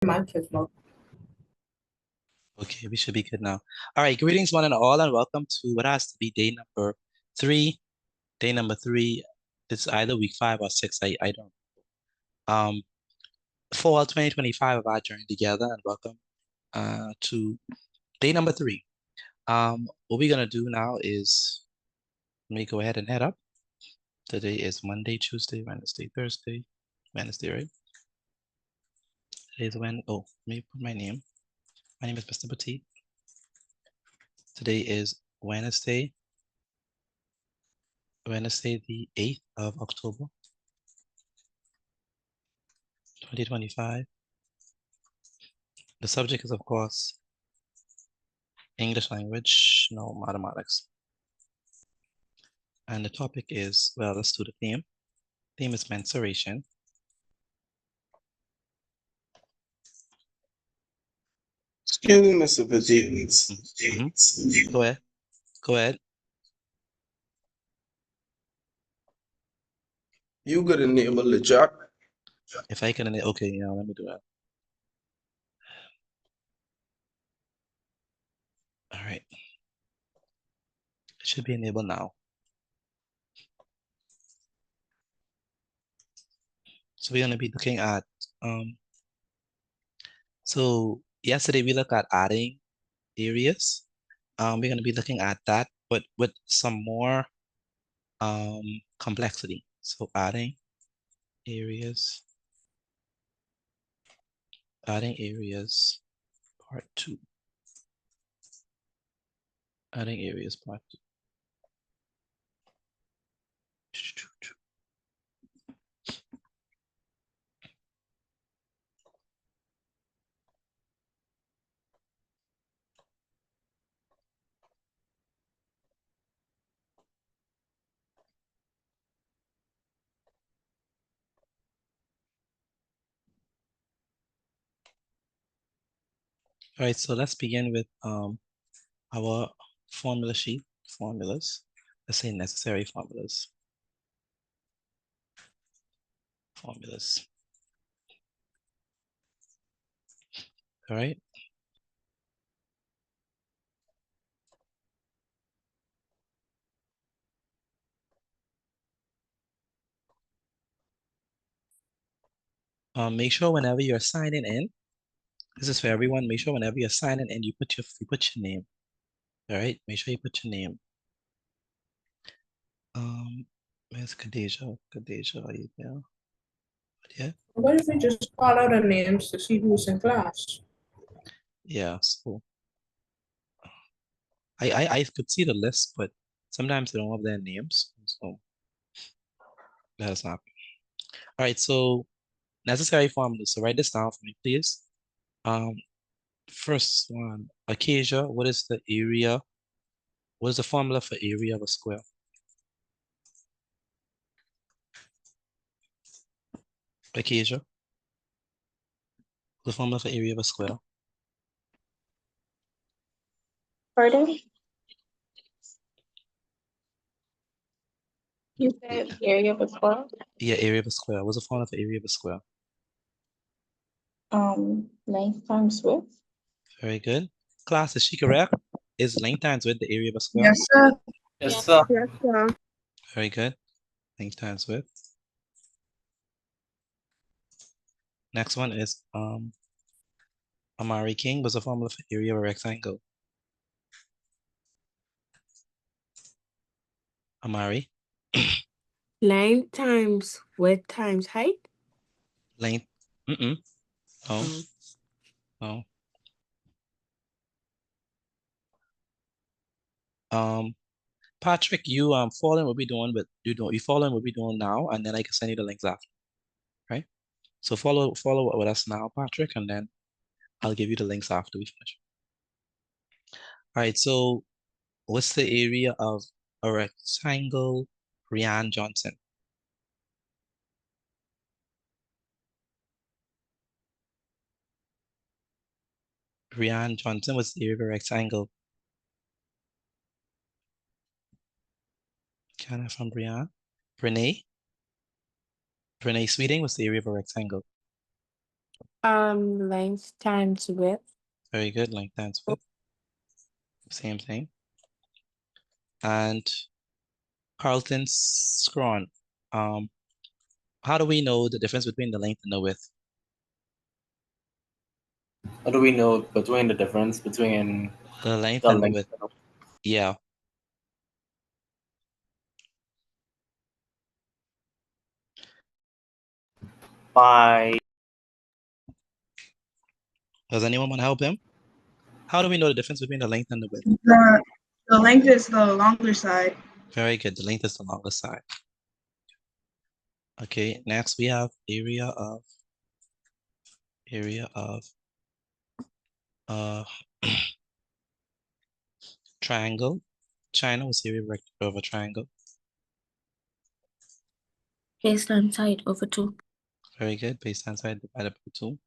Mic as well. Okay, we should be good now. All right, greetings one and all, and welcome to what has to be day number 3. Day number 3. It's either week 5 or 6. I don't. Um, Fall 2025 of our journey together, and welcome to day number 3. What we're gonna do now is let me go ahead and head up. Today is Monday, Tuesday, Wednesday, Thursday, Wednesday, right? Today's when. Oh, let me put my name. My name is Mr. Petit. Today is Wednesday, the 8th of October, 2025. The subject is, of course, English language, no mathematics. And the topic is, well, let's do the theme. Theme is mensuration. Excuse me, Mr. Petit. Go ahead. Go ahead. You got to name the chat. If I can, okay, yeah, let me do that. All right. It should be enabled now. So we're going to be looking at, so yesterday we looked at adding areas. We're going to be looking at that, but with some more complexity. So adding areas, part 2. Adding areas, part 2. All right, so let's begin with our formula sheet, formulas. Let's say necessary formulas. All right. Make sure whenever you're signing in, this is for everyone. Make sure whenever you're signing in, you put your name. All right. Make sure you put your name. Where's Kadeja? Kadeja, are you there? Yeah. What if we just call out the names to see who's in class? Yeah. So I could see the list, but sometimes they don't have their names. So that is not. All right. So necessary formulas. So write this down for me, please. First one, Acacia, what is the area? What is the formula for area of a square? Acacia, the formula for area of a square. Pardon? You said area of a square? Yeah, area of a square. What's the formula for area of a square? Length times width. Very good. Class, is she correct? Is length times width the area of a square? Yes, sir. Yes, sir. Yes, sir. Very good. Length times width. Next one is Amari King. What's the formula for area of a rectangle? Amari. Length times width times height. Length. No. No. Patrick, you following what we're doing, but you following what we're doing now, and then I can send you the links after, right? So follow with us now, Patrick, and then I'll give you the links after we finish. All right, so what's the area of a rectangle, Rian Johnson? Rian Johnson, what's the area of a rectangle? Can I have from Brian? Brene? Brene Sweeting, what's the area of a rectangle? Length times width. Very good, length times width. Same thing. And Carlton Scrawn, how do we know the difference between the length and the width? How do we know between the difference between The length the and the length width. and Yeah. by Does anyone want to help him? How do we know the difference between the length and the width? The length is the longer side. Very good. The length is the longer side. Okay, next we have area of triangle. China was area of a triangle. Baseline side over 2. Very good. Baseline side divided by 2.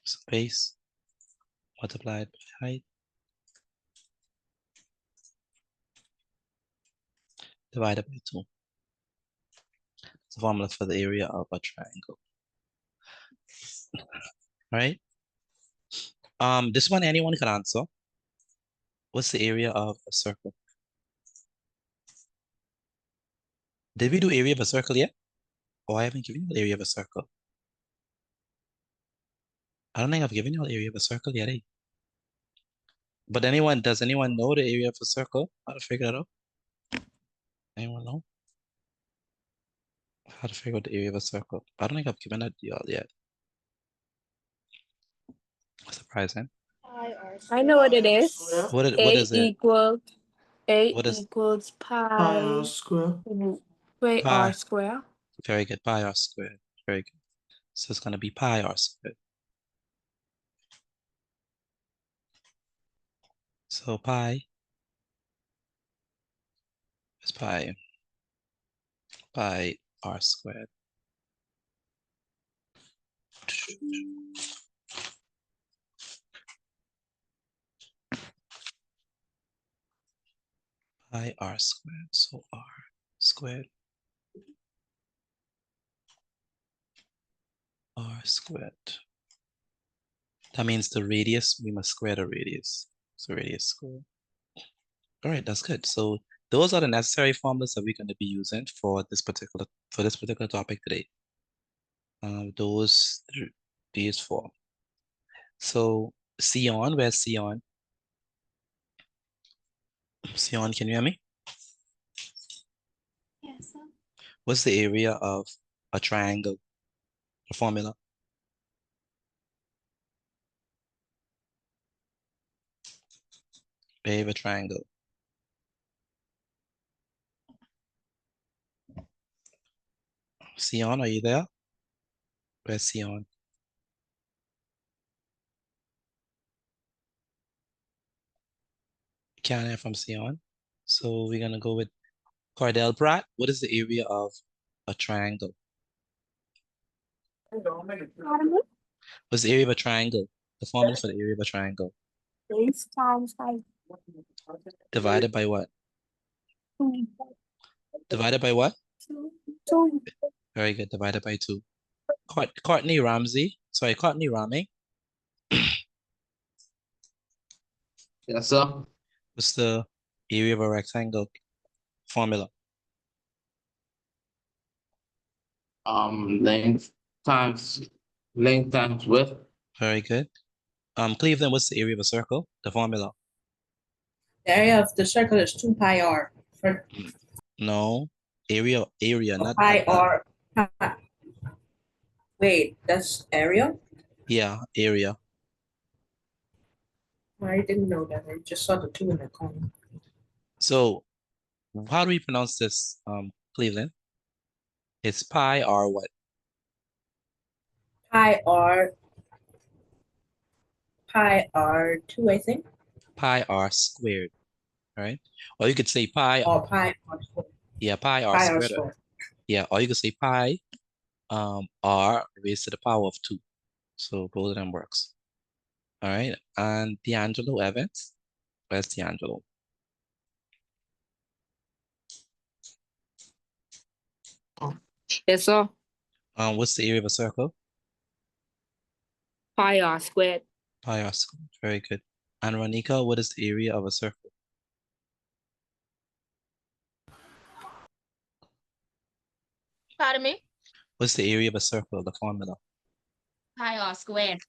So base multiplied by height divided by 2. It's the formula for the area of a triangle. All right. This one anyone can answer. What's the area of a circle? Did we do area of a circle yet? Oh, I haven't given you the area of a circle. I don't think I've given you the area of a circle yet, eh? But does anyone know the area of a circle? How to figure it out? Anyone know? How to figure out the area of a circle? I don't think I've given that to y'all yet. Surprising. I know what it is. What A is it? equals What is pi square. pi Pi. r square. Very good, pi r squared. Very good. So it's gonna be pi r squared. So pi is pi r squared. Pi r squared. So r squared. R squared. That means the radius, we must square the radius. So radius squared. All right, that's good. So those are the necessary formulas that we're going to be using for this particular topic today. These four. So Sion, where's Sion? Sion, can you hear me? Yes, sir. What's the area of a triangle? A formula. Area of a triangle. Sion, are you there? Where's Sion? Can't hear from Sion. So we're gonna go with Cordell Pratt. What is the area of a triangle? What's the area of a triangle? The formula for the area of a triangle. Base times height. Divided by what? Divided by what? 2. Very good. Divided by 2. Courtney Ramsey. Sorry, Courtney Ramey. Yes, sir. What's the area of a rectangle? Formula. Length times width. Very good. Cleveland, what's the area of a circle? The formula. The area of the circle is 2 pi r. For No. Area, not pi not- r. Wait, that's area? Yeah, area. I didn't know that. I just saw the 2 in the corner. So how do we pronounce this, Cleveland? It's pi r what? Pi r 2, I think. Pi r squared, right? Or you could say pi, Or pi r squared. yeah, pi r Pi r squared. squared. Yeah, or you could say pi r raised to the power of 2. So both of them works. All right, and D'Angelo Evans. Where's D'Angelo? Yes, sir. What's the area of a circle? Pi r squared. Pi r squared. Very good. And Ronika, what is the area of a circle? Pardon me? What's the area of a circle, the formula? Pi r squared.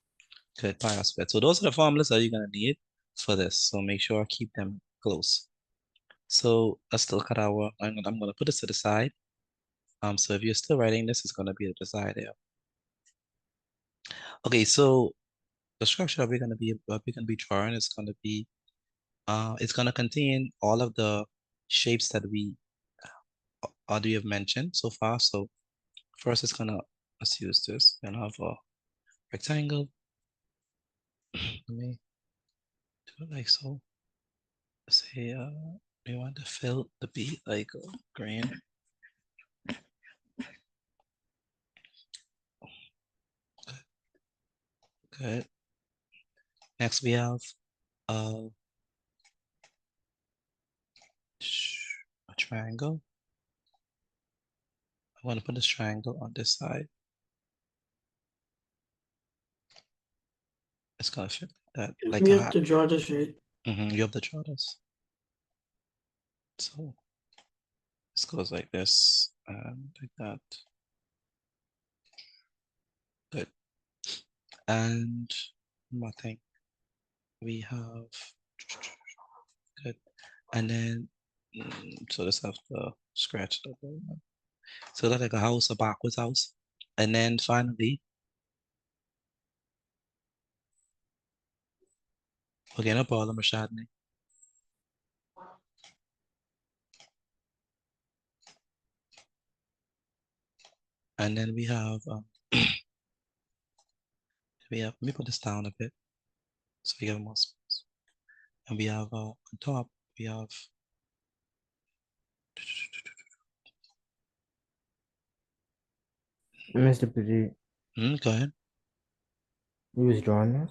Good, pi r squared. So those are the formulas that you're gonna need for this. So make sure I keep them close. So let's look at our, I'm gonna put this to the side. So if you're still writing this, it's gonna be at the side there. Okay, so the structure that we're gonna be drawing is gonna be, it's gonna contain all of the shapes that we have mentioned so far. So first, let's use this. We're gonna have a rectangle. Let me do it like so. Say, we want to fill the B like green. Good. Next, we have a triangle. I want to put this triangle on this side. It's gonna fit that like We a have hat. to draw the shape. You have to draw this. So this goes like this and like that. Good. And one more thing. We have good. And then so let's have to scratch that. So that's like a house, a backwards house. And then finally, okay, no problem, Rashadni. And then we have let me put this down a bit so we have more space. And we have on top, we have Mr. Petit, go ahead. you was drawing this?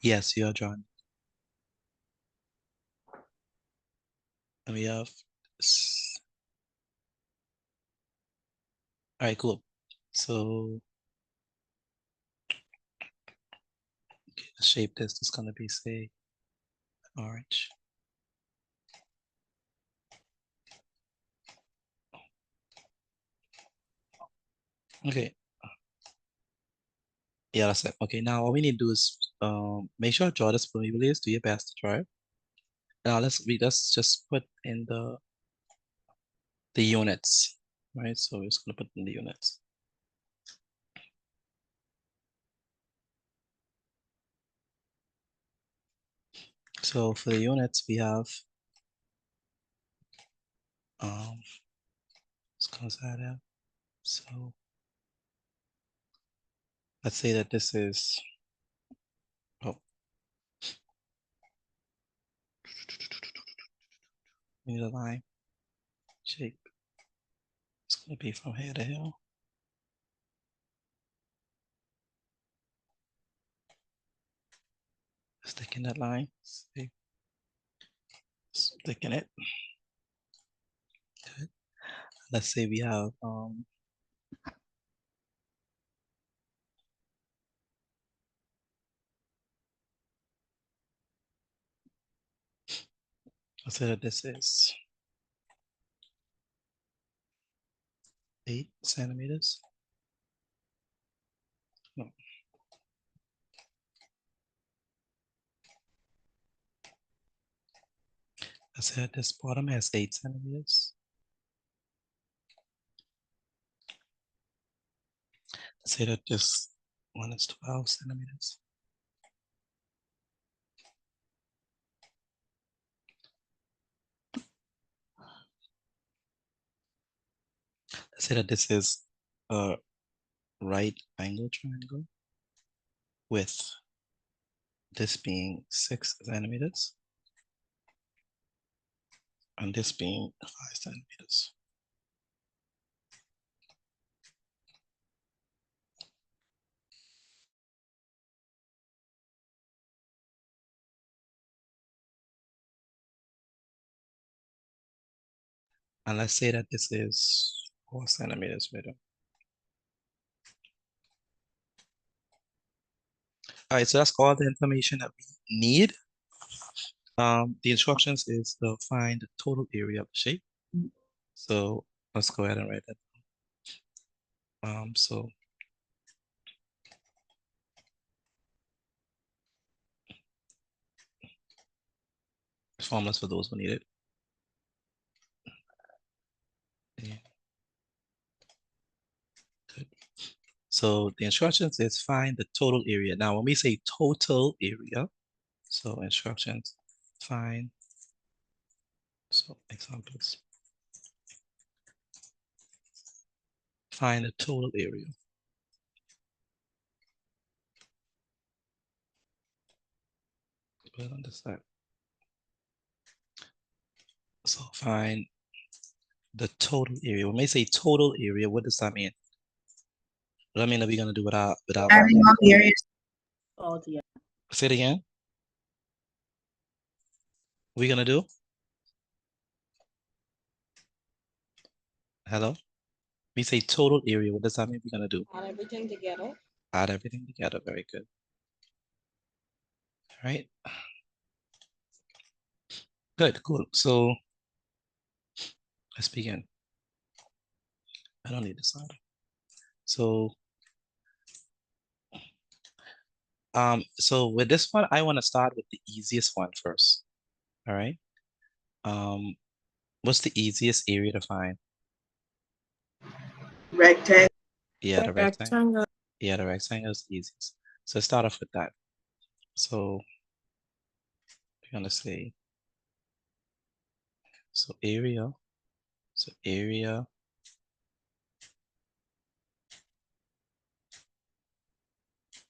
Yes, you are drawing. And we have all right, cool. So okay, the shape this is gonna be say orange. Okay. Yeah, that's it. Okay, now all we need to do is make sure to draw this for me, please. Do your best to draw it. Now let's just put in the units, right? So we're just gonna put in the units. So for the units, we have let's close that out. So let's say that this is need a line shape. It's gonna be from here to here. Sticking that line. See. Sticking it. Good. Let's say we have let's say that this is 8 centimeters. No. Let's say that this bottom has 8 centimeters. Let's say that this one is 12 centimeters. Let's say that this is a right angle triangle with this being 6 centimeters and this being 5 centimeters. And let's say that this is 4 centimeters middle. All right, so that's all the information that we need. The instructions is to find the total area of the shape. So let's go ahead and write that. So formulas for those who need it. Yeah. Good. So the instructions is find the total area. Now, when we say total area, so instructions find, so examples, find the total area. Put it on the side. So find the total area. When we say total area, what does that mean? Does that mean that we're gonna do without Adding all the areas. say it again? What we gonna do? Hello? We say total area. What does that mean we're gonna do? Add everything together. Add everything together. Very good. All right. Good, cool. So let's begin. I don't need this on. So with this one, I want to start with the easiest one first. All right. What's the easiest area to find? Rectangle. Yeah, the rectangle. Rectangle. Yeah, the rectangle is the easiest. So start off with that. So we're gonna say, so area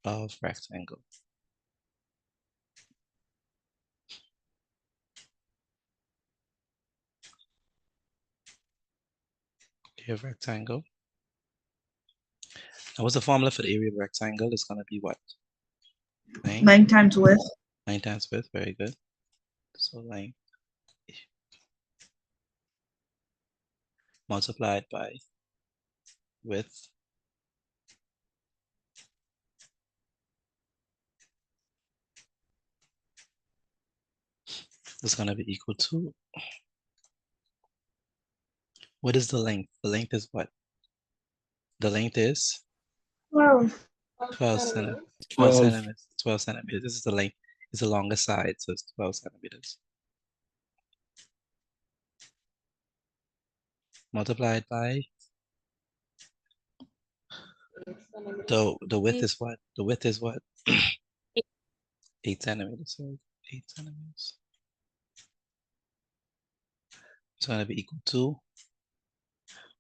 of rectangle. Area of rectangle. Now what's the formula for the area of rectangle? It's gonna be what? Length times width. 9 times width, very good. So length multiplied by width. Is going to be equal to, what is the length? The length is what? The length is 12 centimeters. 12 centimeters. 12 centimeters. This is the length. It's the longer side, so it's 12 centimeters. Multiplied by the width is what? The width is what? 8 centimeters. So 8 centimeters. It's going to be equal to,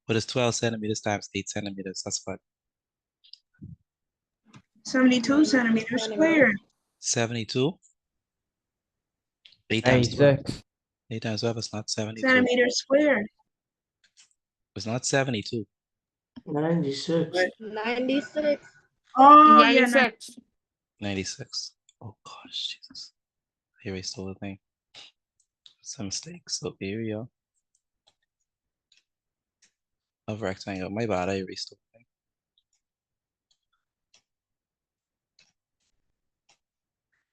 what is 12 centimeters times 8 centimeters? That's what? 72 centimeters squared. 72. 8 times 12. 96. 8 times 12 is not 72. Centimeters squared. It's not 72. 96. 96. Oh, yeah. 96. 96. Oh gosh, Jesus. I erased the whole thing. It's a mistake. So area of rectangle. My bad, I erased the whole thing.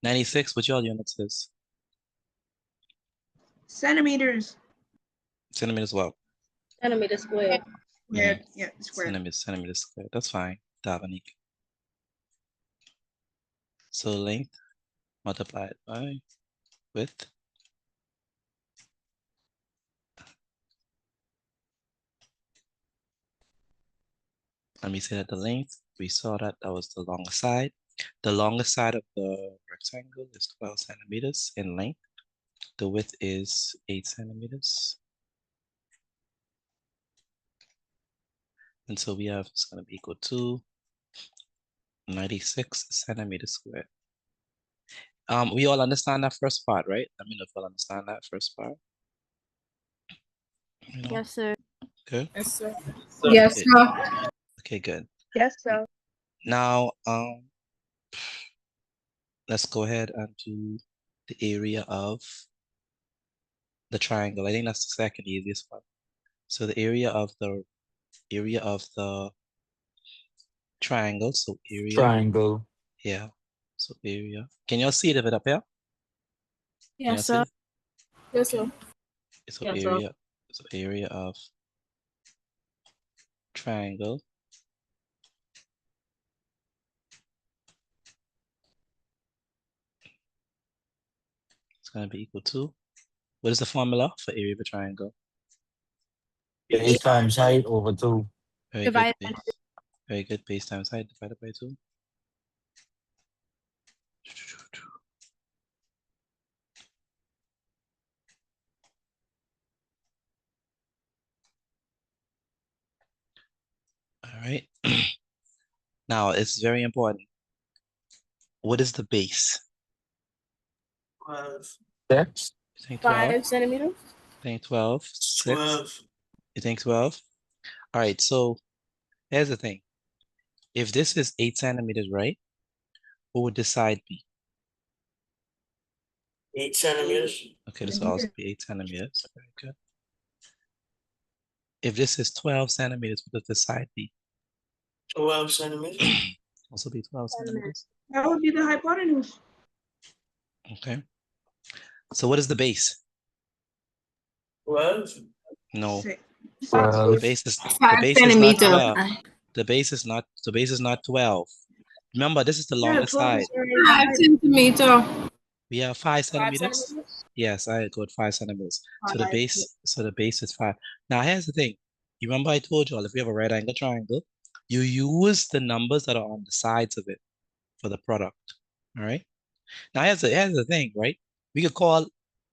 96, what your units is? Centimeters. Centimeters what? Centimeter squared. Yeah, yeah, squared. Centimeters squared. That's fine. Dominique. So length multiplied by width. Let me say that the length, we saw that was the longer side. The longest side of the rectangle is 12 centimeters in length. The width is 8 centimeters. And so we have, it's going to be equal to 96 centimeters squared. We all understand that first part, right? Let me know if you all understand that first part. You know? Yes, sir. Good. Yes, sir. So, Yes, sir. Okay, good. Yes, sir. Now, let's go ahead and do the area of the triangle. I think that's the second easiest one. So the area of the triangle. So area. Triangle. Yeah. So area. Can y'all see it if it up here? Can y'all Yes, see sir. it? Yes, sir. So Yes, sir. area. So area of triangle. It's gonna be equal to. What is the formula for area of a triangle? Base times height over 2. Very Divided good. Very good. Base times height divided by 2. All right. Now it's very important. What is the base? 12. 6. You think 12? 5 centimeters. You think 12? 6? 12. You think 12? All right, so here's the thing. If this is 8 centimeters, right? What would this side be? 8 centimeters. Okay, this will also be 8 centimeters. Very good. If this is 12 centimeters, what does this side be? 12 centimeters. Also be 12 centimeters. That would be the hypotenuse. Okay. So what is the base? 12. No, Six. the 12. base is Five is not centimeters. 12. The base is not 12. Remember, this is the Yeah, longer 12 side. is already 5 high. centimeter. We have 5 5 centimeters. centimeters. Yes, I got 5 centimeters. So the Five, base is 5. Now here's the thing. You remember I told you all if we have a right angle triangle, you use the numbers that are on the sides of it for the product. All right. Now here's the thing, right? We could call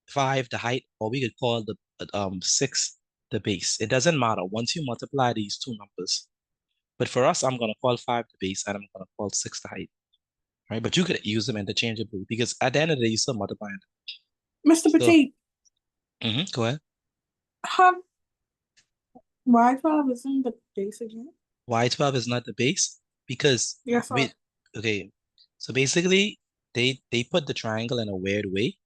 5 the height, or we could call the 6 the base. It doesn't matter once you multiply these two numbers. But for us, I'm gonna call 5 the base and I'm gonna call 6 the height. Right? But you could use them interchangeably because at the end of the day, you still multiplying them. Mr. So- Petit, Go ahead. how Y12 is in the base again? Y12 is not the base because Yes, sir. okay. So basically, they put the triangle in a weird way.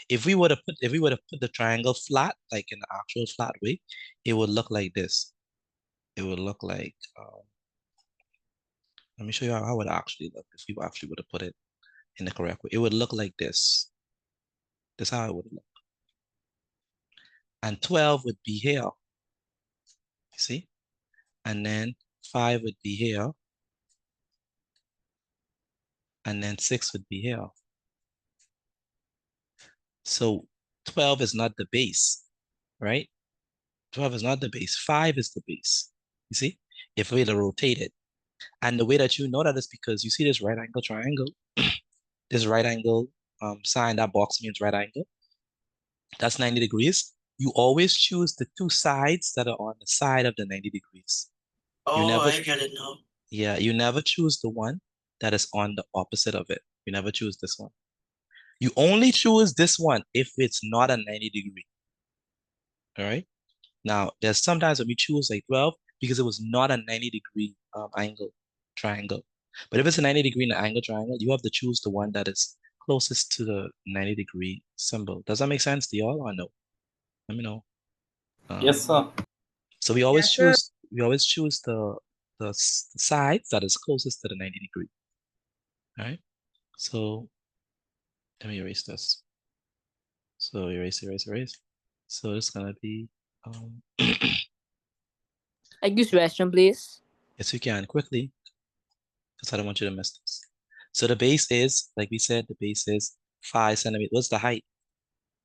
If we would have put the triangle flat, like in the actual flat way, it would look like this. It would look like let me show you how it would actually look if we actually would have put it in the correct way. It would look like this. That's how it would look. And 12 would be here. You see? And then 5 would be here. And then 6 would be here. So 12 is not the base, right? 12 is not the base. 5 is the base. You see? If we were to rotate it. And the way that you know that is because you see this right angle triangle. This right angle sign, that box means right angle. That's 90 degrees. You always choose the two sides that are on the side of the 90 degrees. Oh, never- I get it now. Yeah, you never choose the one that is on the opposite of it. You never choose this one. You only choose this one if it's not a 90 degree. All right. Now, there's sometimes when we choose like 12 because it was not a 90 degree angle triangle. But if it's a 90 degree angle triangle, you have to choose the one that is closest to the 90 degree symbol. Does that make sense to y'all or no? Let me know. Yes, sir. So we always Yes, choose the sides that is closest to the 90 degree. All right. So let me erase this. So erase. So it's gonna be Like use restroom, please. yes, you can quickly, because I don't want you to miss this. So the base is, like we said, the base is 5 centimeters. What's the height?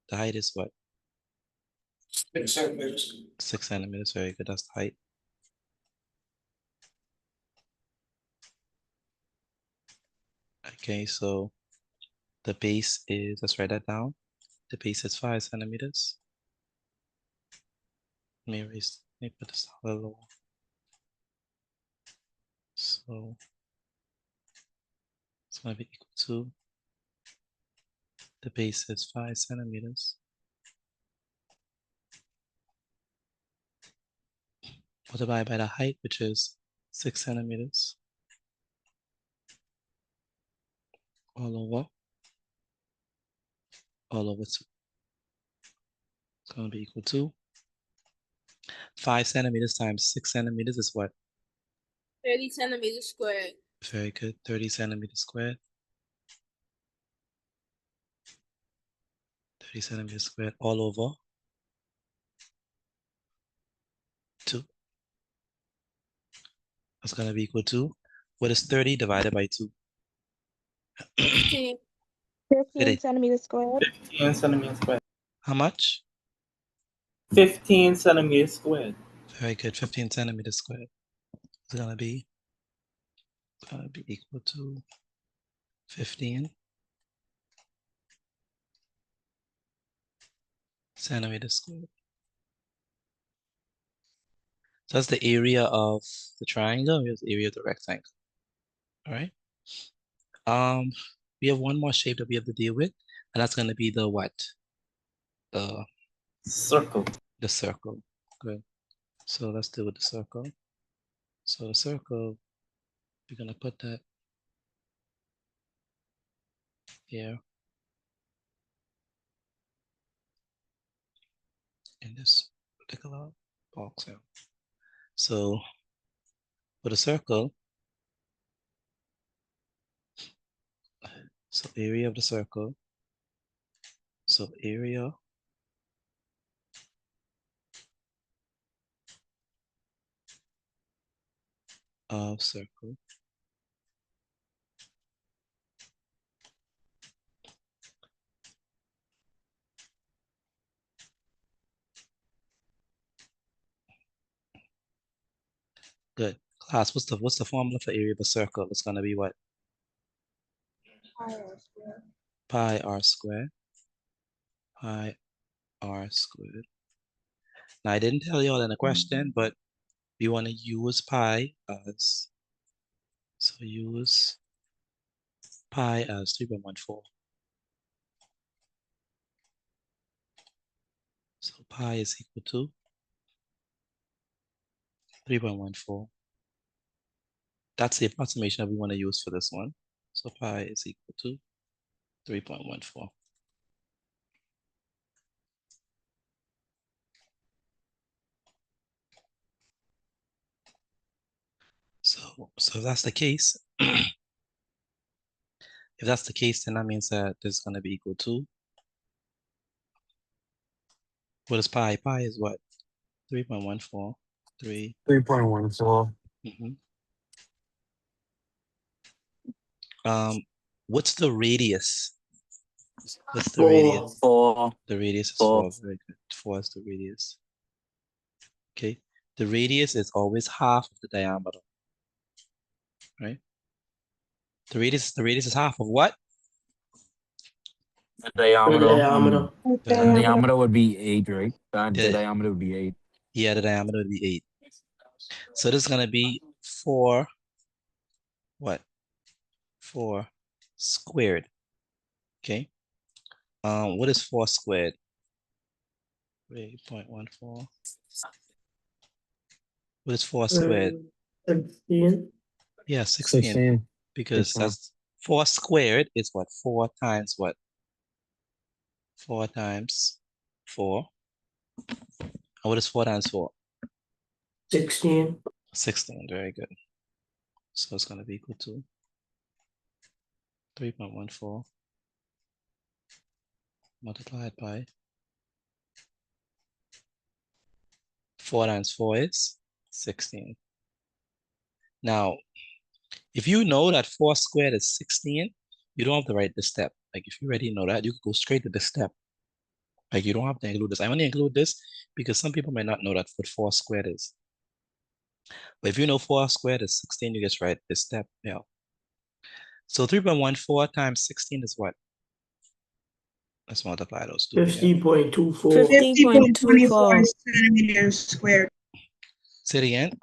The height is what? 6 centimeters. 6 centimeters. Very good. That's the height. Okay, so the base is, let's write that down. The base is 5 centimeters. Let me put this a little lower. So it's going to be equal to, the base is 5 centimeters. Multiplied by the height, which is 6 centimeters. All over 2. It's going to be equal to 5 centimeters times 6 centimeters is what? 30 centimeters squared. Very good. 30 centimeters squared. 3 centimeters squared all over 2. That's going to be equal to, what is 30 divided by 2? 15. 15 centimeters squared. 15 centimeters squared. How much? 15 centimeters squared. Very good. 15 centimeters squared. It's going to be equal to 15 centimeters squared. So that's the area of the triangle. Here's the area of the rectangle. All right. We have one more shape that we have to deal with, and that's going to be the what? Circle. The circle. Good. So let's deal with the circle. So the circle, we're going to put that here in this particular box here. So for the circle, so area of the circle, so area of circle good. Class, what's the formula for area of a circle? It's gonna be what? Pi r squared. Pi r squared. Now I didn't tell you all in the question, but we want to use pi as, so use pi as 3.14. So pi is equal to 3.14. That's the approximation that we want to use for this one. So pi is equal to 3.14. So if that's the case, if that's the case, then that means that this is going to be equal to, what is pi? Pi is what? 3.14. 3.14. What's the radius? What's the radius? 4. The radius is 4. 4. Very good. 4 is the radius. Okay. The radius is always half of the diameter. Right? The radius is half of what? The diameter. Diameter. The diameter would be 8, right? The Yeah. diameter would be 8. Yeah, the diameter would be 8. So this is gonna be 4. What? 4 squared. Okay. What is 4 squared? 3.14. What is 4 squared? 16. Yeah, 16. Because 16. that's 4 squared is what? 4 times what? 4 times 4. And what is 4 times 4? 16. 16. Very good. So it's gonna be equal to 3.14 multiplied by 4 times 4 is 16. Now, if you know that 4 squared is 16, you don't have to write this step. Like if you already know that, you could go straight to this step. Like you don't have to include this. I only include this because some people might not know that what 4 squared is. But if you know 4 squared is 16, you just write this step. Yeah. So 3.14 times 16 is what? Let's multiply those two. 50.24. 50.24. centimeters squared. Say it again.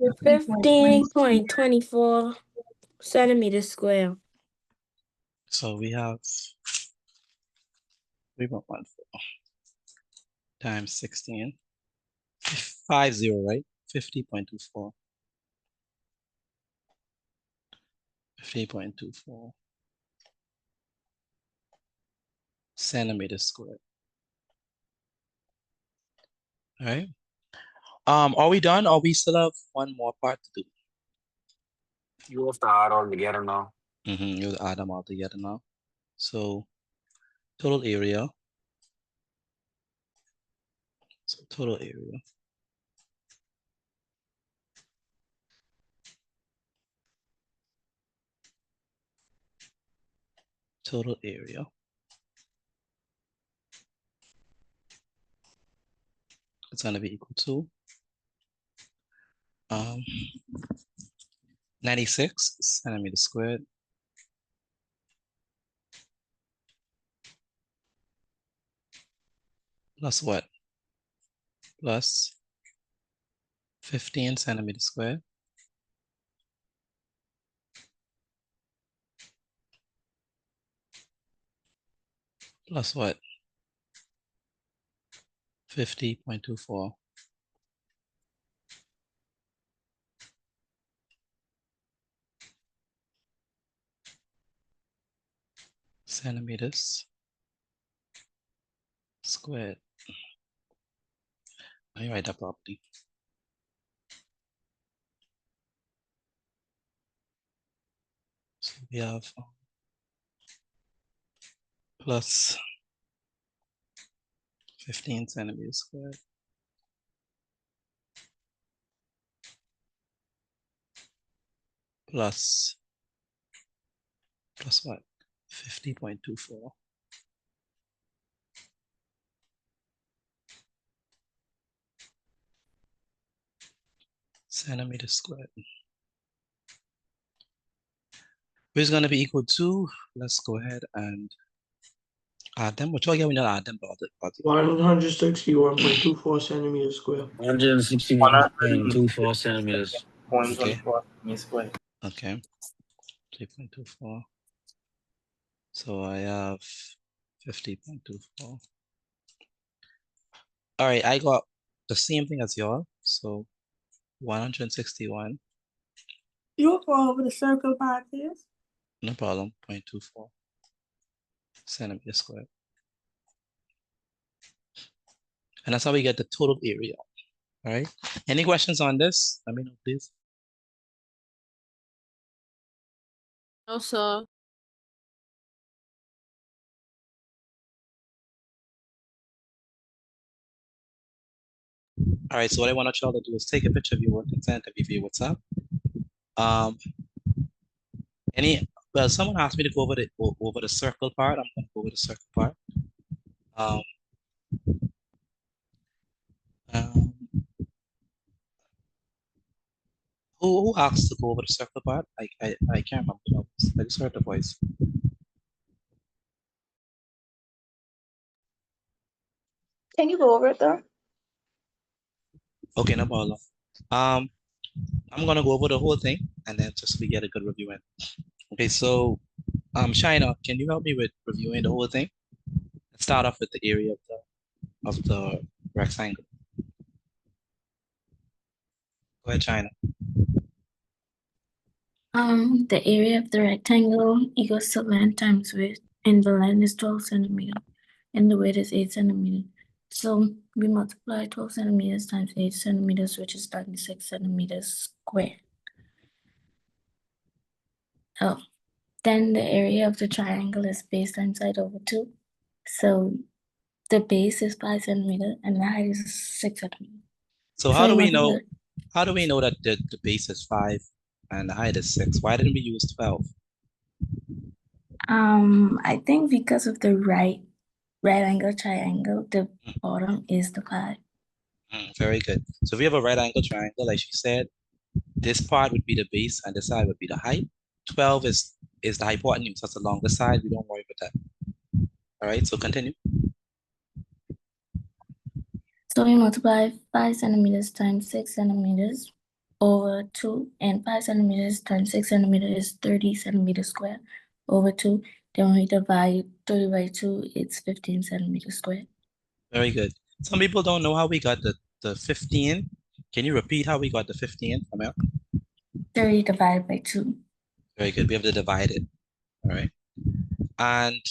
15.24 centimeters square. So we have 3.14 times 16. 50, right? 50.24. 50.24 centimeters squared. All right. Are we done, or we still have one more part to do? You have to add all together now. You add them all together now. So total area. So total area. Total area. It's going to be equal to 96 centimeters squared plus what? Plus 15 centimeters squared plus what? 50.24. Centimeters squared. Let me write that properly. So we have plus 15 centimeters squared plus what? 50.24. Centimeters squared. Which is going to be equal to, let's go ahead and add them. Which again, we not add them, but 161.24 centimeters square. 161.24 centimeters. 0.24 meters squared. Okay. 3.24. So I have 50.24. All right, I got the same thing as y'all. So 161. You'll go over the circle part, please. No problem. 0.24 centimeters squared. And that's how we get the total area. All right. Any questions on this? Let me know, please. No, sir. All right. So what I want y'all to do is take a picture of your work and send it via WhatsApp. Well, someone asked me to go over the circle part. I'm going to go over the circle part. Who asked to go over the circle part? I can't remember. I just heard the voice. Can you go over it though? Okay, no problem. I'm gonna go over the whole thing and then just we get a good review in. Okay, so China, can you help me with reviewing the whole thing? Let's start off with the area of the rectangle. Go ahead, China. The area of the rectangle equals to length times width, and the length is 12 centimeters, and the width is 8 centimeters. So we multiply 12 centimeters times 8 centimeters, which is 36 centimeters squared. Oh, then the area of the triangle is base times height over 2. So the base is 5 centimeters and the height is 6 centimeters. So how do we know? How do we know that the base is 5 and the height is 6? Why didn't we use 12? I think because of the right angle triangle, the bottom is the 5. Very good. So if we have a right angle triangle, like she said, this part would be the base and this side would be the height. 12 is the hypotenuse. That's the longer side. We don't worry about that. All right, so continue. So we multiply 5 centimeters times 6 centimeters over 2, and 5 centimeters times 6 centimeters is 30 centimeters squared over 2. Then when we divide 30 by 2, it's 15 centimeters squared. Very good. Some people don't know how we got the 15. Can you repeat how we got the 15, Amel? 30 divided by 2. Very good. We have to divide it. All right. And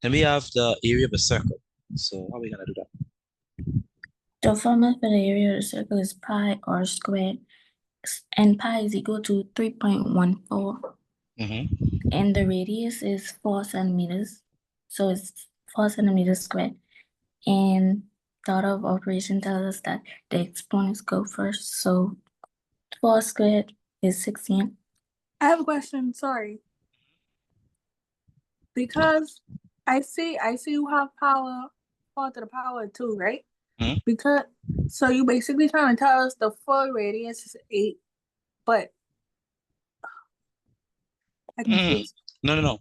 then we have the area of a circle. So how are we gonna do that? The formula for the area of the circle is pi r squared. and pi is equal to 3.14. Mm-hmm. And the radius is 4 centimeters. So it's 4 centimeters squared. And the order of operation tells us that the exponents go first. So 4 squared is 16. I have a question. Sorry. Because I see you have power 4 to the power of 2, right? Mhm. Because so you basically trying to tell us the full radius is 8, but I'm confused. No.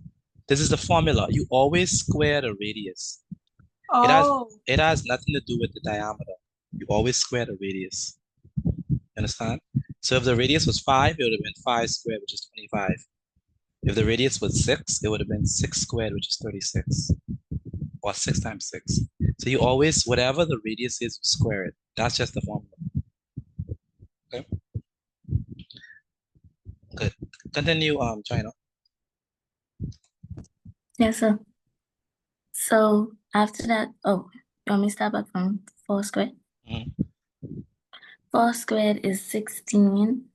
This is the formula. You always square the radius. Oh, It has nothing to do with the diameter. You always square the radius. Understand? So if the radius was 5, it would have been 5 squared, which is 25. If the radius was 6, it would have been 6 squared, which is 36. Or 6 times 6. So you always, whatever the radius is, you square it. That's just the formula. Okay? Good. Continue, China. Yes, sir. So after that, you want me to start back from 4 squared? Mhm. 4 squared is 16.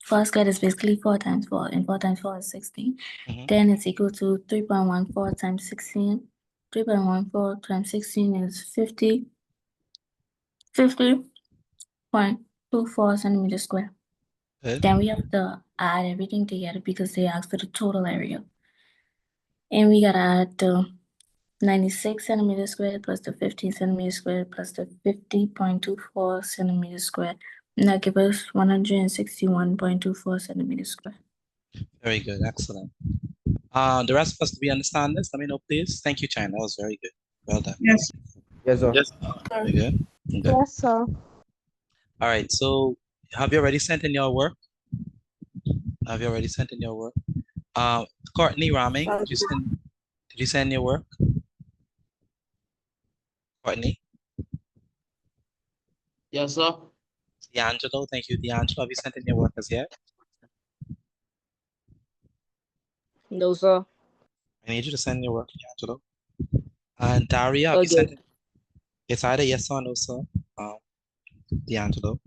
4 squared is basically 4 times 4, and 4 times 4 is 16. Mhm. Then it's equal to 3.14 times 16. 3.14 times 16 is 50.24 centimeters square. Good. Then we have to add everything together because they asked for the total area. And we gotta add the 96 centimeters squared plus the 15 centimeters squared plus the 50.24 centimeters squared. And that gives us 161.24 centimeters squared. Very good. Excellent. The rest of us, do we understand this? Let me know, please. Thank you, China. That was very good. Well done. Yes. Yes, sir. Yes. Very good. Good. Yes, sir. All right. So have you already sent in your work? Have you already sent in your work? Courtney Raming, did you send your work? Courtney? Yes, sir. D'Angelo, thank you. D'Angelo, have you sent in your work as yet? No, sir. I need you to send your work, D'Angelo. And Daria, have you sent it? It's either yes or no, sir. D'Angelo.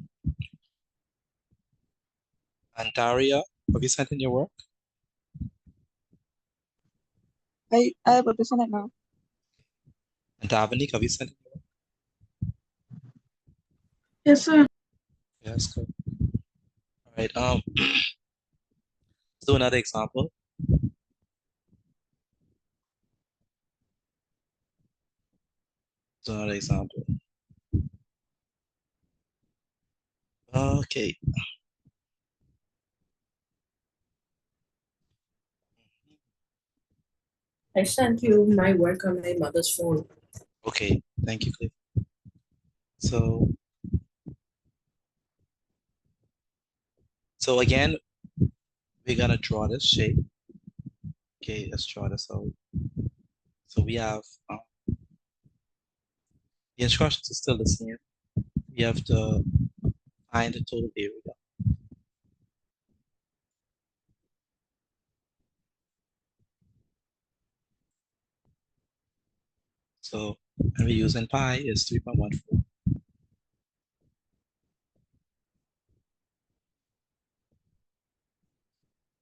And Daria, have you sent in your work? I able to send it now. And Davanique, have you sent in your work? yes, sir. Yes, good. All right. Let's do another example. Another example. Okay. I sent you my work on my mother's phone. Okay. Thank you, Cliff. So again, we're gonna draw this shape. Okay, let's draw this out. So we have the instructions are still the same. We have to find the total area. So and we're using pi is 3.14.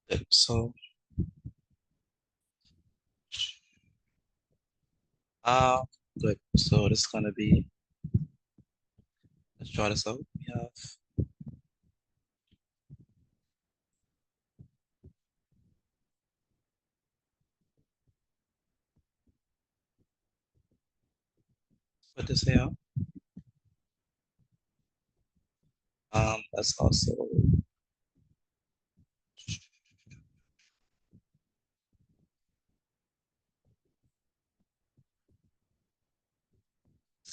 Good. So good. So this is gonna be, let's draw this out. We have put this here. That's also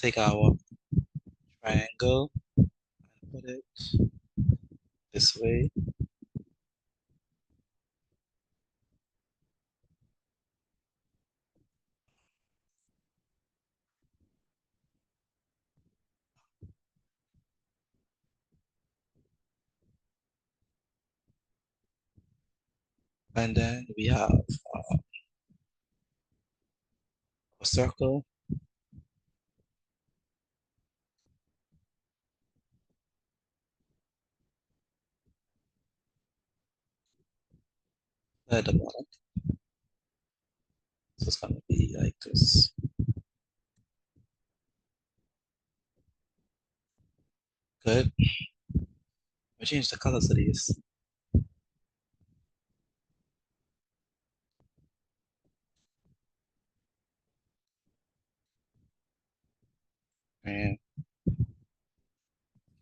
take our triangle and put it this way. And then we have a circle. at the bottom. So it's gonna be like this. Good. We change the colors of these. And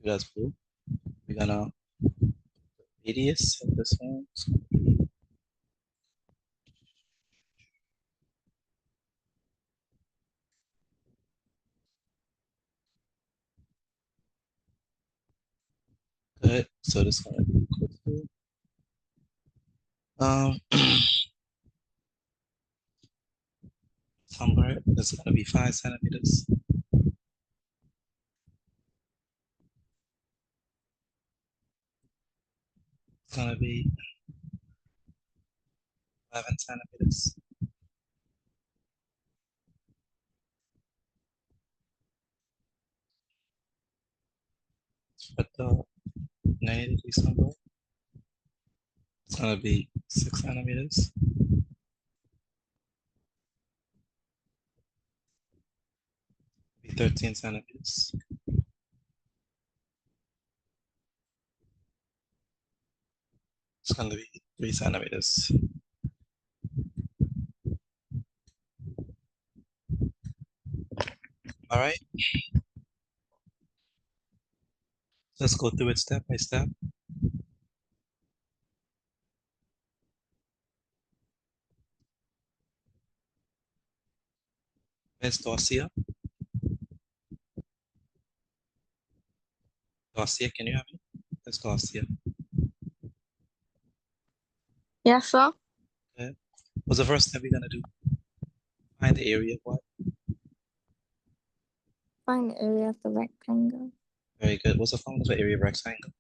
that's blue. We're gonna radius of this one. It's gonna be good. So this is gonna be equal to somewhere it's gonna be 5 centimeters. It's gonna be 11 centimeters. But the 90 somewhere, it's gonna be 6 centimeters. Be 13 centimeters. It's gonna be 3 centimeters. All right. Let's go through it step by step. Miss Dorcia. Dorcia, can you hear me? Miss Dorcia. Yes, sir. Okay. What's the first step we're gonna do? Find the area of what? Find the area of the rectangle. Very good. What's the formula for area of rectangle?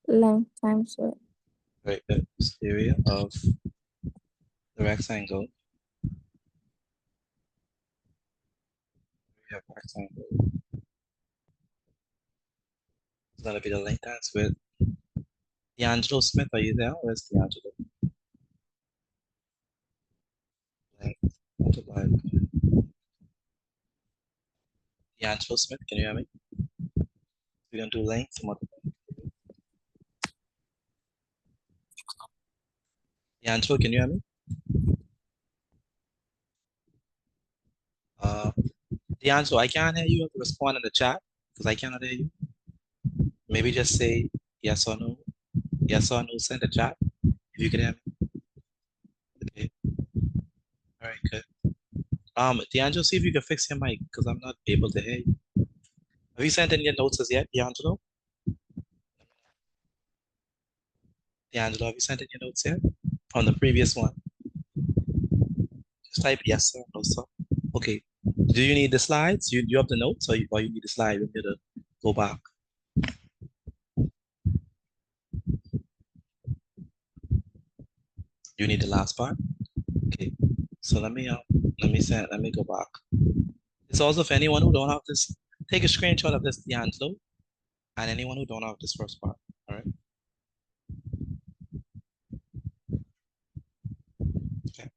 Length times width. Very good. It's the area of the rectangle. Area of rectangle. It's gonna be the length times width. D'Angelo Smith, are you there? Where's D'Angelo? Length multiplied. D'Angelo Smith, can you hear me? We're gonna do length multiplied. D'Angelo, can you hear me? D'Angelo, I can't hear you. You have to respond in the chat because I cannot hear you. Maybe just say yes or no. Yes or no, send the chat if you can hear me. Okay. All right, good. D'Angelo, see if you can fix your mic because I'm not able to hear you. Have you sent in your notes as yet, D'Angelo? D'Angelo, have you sent in your notes yet? On the previous one. Just type yes or no, sir. Okay. Do you need the slides? You have the notes or you need the slide? We need to go back. You need the last part? Okay. So let me go back. It's also for anyone who don't have this, take a screenshot of this, D'Angelo, and anyone who don't have this first part. All right. Okay.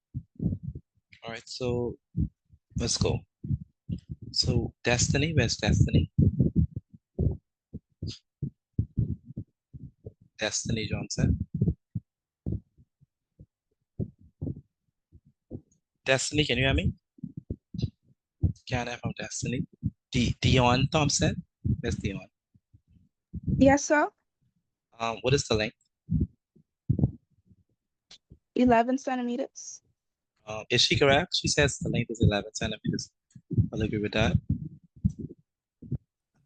All right, so let's go. So Destiny, where's Destiny? Destiny Johnson. Destiny, can you hear me? Can't hear from Destiny. Dion Thompson. Where's Dion? Yes, sir. What is the length? 11 centimeters. Is she correct? She says the length is 11 centimeters. I'll agree with that.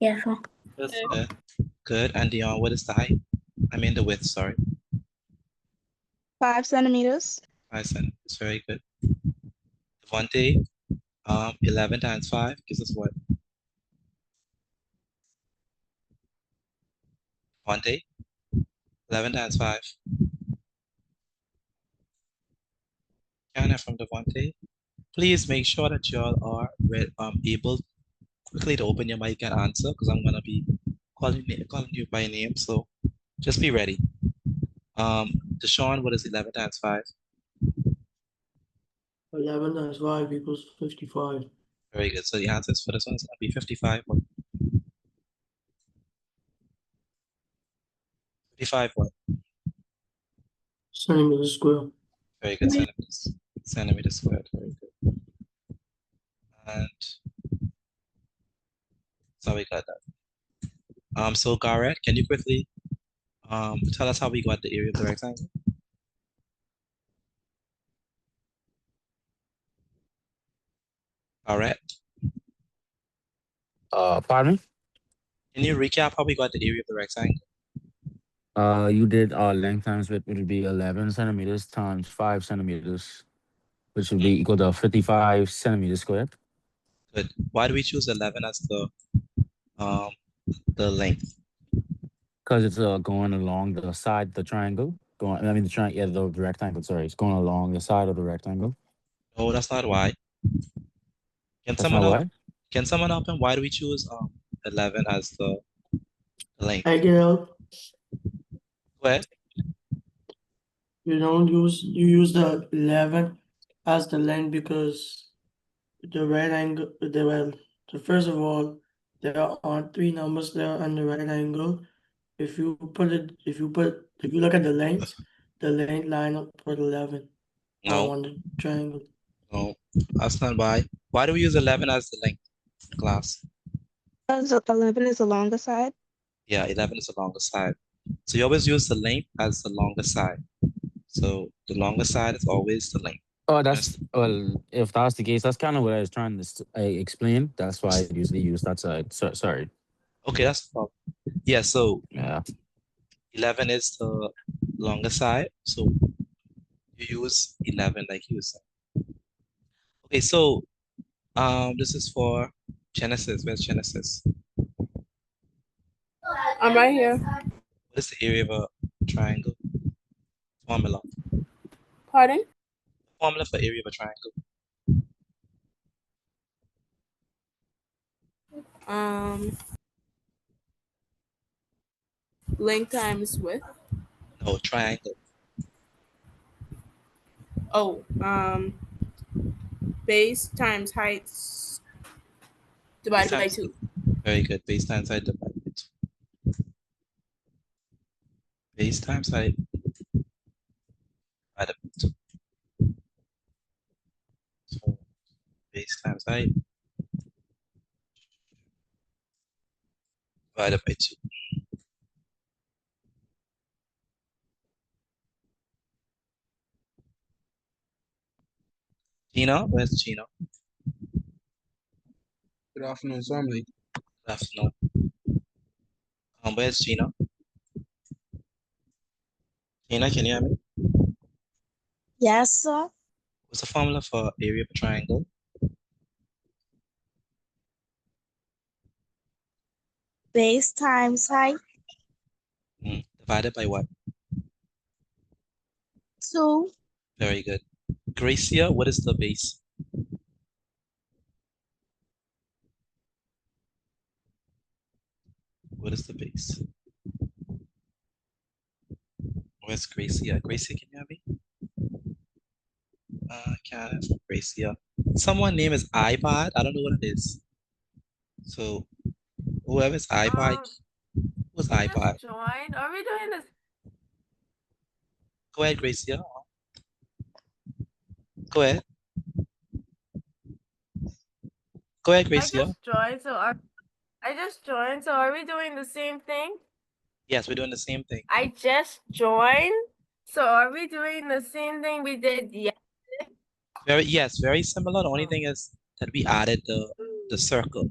Yeah, sure. Yes, Good. Good. And Dion, what is the height? I mean the width, sorry. 5 centimeters. 5 centimeters. Very good. Devontae, 11 times 5 gives us what? Devontae, 11 times 5. Can't from Devontae. Please make sure that y'all are able quickly to open your mic and answer because I'm gonna be calling you by name. So just be ready. Deshaun, what is 11 times 5? 11 times 5 equals 55. Very good. So the answer for this one is going to be 55. 55 what? Centimeters square. Very good. Centimeters squared. Very good. And so we got that. So Garrett, can you quickly tell us how we got the area of the rectangle? Garrett, Pardon me? can you recap how we got the area of the rectangle? You did length times width, which would be 11 centimeters times 5 centimeters, which would be equal to 55 centimeters squared. Good. Why do we choose 11 as the length? Because it's going along the side of the triangle. The rectangle, sorry. It's going along the side of the rectangle. No, that's not why. Can That's someone not help? why? Can someone help him? Why do we choose 11 as the length? I get out. Go ahead. You use the 11 as the length because the right angle, first of all, there are 3 numbers there on the right angle. If you look at the length line up with 11 No, on the triangle. no, that's not why. Why do we use 11 as the length, class? Because 11 is along the side. Yeah, 11 is the longer side. So you always use the length as the longer side. So the longer side is always the length. Oh, if that's the case, that's kind of what I was trying to explain. That's why I usually use that side. Sorry. Okay, that's the problem. Yeah, so Yeah. 11 is the longer side. So you use 11 like you said. Okay, so this is for Genesis. Where's Genesis? I'm right here. What is the area of a triangle? Formula. Pardon? Formula for area of a triangle. Length times width. No, triangle. Oh, base times height divided by 2. Very good. Base times height divided by 2. Base times height divided by 2. So base times height divided by 2. Gina, where's Gina? Good afternoon, family. Good afternoon. Where's Gina? Gina, can you hear me? Yes, sir. What's the formula for area of a triangle? Base times height. Divided by what? 2. Very good. Gracia, what is the base? What is the base? Where's Gracia? Gracia, can you hear me? Can't Gracia. Someone name is iPod. I don't know what it is. So whoever's iPod, who's iPod? Join. Are we doing this? Go ahead, Gracia. Go ahead. Go ahead, Gracia. I just joined. So are we doing the same thing? Yes, we're doing the same thing. I just joined. So are we doing the same thing we did yesterday? Very similar. The only thing is that we added the circle.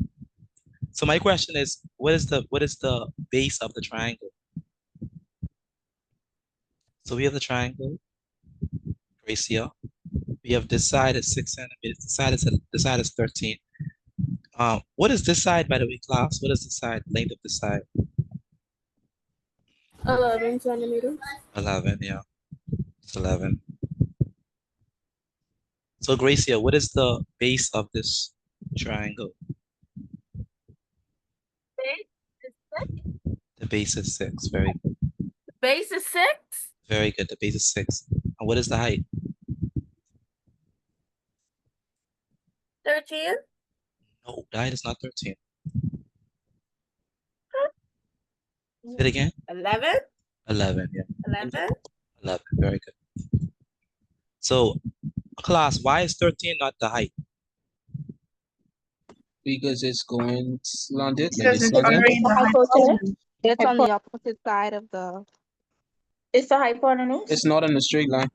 So my question is, what is the base of the triangle? So we have the triangle, Gracia. We have this side is 6 centimeters. This side is 13. What is this side, by the way, class? What is the side, length of the side? 11 centimeters. 11, yeah. It's 11. So Gracia, what is the base of this triangle? Base is 6. The base is 6. Very good. Base is 6? Very good. The base is 6. And what is the height? 13? No, the height is not 13. Say it again. 11? 11, yeah. 11? 11. Very good. So, class, why is 13 not the height? Because it's going slanted, like Because it's it's slanted. already in the hypotenuse. It's on the opposite side of the. It's the hypotenuse. It's not in a straight line.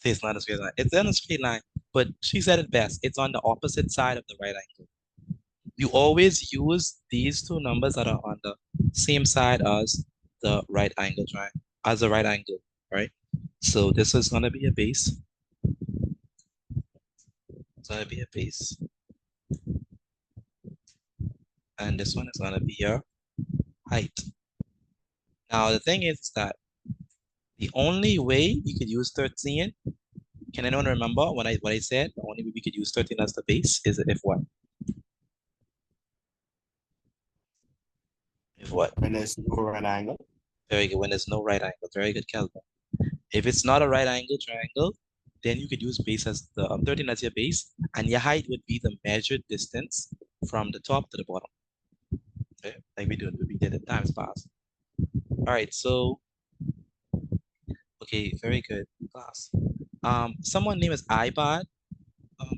It's not a straight line. It's in a straight line, but she said it best. It's on the opposite side of the right angle. You always use these two numbers that are on the same side as the right angle triangle, as the right angle, right? So this is gonna be a base. It's gonna be a base. And this one is gonna be your height. Now the thing is that the only way you could use 13, can anyone remember what I said? The only way we could use 13 as the base is if what? If what? When there's no right angle. Very good. When there's no right angle. Very good, Kelvin. If it's not a right angle triangle, then you could use base as the 13 as your base, and your height would be the measured distance from the top to the bottom. Okay, like we did it times past. All right, so okay, very good, class. Someone name is iPod.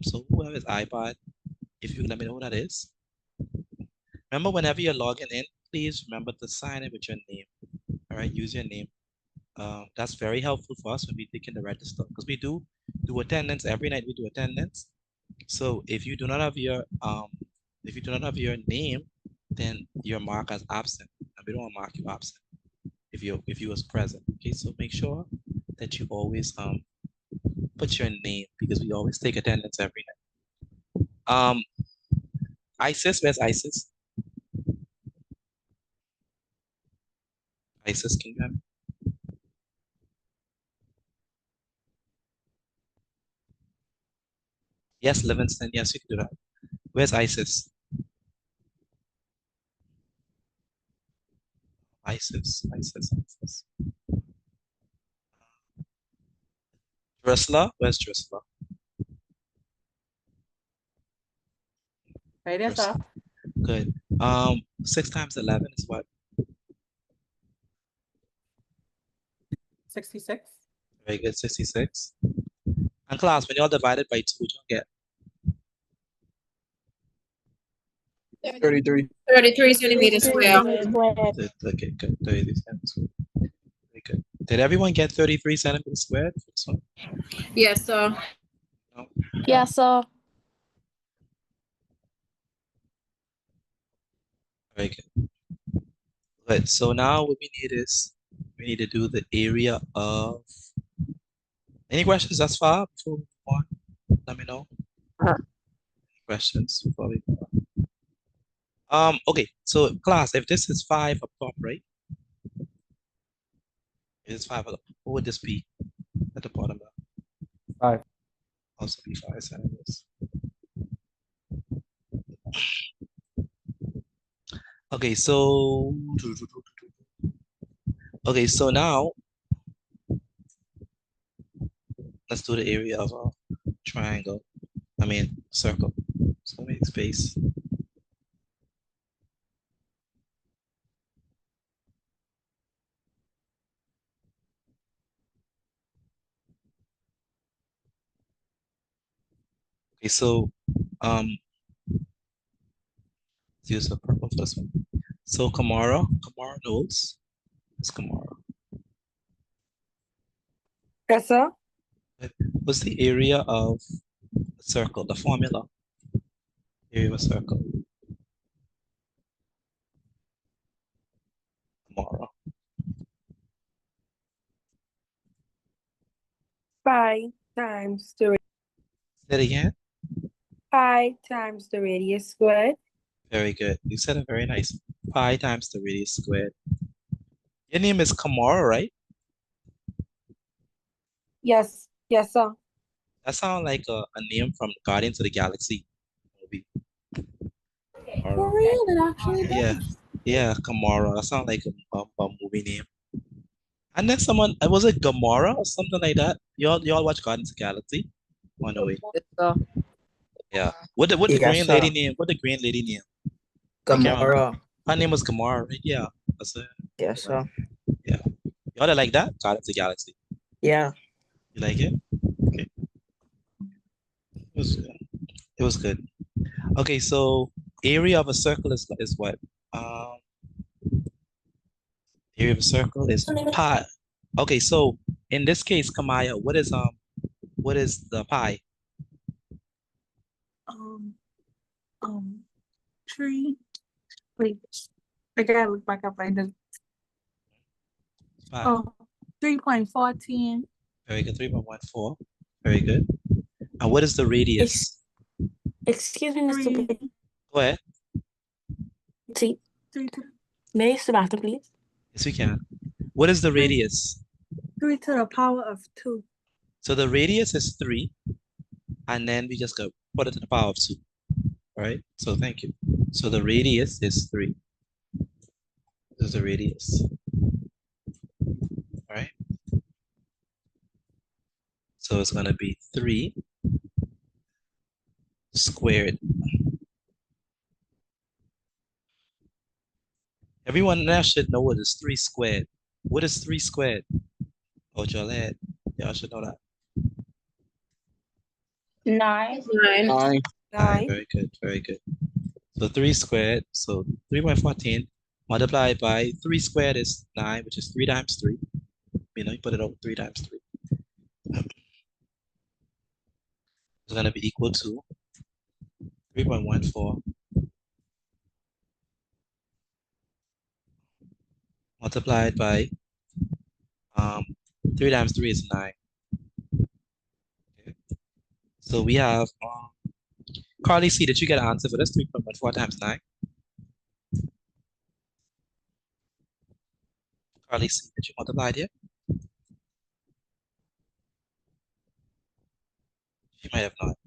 So whoever is iPod, if you let me know who that is. Remember, whenever you're logging in, please remember to sign in with your name. All right, use your name. That's very helpful for us when we take in the register, because we do attendance every night. We do attendance. So if you do not have your name, then you're marked as absent, and we don't want to mark you absent if you was present. Okay, so make sure that you always put your name, because we always take attendance every night. Isis, where's Isis? Isis, can you hear me? Yes, Livingston. Yes, you can do that. Where's Isis? Isis. Drusilla, where's Drusilla? Right there, sir. Good. 6 times 11 is what? 66. Very good, 66. And class, when you're divided by 2, what you get? 33. 33 centimeters square. Okay, good. 33 centimeters squared. Very good. Did everyone get 33 centimeters squared for this one? Yes, sir. No? Yes, sir. Very good. Good. So now what we need is we need to do the area of. Any questions thus far before we move on? Let me know. Any questions before we move on? Okay, so class, if this is 5 up top, right? It is 5 up top. What would this be at the bottom? 5. Also be 5 centimeters. Okay, so now let's do the area of a triangle. I mean circle. So make space. Okay, so let's use the purple for this one. So Kamara knows. It's Kamara. Yes, sir. What's the area of a circle? The formula. Area of a circle. Kamara. 5 times the Say it again. 5 times the radius squared. Very good. You said it very nice. Pi times the radius squared. Your name is Kamara, right? Yes, sir. That sounds like a name from Guardians of the Galaxy movie. For real, it actually does. Yeah, Kamara. That sounds like a movie name. And then someone, was it Gamora or something like that? Y'all watch Guardians of the Galaxy? Oh no, wait. Yes, sir. Yeah. What the green Yes, lady sir. name? What the green lady name? I can't remember. Gamora. Her name was Gamora, right? Yeah. That's it. Yes, sir. Yeah. Y'all that like that? Guardians of the Galaxy. Yeah. You like it? Okay. It was good. Okay, so area of a circle is what? Area of a circle is pi. Okay, so in this case, Kamaya, what is the pi? Tree. Wait, I gotta look back up right now. Pi. Oh, 3.14. Very good. 3.14. Very good. And what is the radius? Excuse me, Mr. Three. B. Go ahead. See, may I use the bathroom, please? Yes, we can. What is the radius? 3 to the power of 2. So the radius is 3, and then we just go put it to the power of 2. All right. So thank you. So the radius is 3. This is the radius. All right. So it's going to be 3 squared. Everyone now should know what is 3 squared. What is 3 squared? Oh, y'all should know that. 9. 9. Very good. Very good. So 3 squared. So 3.14 multiplied by 3 squared is 9, which is 3 times 3. You know, you put it over 3 times 3. It's going to be equal to 3.14 multiplied by 3 times 3 is 9. Okay. So we have Carly C, did you get an answer for this? 3.14 times 9. Carly C, did you multiply it yet? She might have not.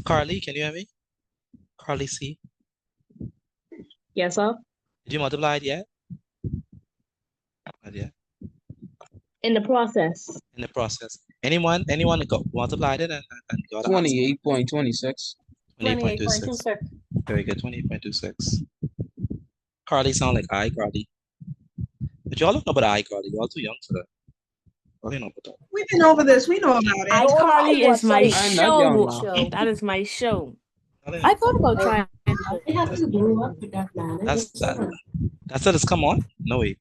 Carly, can you hear me? Carly C, Yes, sir. did you multiply it yet? Not yet. In the process. In the process. Anyone got multiplied it and got an answer? 28.26. 28.26. Very good. 28.26. Carly sound like iCarly. But y'all don't know about iCarly. Y'all too young for that. Y'all don't know about that. We've been over this. We know about it. iCarly is my I'm not young show. now. That is my show. I thought about trying. That's that has come on? No way.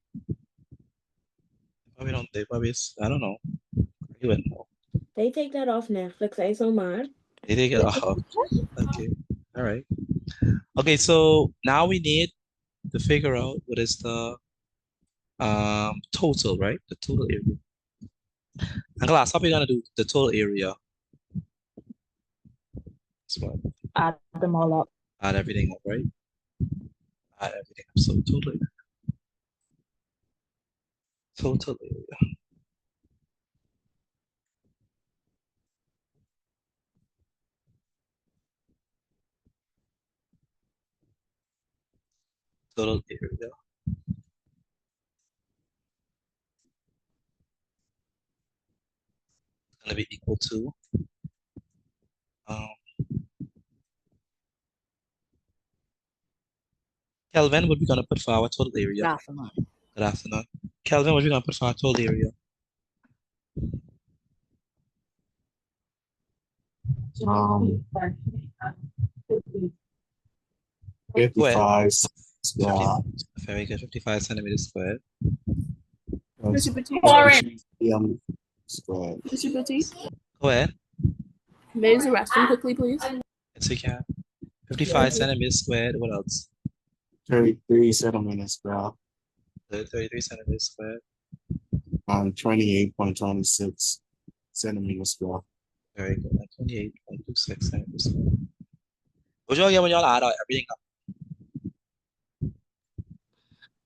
They probably I don't know. You wouldn't know. They take that off Netflix. I so mad. They take it off. Okay. All right. Okay, so now we need to figure out what is the total, right? The total area. And class, how are we gonna do the total area? So Add them all up. add everything up, right? Add everything up. So total area. Total area. Total area. It's gonna be equal to Kelvin, what we gonna put for our total area? Good afternoon. Good afternoon. Kelvin, what we gonna put for our total area? Um, Go ahead. 55. Yeah. Very good. 55 centimeters squared. Mr. Petit. Squared. Mr. Petit. Go ahead. May I use the restroom quickly, please? Yes, we can. 55 centimeters squared. What else? 33 centimeters squared. 33 centimeters squared. 28.26 centimeters squared. Very good. 28.26 centimeters squared. What y'all get when y'all add out everything up?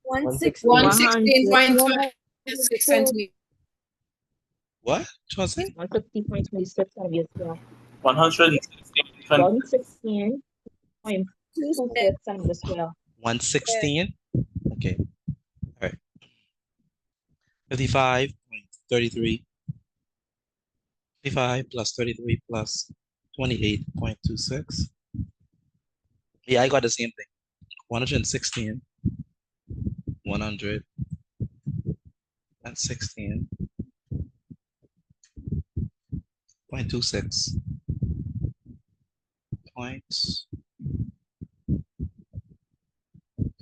116.26 centimeters. What? What's it? 150.26 centimeters square. 116. 116.26 centimeters square. 116? Okay. All right. 55.33. 55 plus 33 plus 28.26. Yeah, I got the same thing. 116. 116.26. Point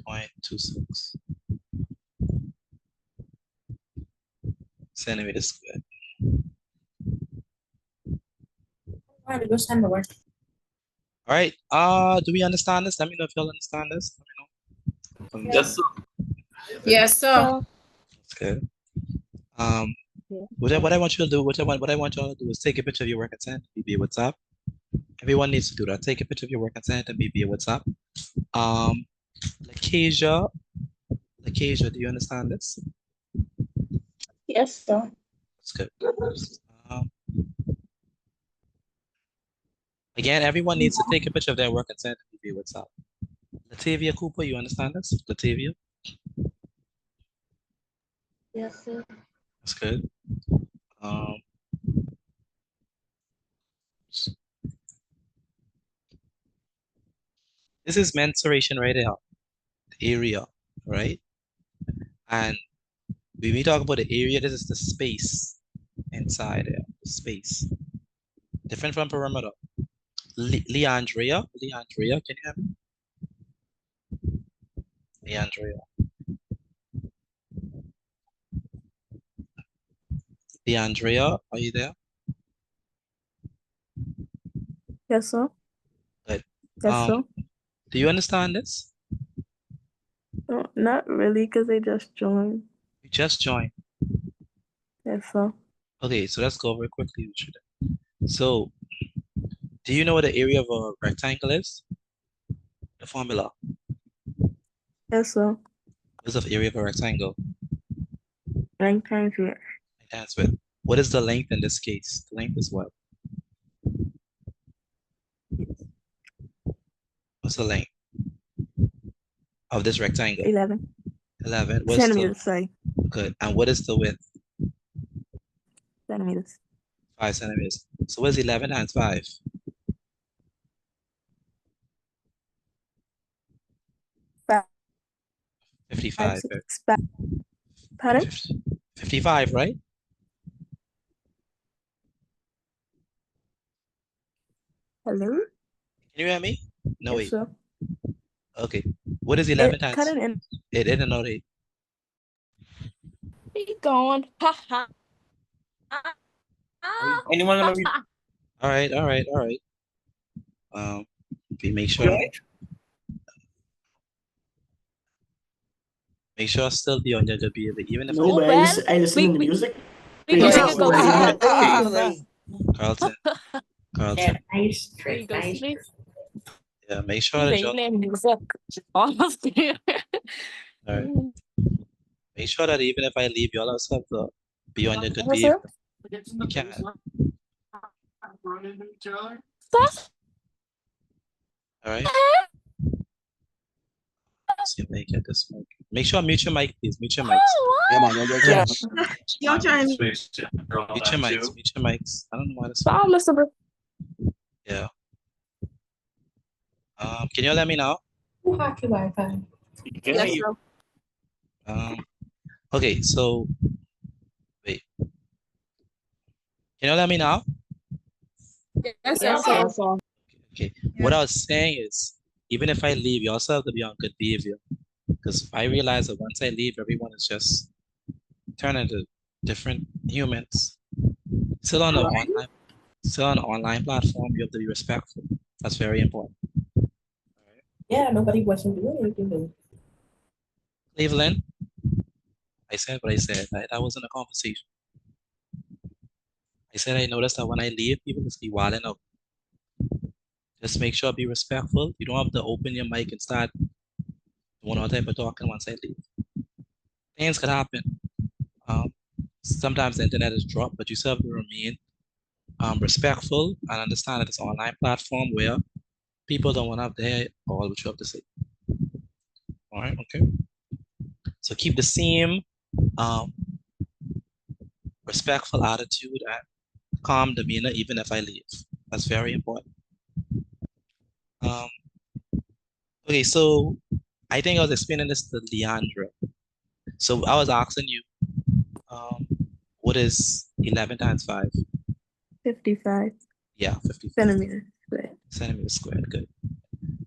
0.26 centimeters squared. Why we go send the work? All right. Do we understand this? Let me know if y'all understand this. Let me know. Yes, sir. Yes, sir. That's good. What I want you to do, what I want y'all to do is take a picture of your work and send it to me via WhatsApp. Everyone needs to do that. Take a picture of your work and send it to me via WhatsApp. Lakesia, do you understand this? Yes, sir. That's good. Again, everyone needs to take a picture of their work and send it to me via WhatsApp. Latavia Cooper, you understand this? Latavia? Yes, sir. That's good. This is mensuration right here, the area, right? And when we talk about the area, this is the space inside there, the space. Different from perimeter. Leandria, can you hear me? Leandria, are you there? Yes, sir. Good. Yes, sir. Do you understand this? No, not really, because they just joined. You just joined. Yes, sir. Okay, so let's go over it quickly. So, do you know what the area of a rectangle is? The formula. Yes, sir. What is the area of a rectangle? 9 times width. That's it. What is the length in this case? The length is what? What's the length of this rectangle? 11 11. What's centimeters, sorry. Good. And what is the width? Centimeters. 5 centimeters. So what is 11 times 5? 55. Pardon? 55, right? Hello? Can you hear me? No, Yes, wait. sir. Okay. What is 11 times? Cut it in. It didn't know it. Be gone. Ha ha. Anyone gonna read? All right. We make sure. Make sure I still be on your behavior, even if No, but I listen to the music. We Yes, gonna go Carlton. Yeah, nice. We go Nice. sleep. Yeah, make sure that you music. Almost there. all right. Make sure that even if I leave, y'all also have to be on your good What's behavior. up? You can't. All right. Let's see if I get this mic. Make sure mute your mic, please. Mute your mics. Yeah, man. Your turn. Mute your mics. Mute your mics. I don't know why this. Yeah. Can you let me know? Happy Wi-Fi. Yes, sir. Okay, so wait. Can you let me know? Yes, Yes, sir. sir. Okay. What I was saying is, even if I leave, you also have to be on good behavior. Because I realize that once I leave, everyone is just turning into different humans. Still on an online platform, you have to be respectful. That's very important. Yeah, nobody wasn't doing anything though. Cleveland, I said what I said. That wasn't a conversation. I said I noticed that when I leave, people just be wilding out. Just make sure be respectful. You don't have to open your mic and start doing all type of talking once I leave. Things could happen. Sometimes the internet is dropped, but you still have to remain respectful and understand that it's an online platform where people don't want to have to hear all what you have to say. All right, okay. So keep the same respectful attitude, and calm demeanor even if I leave. That's very important. Okay, so I think I was explaining this to Leandra. So I was asking you, what is 11 times 5? 55 Yeah, 55 centimeters squared. centimeters squared. Good.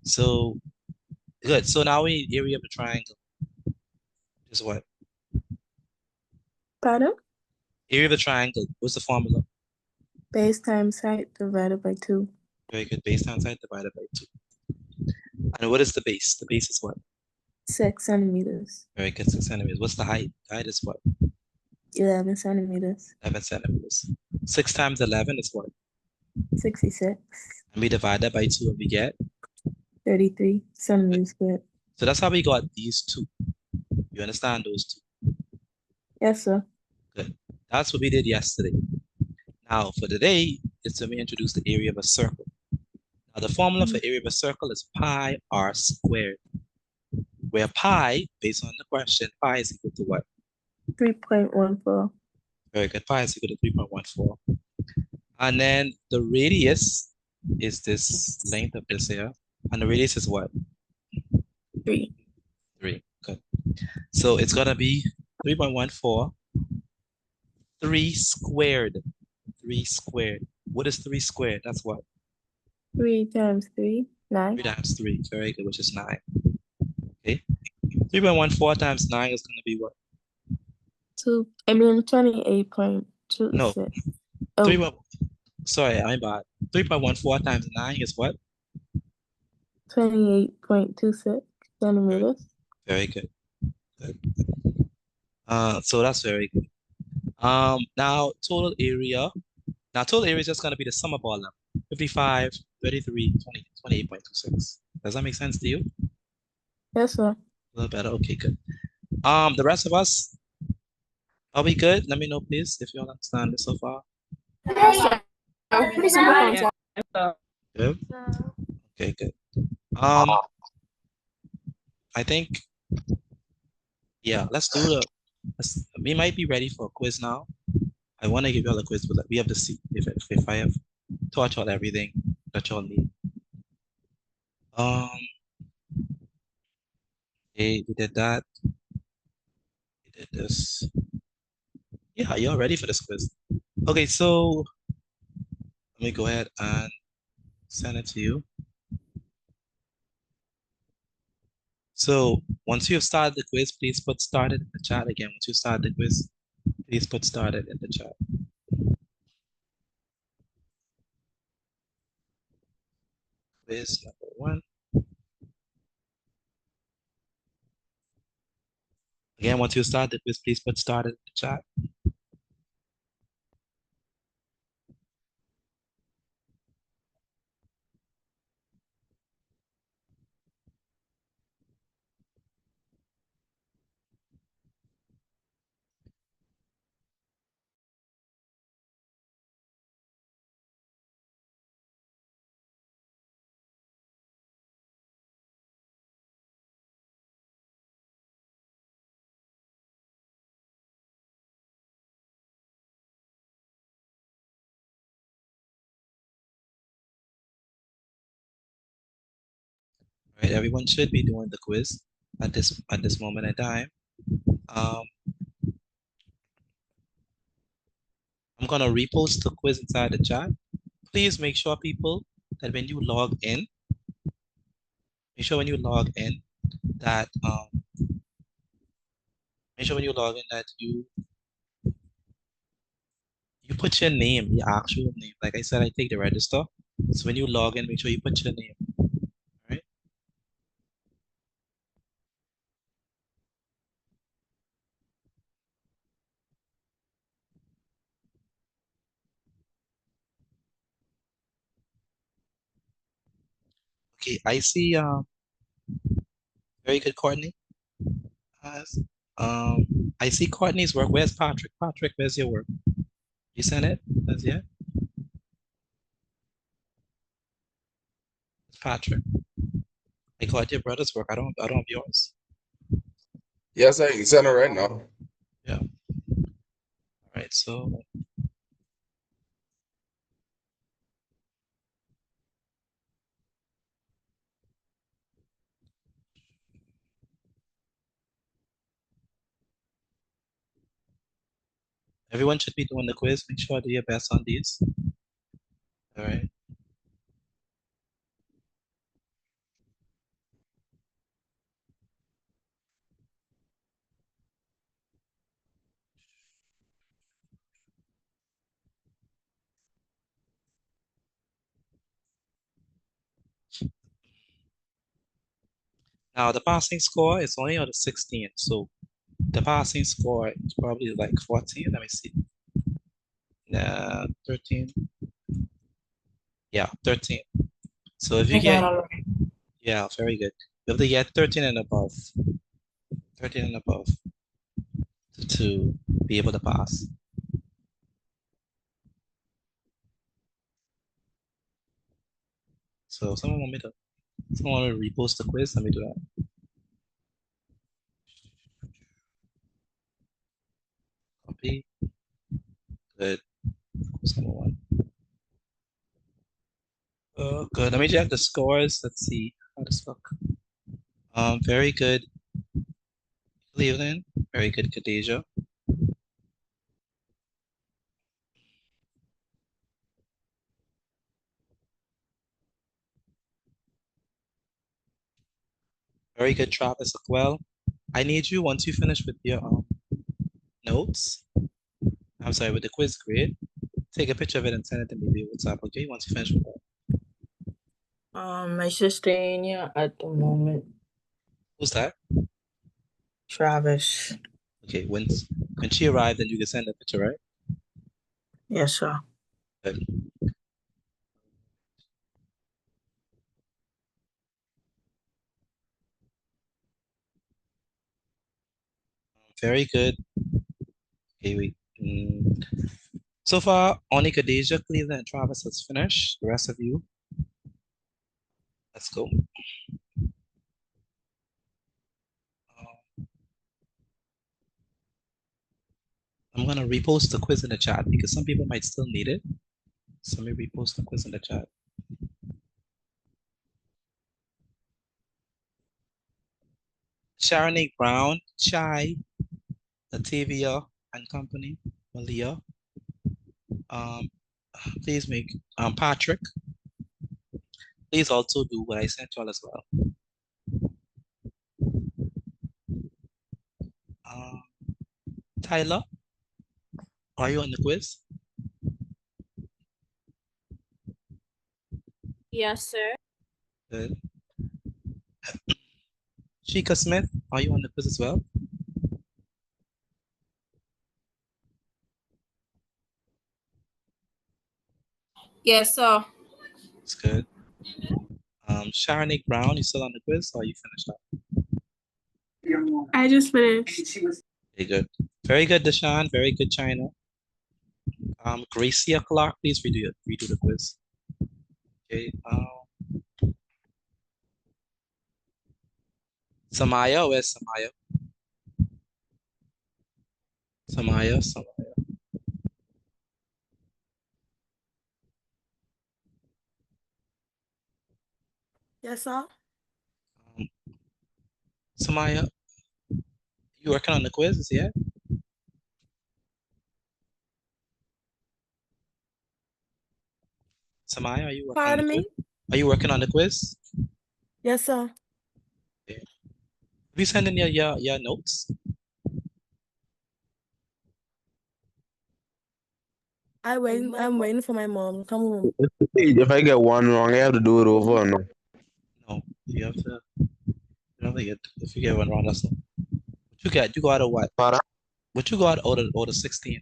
So good. So now we need area of a triangle. Is what? Pardon? Area of a triangle. What's the formula? Base times height divided by 2. Very good. Base times height divided by 2. And what is the base? The base is what? 6 centimeters. Very good. 6 centimeters. What's the height? The height is what? 11 centimeters. 11 centimeters. 6 times 11 is what? 66. And we divide that by 2 and we get? 33 centimeters squared. So that's how we got these two. You understand those two? Yes, sir. Good. That's what we did yesterday. Now for today, it's when we introduce the area of a circle. Now the formula for area of a circle is pi r squared. Where pi, based on the question, pi is equal to what? 3.14. Very good. Pi is equal to 3.14. And then the radius is this length of this here. And the radius is what? 3. 3. Good. So it's going to be 3.14. 3 squared. 3 squared. What is 3 squared? That's what? 3 times 3, 9. 3 times 3. Very good, which is 9. Okay. 3.14 times 9 is going to be what? 28.26. No. Oh. Sorry, I'm bad. 3.14 times 9 is what? 28.26 centimeters. Very good. Good. So that's very good. Now total area. Now total area is just going to be the sum of all of them. 55, 33, 20, 28.26. Does that make sense to you? Yes, sir. A little better. Okay, good. The rest of us, are we good? Let me know, please, if you all understand this so far. Yes, sir. Good. Okay, good. I think, yeah, let's do we might be ready for a quiz now. I want to give you all a quiz, but we have to see if I have taught y'all everything that y'all need. Okay, we did that. We did this. Yeah, you're ready for this quiz. Okay, so let me go ahead and send it to you. So once you've started the quiz, please put started in the chat again. Once you start the quiz, please put started in the chat. Quiz number 1. Again, once you start the quiz, please put started in the chat. All right, everyone should be doing the quiz at this moment in time. I'm gonna repost the quiz inside the chat. Please make sure, people, that when you log in, that you put your name, your actual name. Like I said, I take the register. So when you log in, make sure you put your name. All right. Okay, I see very good, Courtney. I see Courtney's work. Where's Patrick? Patrick, where's your work? You sent it? That's yet? Patrick. I got your brother's work. I don't have yours. Yes, I can send it right now. Yeah. All right, so everyone should be doing the quiz. Make sure to do your best on these. All right. Now the passing score is only on the 16, so the passing score is probably like 14. Let me see. 13. Yeah, 13. So if you I got get, all right. yeah, very good. If they get 13 and above, 13 and above to be able to pass. So someone want me to repost the quiz? Let me do that. Copy. Good. Quiz number 1. Oh, good. Let me check the scores. Let's see how this look. Very good, Cleveland. Very good, Khadijah. Very good, Travis, as well. I need you, once you finish with your notes, I'm sorry, with the quiz grid, take a picture of it and send it to me via WhatsApp, okay? Once you finish with that. My sister in here at the moment. Who's that? Travis. Okay, when she arrived, then you can send a picture, right? Yes, sir. Good. Very good. Okay, so far, only Khadijah, Cleveland, and Travis has finished. The rest of you, let's go. I'm gonna repost the quiz in the chat because some people might still need it. So let me repost the quiz in the chat. Sharonique Brown, Chai, Latavia and Company, Malia. Please make Patrick. Please also do what I sent y'all as well. Tyler, are you on the quiz? Yes, sir. Good. Sheikah Smith, are you on the quiz as well? Yes, sir. That's good. Sharonique Brown, you still on the quiz or you finished up? I just finished. Very good. Very good, Deshaun. Very good, China. Gracia Clark, please redo the quiz. Okay. Samaya, where's Samaya? Samaya. Yes, sir. Samaya, you working on the quiz yet? Samaya, are you working Pardon on the me? quiz? Are you working on the quiz? Yes, sir. Okay. Have you sent in your notes? I'm waiting for my mom to come home. If I get one wrong, I have to do it over or no? No, you have to. If you get one wrong, that's not. What you got? You got a what? What you got out of 16?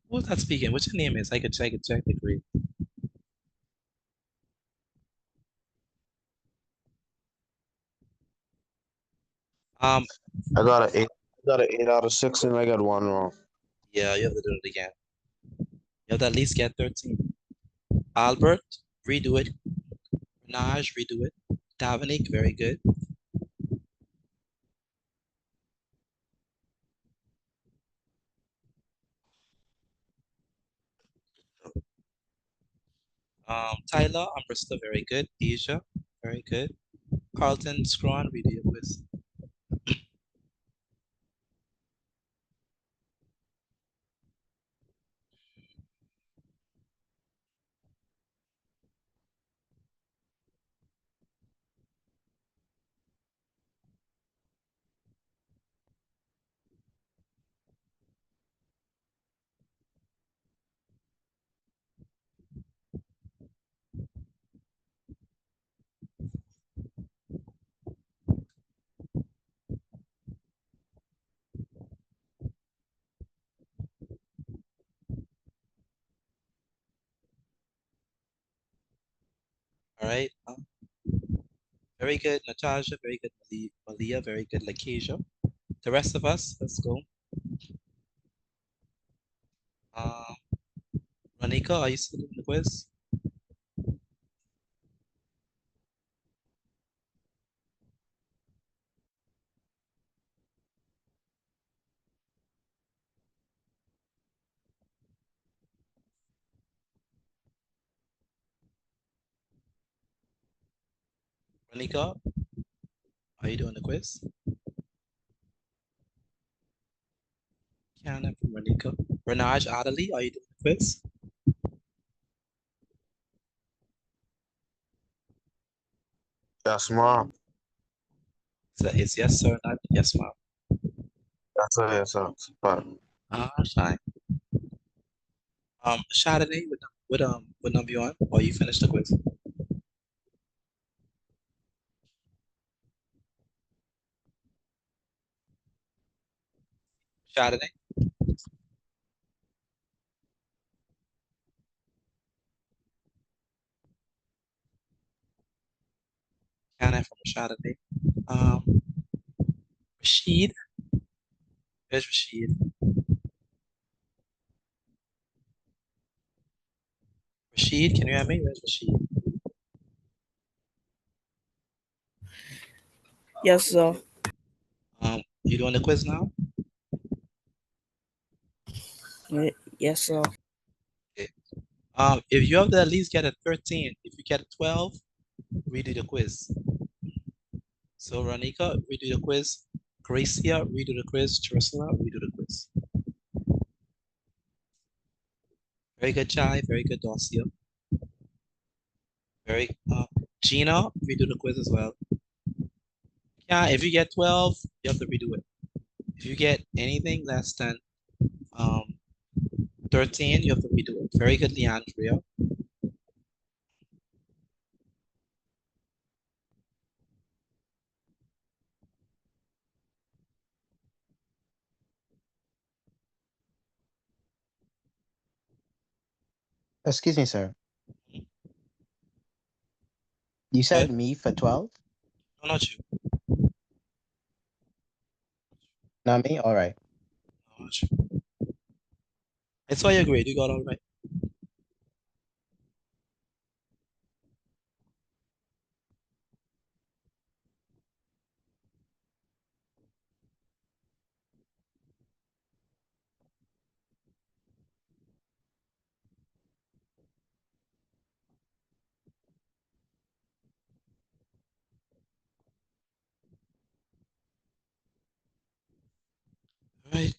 Who's that speaking? What's your name is? I could check the grade. I got an 8. I got an 8 out of 16. I got one wrong. Yeah, you have to do it again. You have to at least get 13. Albert, redo it. Naj, redo it. Dominic, very good. Tyler, Ambrista, very good. Asia, very good. Carlton, Scrawn, redo your quiz. All right. Very good, Natasha. Very good, Malia. Very good, Lakeisha. The rest of us, let's go. Ronika, are you still in the quiz? Ronika, are you doing the quiz? Kiana from Ronika. Renaj Adali, are you doing the quiz? Yes, mom. So it's yes, sir, not yes, ma'am. Yes, sir. Yes, sir. But Fine. Chardonnay, what number you on? Or you finished the quiz? Chardonnay? Kiana from Chardonnay. Rashid. Where's Rashid? Rashid, can you hear me? Where's Rashid? Yes, sir. You doing the quiz now? Yes, sir. Okay. If you have to at least get a 13, if you get a 12, redo the quiz. So Ronika, redo the quiz. Gracia, redo the quiz. Jerusalem, redo the quiz. Very good, Chai. Very good, Dosia. Very Gina, redo the quiz as well. Yeah, if you get 12, you have to redo it. If you get anything less than 13, you have to redo it. Very good, Leandria. Excuse me, sir. You said me for 12? No, not you. Not me? All right. No, not you. I saw your grade. You got all right. All right.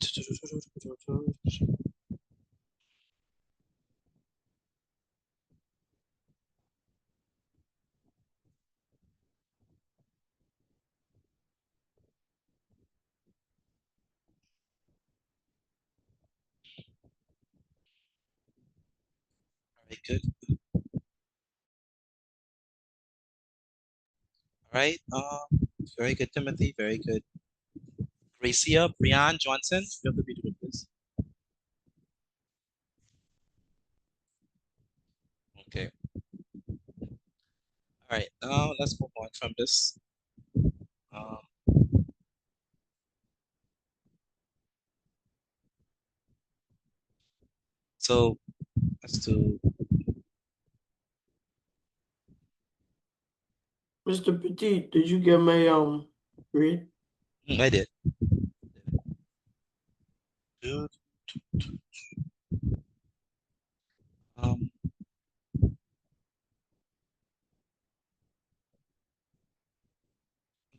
Very good. All right. Very good, Timothy. Very good. Gracia, Brian, Johnson, you have to be doing this. Okay. All right. Now let's move on from this. So let's do. Mr. Petit, did you get my grade? I did.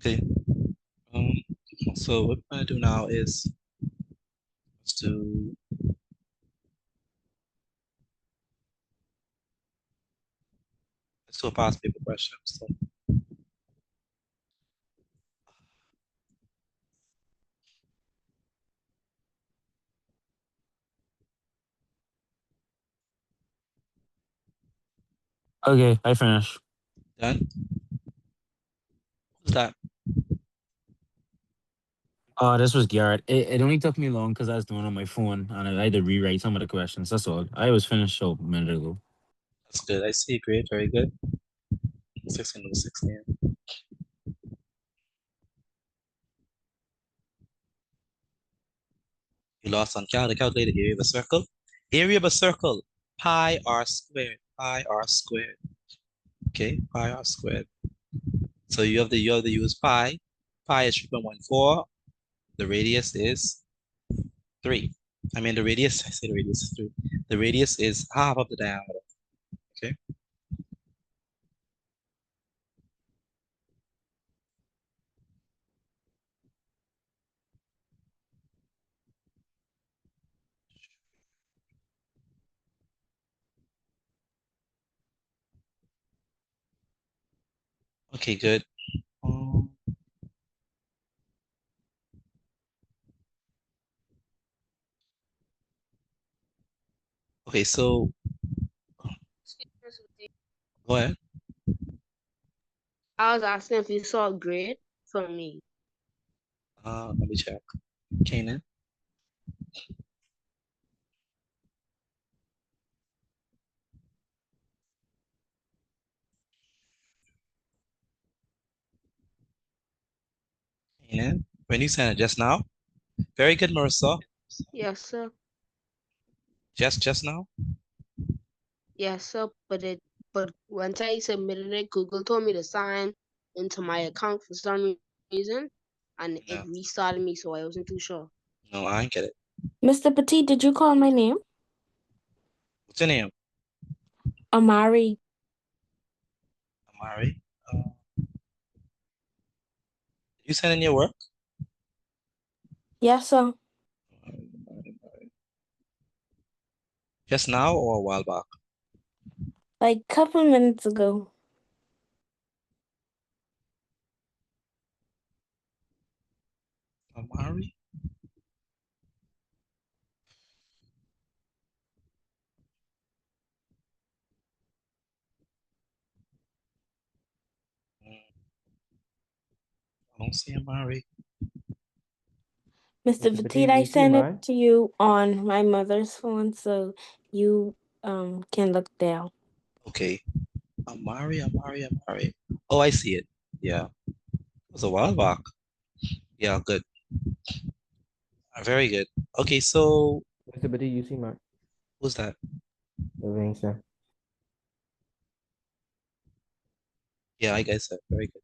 Okay. Um, so what I'm gonna do now is let's do a past paper question. So Okay, I finished. done. Who's that? This was Garrett. It only took me long because I was doing it on my phone and I had to rewrite some of the questions. That's all. I was finished a minute ago. That's good. I see. Great. Very good. 16 You lost on calculator area of a circle. Area of a circle. Pi r squared. Pi r squared. Okay. Pi r squared. So you have to use pi. Pi is 3.14. The radius is 3. I mean the radius. I say the radius is 3. The radius is half of the diameter. Okay. Okay, good. Okay, so go ahead. I was asking if you saw grade for me. Let me check. Canaan. Canaan. When you sent it just now? Very good, Marissa. Yes, sir. Just now? Yes, sir. But once I submitted it, Google told me to sign into my account for some reason, and it restarted me, so I wasn't too sure. No, I didn't get it. Mr. Petit, did you call my name? What's your name? Amari. Amari. You send in your work? Yes, sir. Just now or a while back? Like a couple minutes ago. Amari? I don't see Amari. Mr. Petit, I sent it to you on my mother's phone, so you can look there. Okay. Amari. Oh, I see it. Yeah. It was a while back. Yeah, good. Very good. Okay, so Mr. Petit, you see Mark? who's that? The ring, sir. Yeah, I guess that. Very good.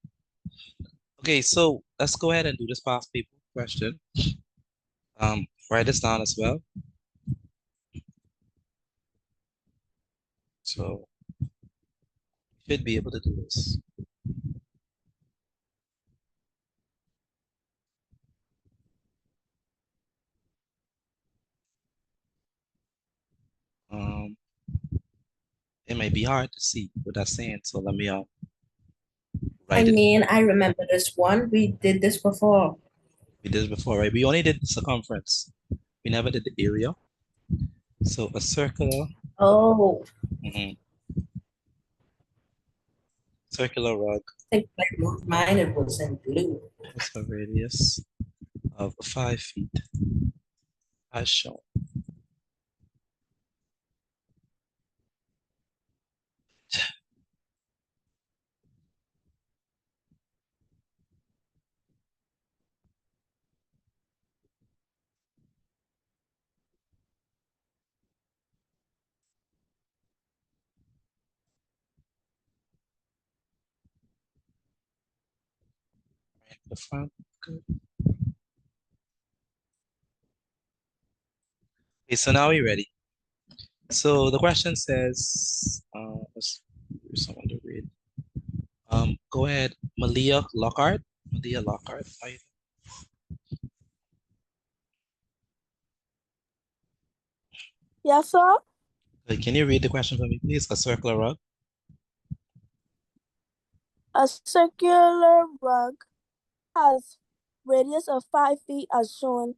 Okay, so let's go ahead and do this past paper question. Write this down as well. So you should be able to do this. It may be hard to see what that's saying, so let me write it. I remember this one. We did this before. We did it before, right? We only did the circumference. We never did the area. So a circular. Oh. Circular rug. I think mine it was in blue. What's the radius of 5 feet as shown? The front, good. Okay, so now we're ready. So the question says, let's here's someone to read. Go ahead, Malia Lockhart. Malia Lockhart. How you Yes, sir. doing? Can you read the question for me, please? A circular rug. A circular rug has radius of 5 feet as shown.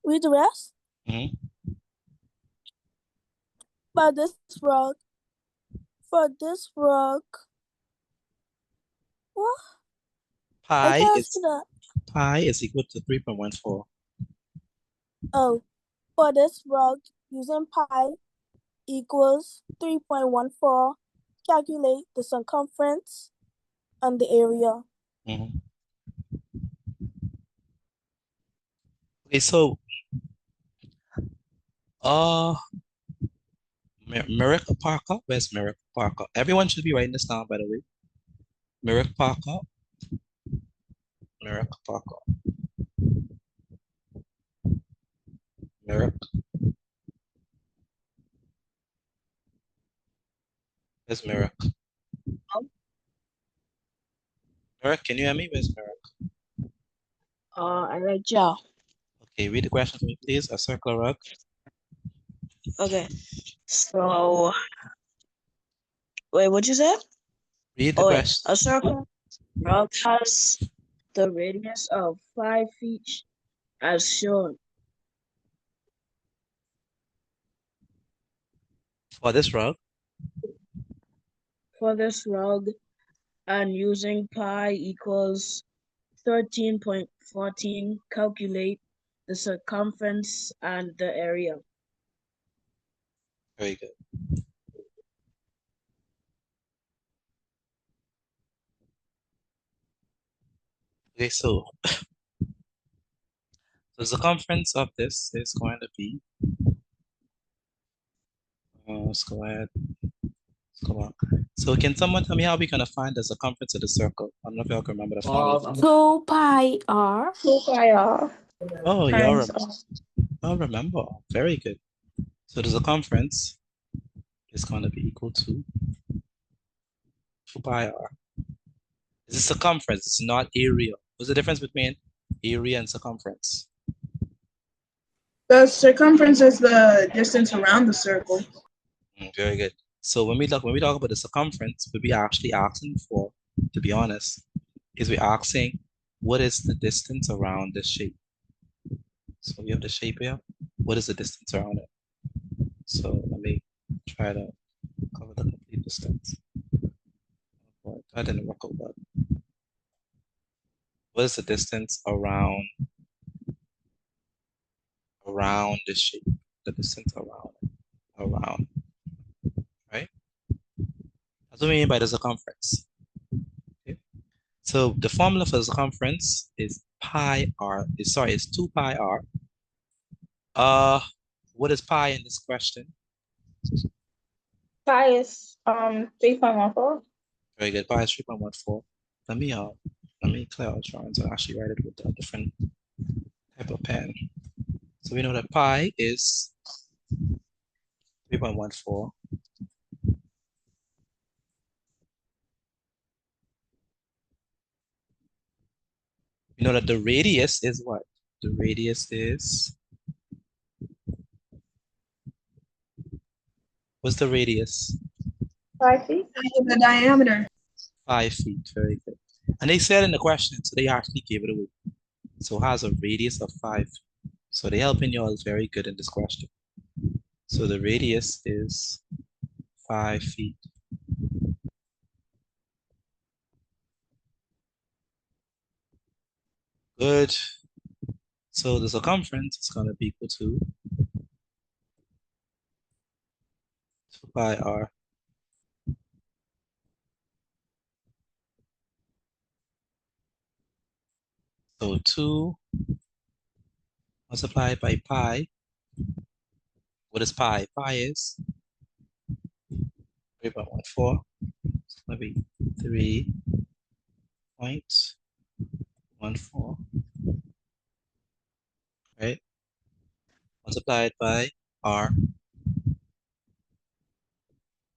Read the rest. Mhm. For this rug, what? I Pi can't is see that. pi is equal to 3.14. Oh, for this rug, using pi equals 3.14, calculate the circumference and the area. Mhm. Okay, so Merrick Parker, where's Merrick Parker? Everyone should be writing this down, by the way. Merrick Parker. Merrick Parker. Merrick. Where's Merrick? Merrick, can you hear me? Where's Merrick? I like ja. Okay, read the question for me, please. A circular rug. Okay. So wait, what you said? Read the Oh wait, question. a circle rug has the radius of 5 feet as shown. For this rug. For this rug, and using pi equals 13.14, calculate the circumference and the area. Very good. Okay, so the circumference of this is going to be squared. So can someone tell me how we're gonna find the circumference of the circle? I don't know if y'all can remember the formula. 2 pi r. 2 pi r. Oh, Times y'all remember. Very good. So the circumference is going to be equal to 2 pi r. This is circumference, it's not area. What's the difference between area and circumference? The circumference is the distance around the circle. Very good. So when we talk about the circumference, what we actually asking for, to be honest, is we're asking what is the distance around this shape. So we have the shape here. What is the distance around it? So let me try to cover the complete distance. That didn't work out well. What is the distance around this shape? The distance around, right? That's what we mean by the circumference. Okay. So the formula for the circumference is pi r. It's 2 pi r. What is pi in this question? pi is 3.14. Very good. Pi is 3.14. Let me clear out drawings and actually write it with a different type of pen. So we know that pi is 3.14. We know that the radius is what? The radius is, what's the radius? 5 feet. The diameter. 5 feet, very good. And they said in the question, so they actually gave it away. So it has a radius of 5. So they're helping you all very good in this question. So the radius is 5 feet. Good. So the circumference is going to be equal to 2 pi r. So 2 multiplied by pi. What is pi? Pi is 3.14. So it's going to be 3.14. Right? Multiplied by r.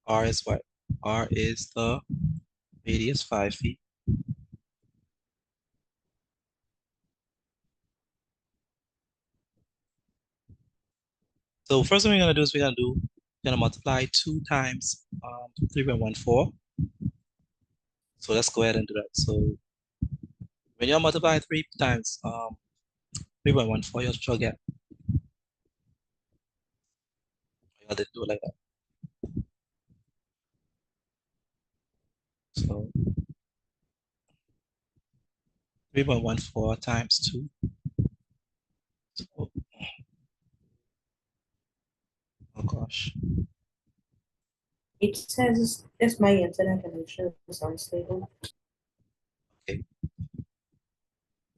R is what? R is the radius, 5 feet. So first thing we're gonna do is we're gonna multiply 2 times 3.14. So let's go ahead and do that. So when you multiply 3 times 3.14, you'll get. You didn't do it like that. So 3.14 times 2. So, oh gosh. It says it's my internet connection is unstable. Okay.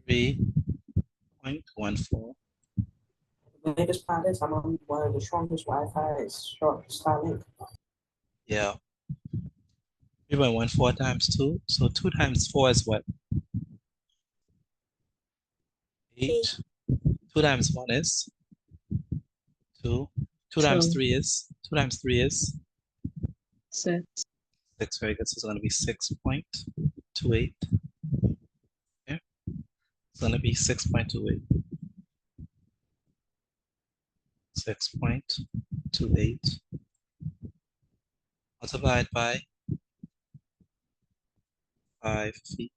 3.14. The biggest part is I'm on one of the strongest Wi-Fi is short Starlink. Yeah. 3.14 times 2. So 2 times 4 is what? 8. 2 times 1 is 2. 2 times 3 is 2 times 3 is 6. 6. Very good. So it's going to be 6.28. Okay. It's going to be 6.28. 6.28 multiplied by 5 feet.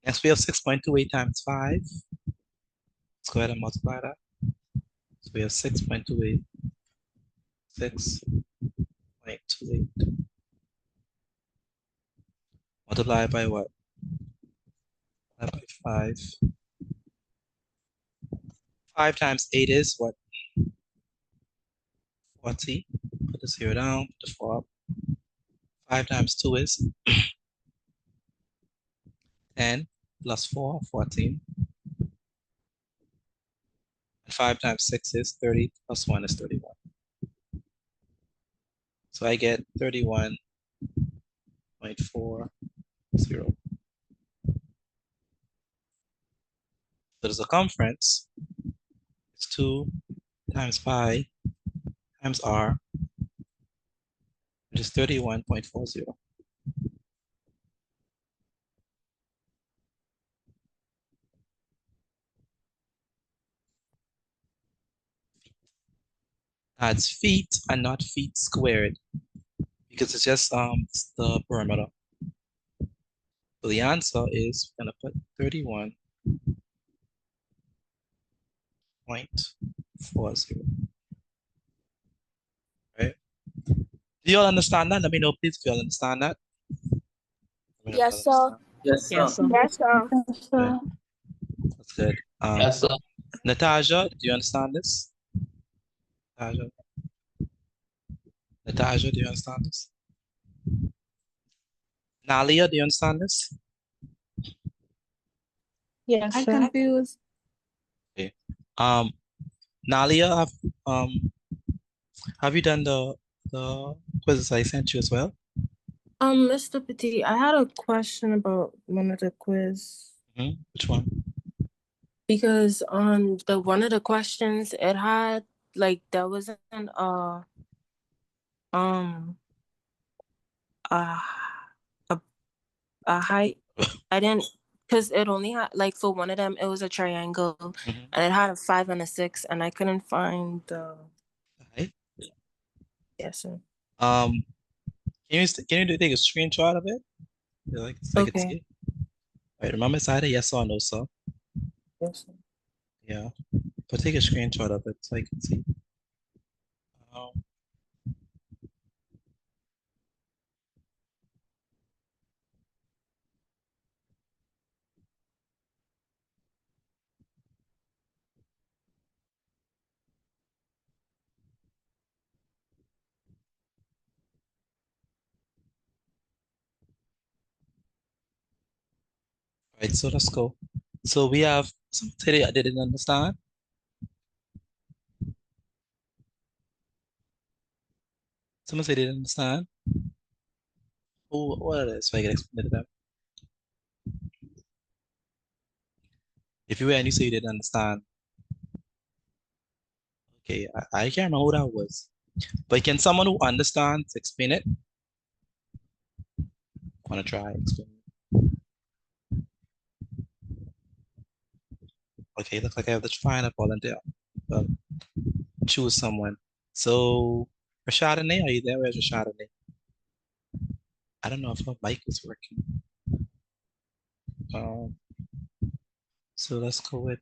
Next, we have 6.28 times 5. Let's go ahead and multiply that. So we have 6.28. 6.28. Multiplied by what? Multiplied by 5. 5 times 8 is what? 40. Put the 0 down, put the 4 up. 5 times 2 is 10 plus 4, 14. And 5 times 6 is 30 plus 1 is 31. So I get 31.40. So the circumference is 2 times pi times r, which is 31.40. It's feet and not feet squared because it's just the perimeter. So the answer is we're gonna put 31.40. Right? Do you all understand that? Let me know, please, if you all understand that. Let me know if you all Yes, sir. understand. Yes, sir. Yes, sir. Good. That's good. Yes, sir. Natasha, do you understand this? Natasha, do you understand this? Nalia, do you understand this? Yes, I'm sir. confused. Okay. Nalia, have you done the quizzes I sent you as well? Mr. Petit, I had a question about one of the quiz. Which one? Because on the one of the questions it had like there wasn't a height. I didn't, because it only had like for one of them it was a triangle and it had a 5 and a 6 and I couldn't find the height. Yes, sir. Can you take a screenshot of it? Like, so I can see it. All right, remember it's either yes or no, sir. Yes, sir. Yeah, but take a screenshot of it so I can see. All right, so let's go. So we have somebody I didn't understand. Someone said they didn't understand. Oh, what is it? So I can explain it to them. If you were and you say you didn't understand, okay, I can't remember who that was. But can someone who understands explain it? Want to try? Experiment. Okay, looks like I have to find a volunteer. Well, choose someone. So, Rashadane, are you there? Where's Rashadane? I don't know if her mic is working. So let's go with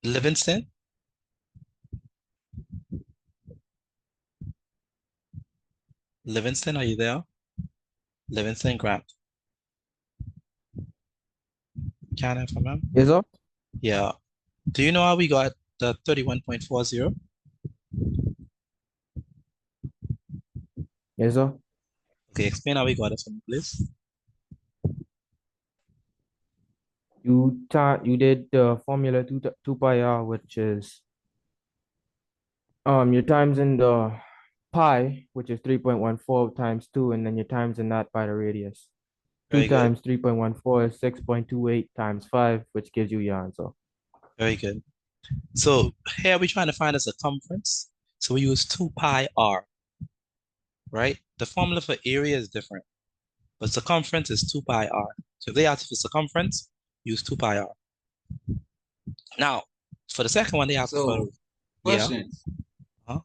Livingston. Livingston, are you there? Livingston Grant. Can I from him? Yes, sir. Yeah. Do you know how we got the 31.40? Yes, sir. Okay, explain how we got it from me, please. You did the formula 2 pi r, which is your times in the pi, which is 3.14 times 2, and then your times in that by the radius. 2 Very good. times 3.14 is 6.28 times 5, which gives you your answer. Very good. So here we're trying to find a circumference. So we use 2 pi r, right? The formula for area is different, but circumference is 2 pi r. So if they ask for circumference, use 2 pi r. Now, for the second one, they ask for, Question. Huh?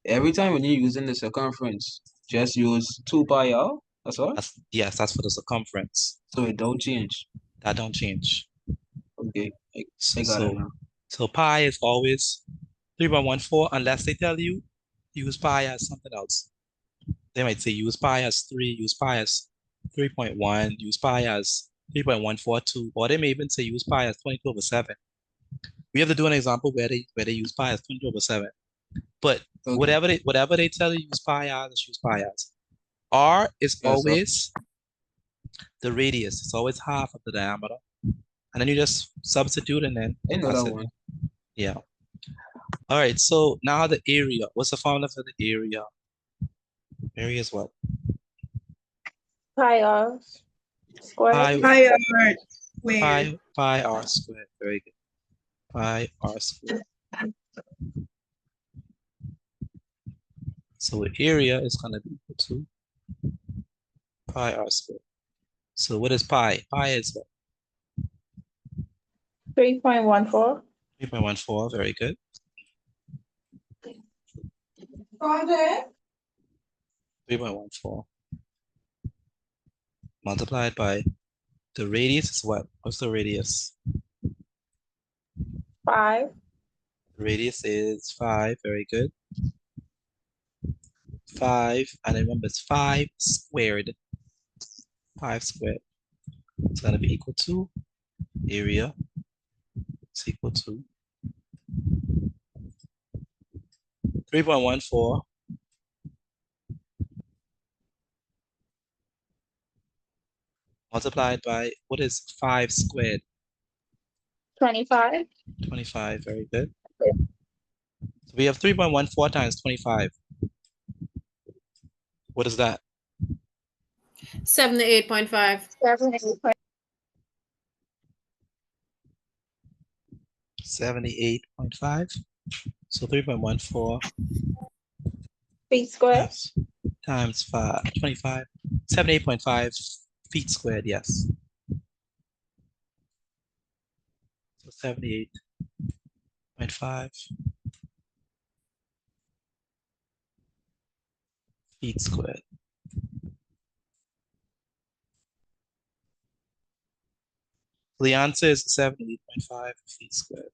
Every time when you're using the circumference, just use 2 pi r, that's all? Yes, that's for the circumference. So it don't change. That don't change. Okay, I got it now. So pi is always 3.14 unless they tell you use pi as something else. They might say use pi as 3, use pi as 3.1, use pi as 3.142, or they may even say use pi as 22/7. We have to do an example where they use pi as 22/7. But whatever they tell you use pi as, just use pi as. R is always the radius. It's always half of the diameter. And then you just substitute and then I know that's that it. one. Yeah. All right, so now the area. What's the formula for the area? Area is what? Pi r squared. Pi r squared. Pi r squared. Very good. Pi r squared. So the area is going to be equal to pi r squared. So what is pi? Pi is what? 3.14. 3.14, very good. 3.14 multiplied by the radius is what? What's the radius? 5. The radius is 5, very good. 5, and remember it's 5 squared. 5 squared. It's going to be equal to area. It's equal to 3.14 multiplied by, what is 5 squared? 25. 25, very good. So we have 3.14 times 25. What is that? 78.5. 78.5. So 3.14 feet squared. Times 25. 78.5 feet squared, yes. So 78.5 feet squared. So the answer is 78.5 feet squared.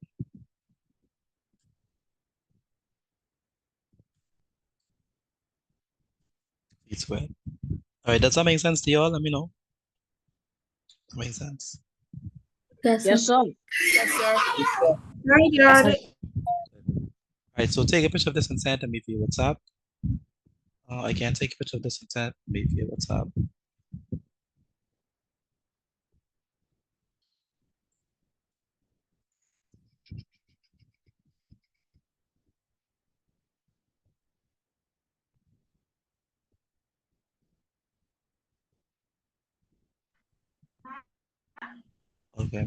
Feet squared. All right, does that make sense to y'all? Let me know. That makes sense. Yes, sir. Yes, sir. I got it. All right, so take a picture of this and send to me via WhatsApp. I can't take a picture of this and send to me via WhatsApp. Okay.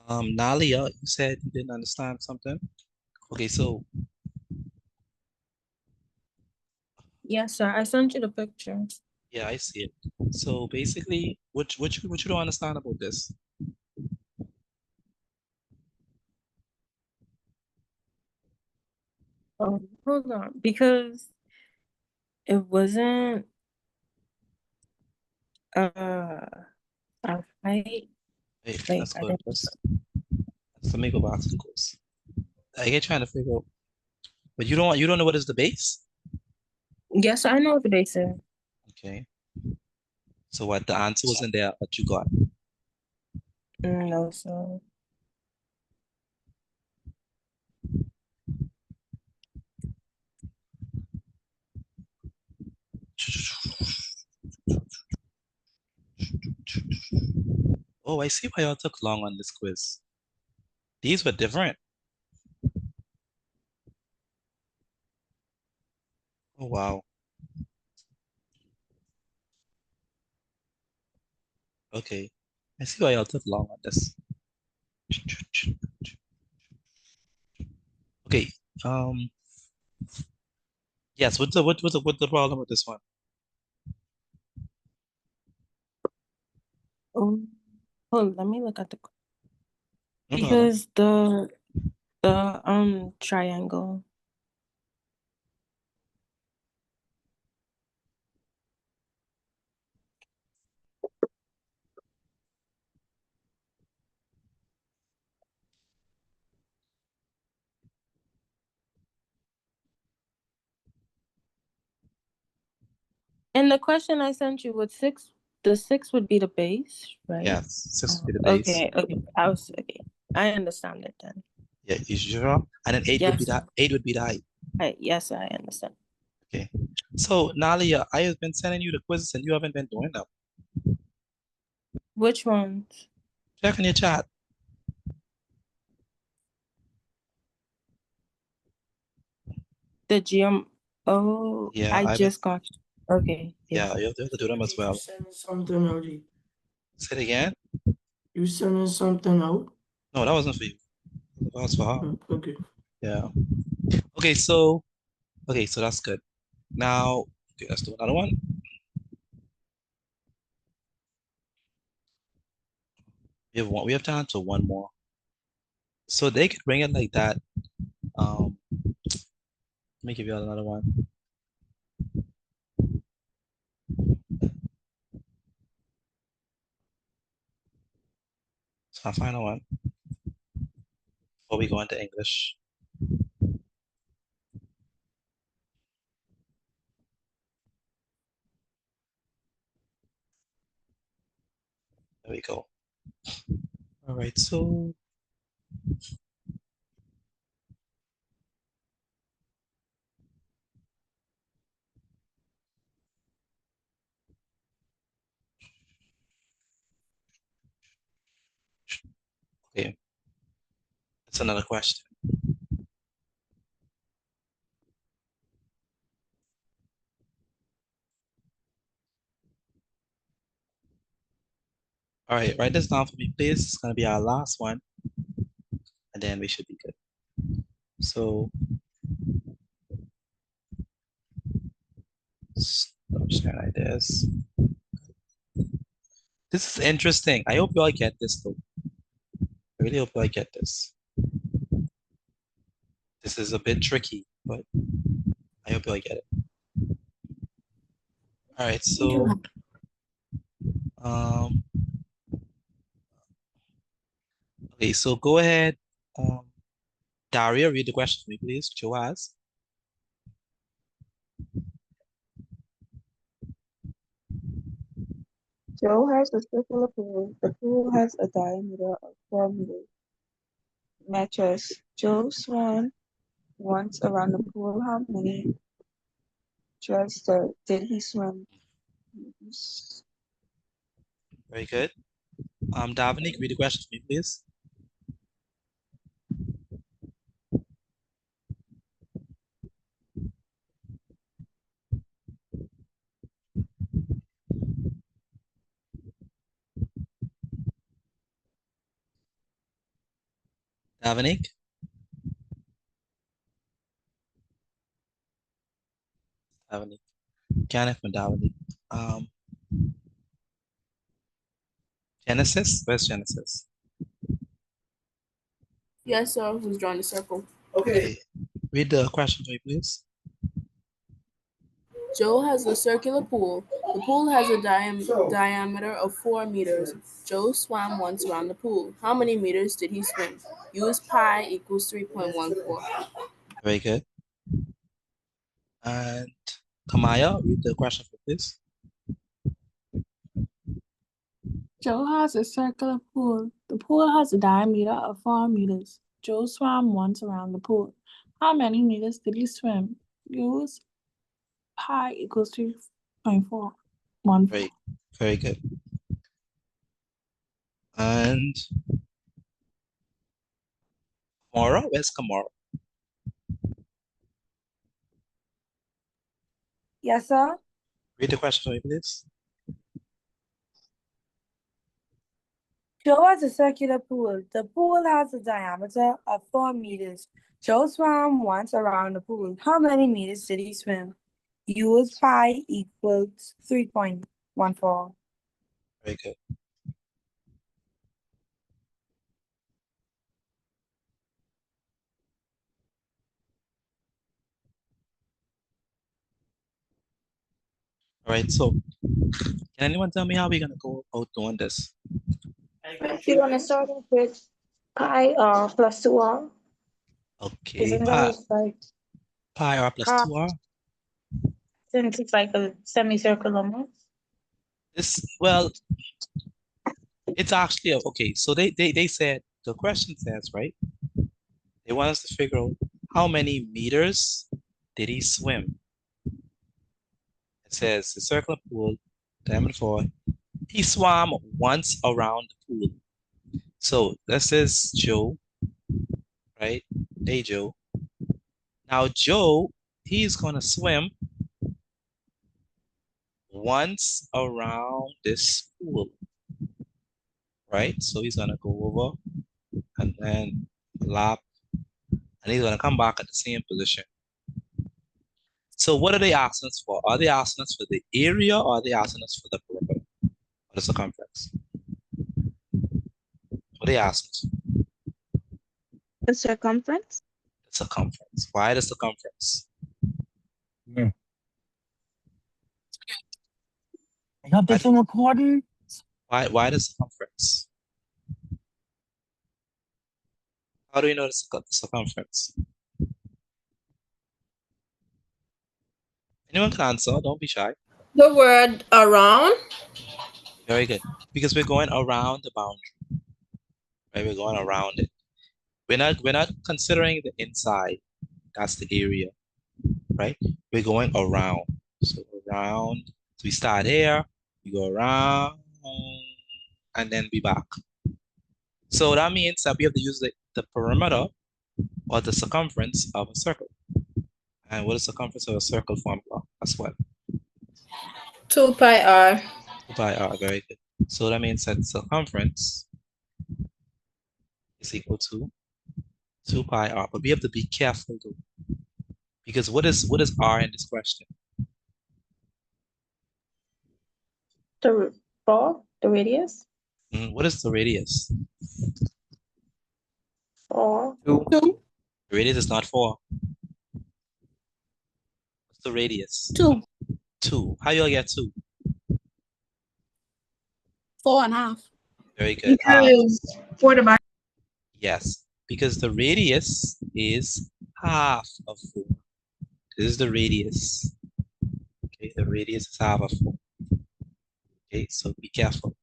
Nalia, you said you didn't understand something. Okay, so Yes, sir. I sent you the picture. yeah, I see it. So basically, what you don't understand about this? Oh, hold on, because it wasn't a height. Hey, Like that's I good. didn't. Let me go back to the course. I get trying to figure out, but you don't know what is the base? Yes, I know what the base is. Okay. So what the answer was in there that you got? No, so Oh, I see why y'all took long on this quiz. These were different. Oh wow. Okay. I see why y'all took long on this. Okay. Yes, what's the problem with this one? hold on, let me look at the No problem. because the triangle. And the question I sent you was the 6 would be the base, right? Yes, 6 would be the base. Okay. Okay. I understand it then. Yeah, you sure? And then 8 would be Yes. that 8 would be the height. Yes, I understand. Okay. So Nalia, I have been sending you the quizzes and you haven't been doing them. Which ones? Check in your chat. The oh, Yeah, I I've just got. Okay. yeah, you have to do them as well. Sending something out. Say it again. You sending something out? No, that wasn't for you. That was for her. Okay. Yeah. Okay, so that's good. Now, okay, let's do another one. We have time to one more. So they could bring it like that. Let me give you another one. So our final one before we go into English. There we go. All right, so okay, that's another question. All right, write this down for me, please. It's gonna be our last one, and then we should be good. So stop sharing like this. This is interesting. I hope you all get this though. I really hope you all get this. This is a bit tricky, but I hope you all get it. All right, so okay, so go ahead. Daria, read the question for me, please. Joaz. Joe has a circular pool. The pool has a diameter of 4 meters. Matches. Joe swam once around the pool. How many trips did he swim? Very good. Dominic, read the question for me, please. Davanique? Davanique. Kenneth and Davanique. Genesis? Where's Genesis? Yes, sir. Who's drawing the circle? Okay. Read the question for me, please. Joe has a circular pool. The pool has a diameter of 4 meters. Joe swam once around the pool. How many meters did he swim? Use pi equals 3.14. Very good. And Kamaya, read the question for me, please. Joe has a circular pool. The pool has a diameter of 4 meters. Joe swam once around the pool. How many meters did he swim? Use pi equals 3.414. Very, very good. And Kamara, where's Kamara? Yes, sir. Read the question for me, please. Joe has a circular pool. The pool has a diameter of 4 meters. Joe swam once around the pool. How many meters did he swim? Use pi equals 3.14. Very good. All right, so can anyone tell me how we're gonna go about doing this? We're gonna start off with pi plus 2r. Okay, Isn't that like pi r plus half 2r. since it's like a semicircle almost? Well, it's actually okay. So they said the question says, right? They want us to figure out how many meters did he swim. It says the circular pool, diameter 4. He swam once around the pool. So this is Joe, right? Hey, Joe. Now, Joe, he's gonna swim once around this pool, right? So he's gonna go over and then lap, and he's gonna come back at the same position. So what are they asking us for? Are they asking us for the area, or are they asking us for the perimeter or the circumference? What are they asking us? The circumference? The circumference. Why the circumference? I got this on recording. Why the circumference? How do you know the circumference? Anyone can answer, don't be shy. The word around. Very good. Because we're going around the boundary. Right? We're going around it. We're not considering the inside. That's the area. Right? We're going around. So around. So we start here, we go around, and then be back. So that means that we have to use the perimeter or the circumference of a circle. And what is the circumference of a circle formula as well? 2 pi r. 2 pi r, very good. So that means that circumference is equal to 2 pi r. But we have to be careful though. Because what is r in this question? The radius? What is the radius? 4. 2. The radius is not 4. What's the radius? 2. 2. How you get 2? 4.5. Very good. Because 4 divided. Yes, because the radius is half of 4. This is the radius. Okay, the radius is half of 4. Okay, so be careful.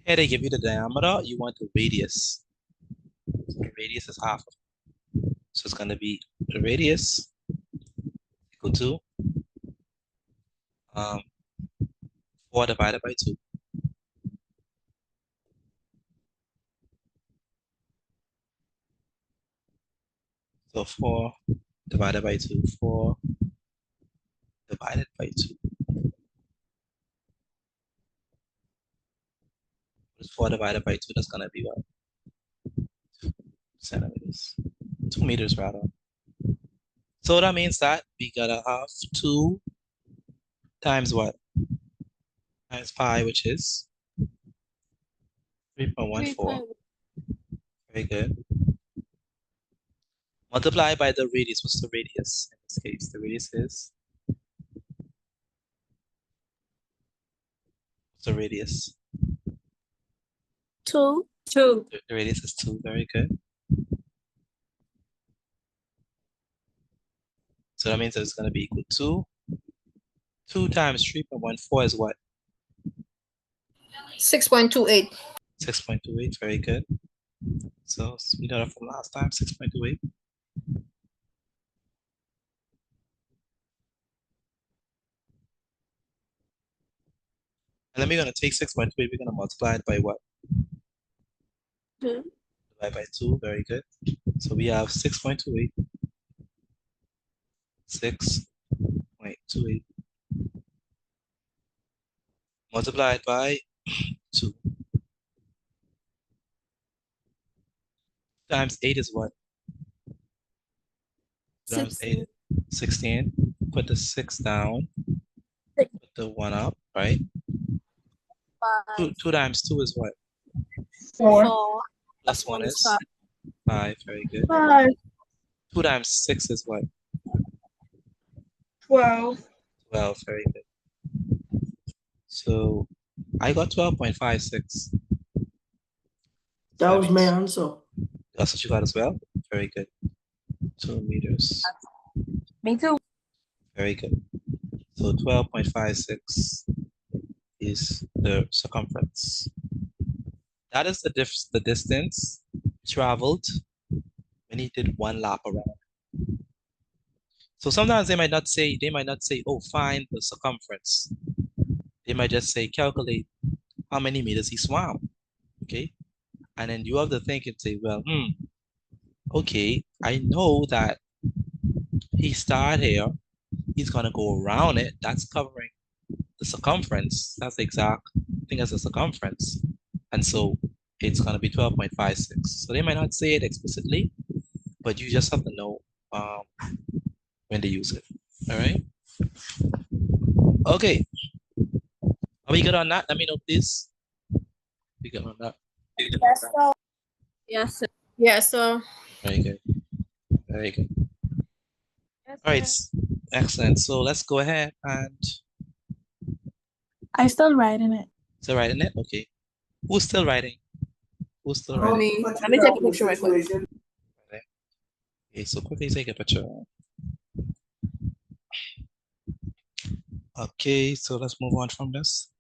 Here they give you the diameter, you want the radius. So the radius is half of 4. So it's going to be the radius equal to 4 divided by 2. So 4 divided by 2, 4 divided by 2. What is 4 divided by 2? That's going to be what? centimeters. 2 meters rather. So that means that we gotta have 2 times what? Times pi, which is 3.14. Very good. Multiply by the radius. What's the radius in this case? The radius is? What's the radius? 2. The radius is 2. Very good. So that means that it's going to be equal to 2 times 3.14 is what? 6.28. 6.28. Very good. So we got it from last time, 6.28. And then we're going to take 6.28, we're going to multiply it by what? 2. Divide by 2, very good. So we have 6.28. 6.28 multiplied by 2 times 8 is what? Times 8 is 16. Put the 6 down. Put the 1 up, right? 2 times 2 is what? 4. Plus 1 is 5. Very good. 5. 2 times 6 is what? 12. 12. Very good. So I got 12.56. That was my answer. That's what you got as well? Very good. 2 meters. Me too. Very good. So 12.56 is the circumference. That is the distance traveled when he did 1 lap around. So sometimes they might not say, oh, find the circumference. They might just say, calculate how many meters he swam. Okay. And then you have to think and say, well, okay, I know that he started here. He's gonna go around it. That's covering the circumference. That's the exact thing as the circumference. And so it's gonna be 12.56. So they might not say it explicitly, but you just have to know when they use it. All right. Okay. Are we good on that? Let me know, please. We good on that? Yes, sir. Yes, sir. Yes, sir. Very good. Very good. All right. Excellent. So let's go ahead and. I still writing it. Still writing it? Okay. Who's still writing? Who's still writing? Me. Let me take a picture right quick. Okay, so quickly take a picture. Okay, so let's move on from this.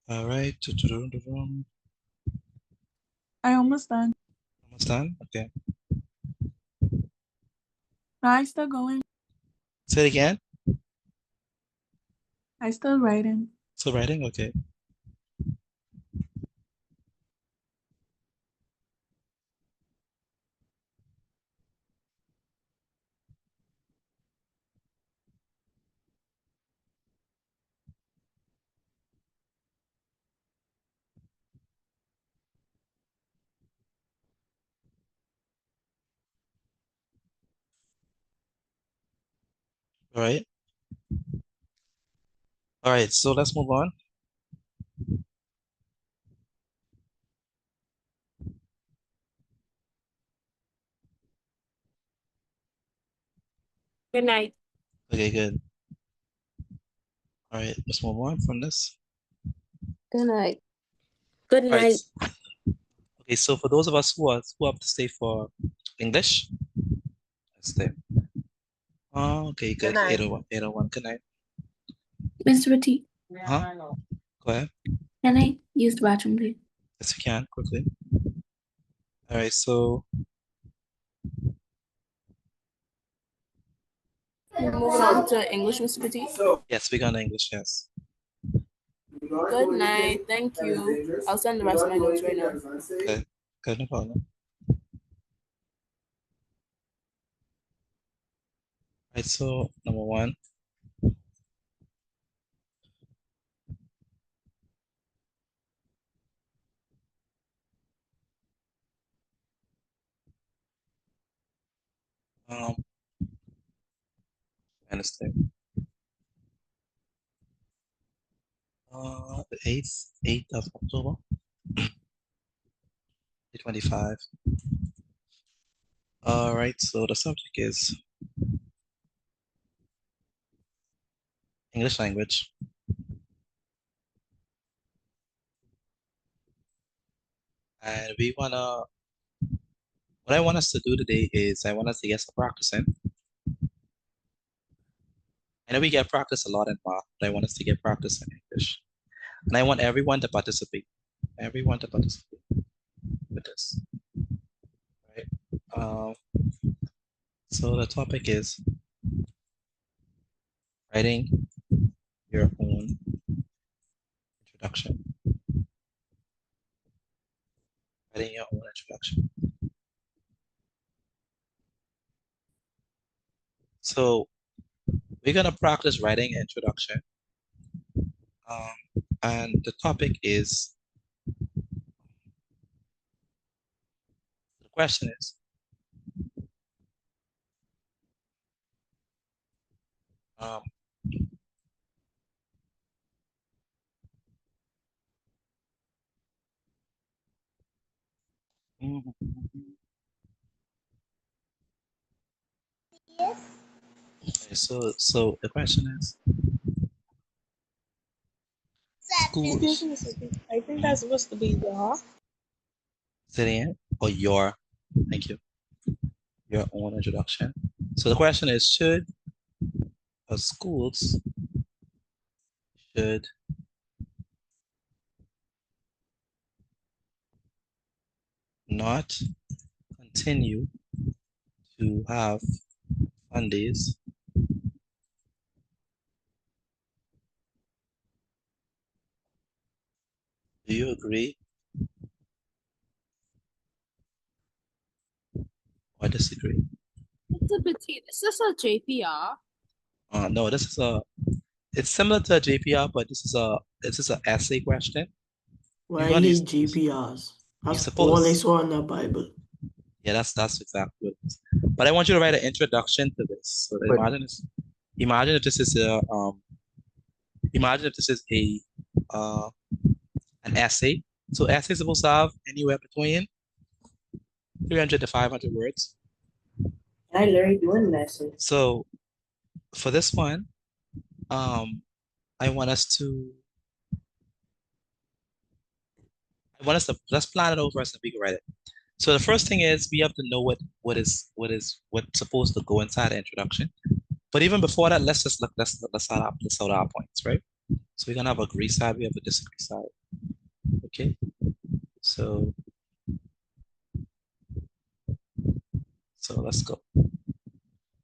All right. I almost done. Almost done? Okay. No, I still going. Say it again. I still writing. Still writing? Okay. All right. All right, so let's move on. Good night. Okay, good. All right, let's move on from this. Good night. Good All right. night. Okay, so for those of us who have to stay for English, let's stay. Oh, okay, good. Good night. 801, 801. Good night. Mr. T, Huh? Go ahead. can I use the bathroom, please? Yes, you can, quickly. All right, so We're moving on to English, Mr. Petit. yes, we're gonna English, yes. Good night. Thank you. I'll send the rest of my notes right now. Okay, good, no problem. Right, so number one. Wednesday. The 8th of October, 2025. All right, so the subject is English language. And what I want us to do today is I want us to get some practice in. I know we get practice a lot in math, but I want us to get practice in English. And I want everyone to participate. Everyone to participate with this. Right? So the topic is writing your own introduction. Writing your own introduction. So we're gonna practice writing an introduction. And the topic is, the question is, okay, so the question is, schools. I think that's supposed to be your. Sitting or your, thank you, your own introduction. So the question is, schools should not continue to have fun days Do you agree or disagree? It's a bit. Is this a JPR? No, it's similar to a JPR, but this is an essay question. Why I hate GPRs? That's all I saw in the Bible. Yeah, that's exactly what it is. But I want you to write an introduction to this. So imagine if this is an essay. So essay is supposed to have anywhere between 300 to 500 words. I learned doing an essay. So for this one, I want us to let's plan it over so we can write it. So the first thing is we have to know what's supposed to go inside the introduction. But even before that, let's start our points, right? So we're gonna have a agree side, we have a disagree side. Okay. So let's go.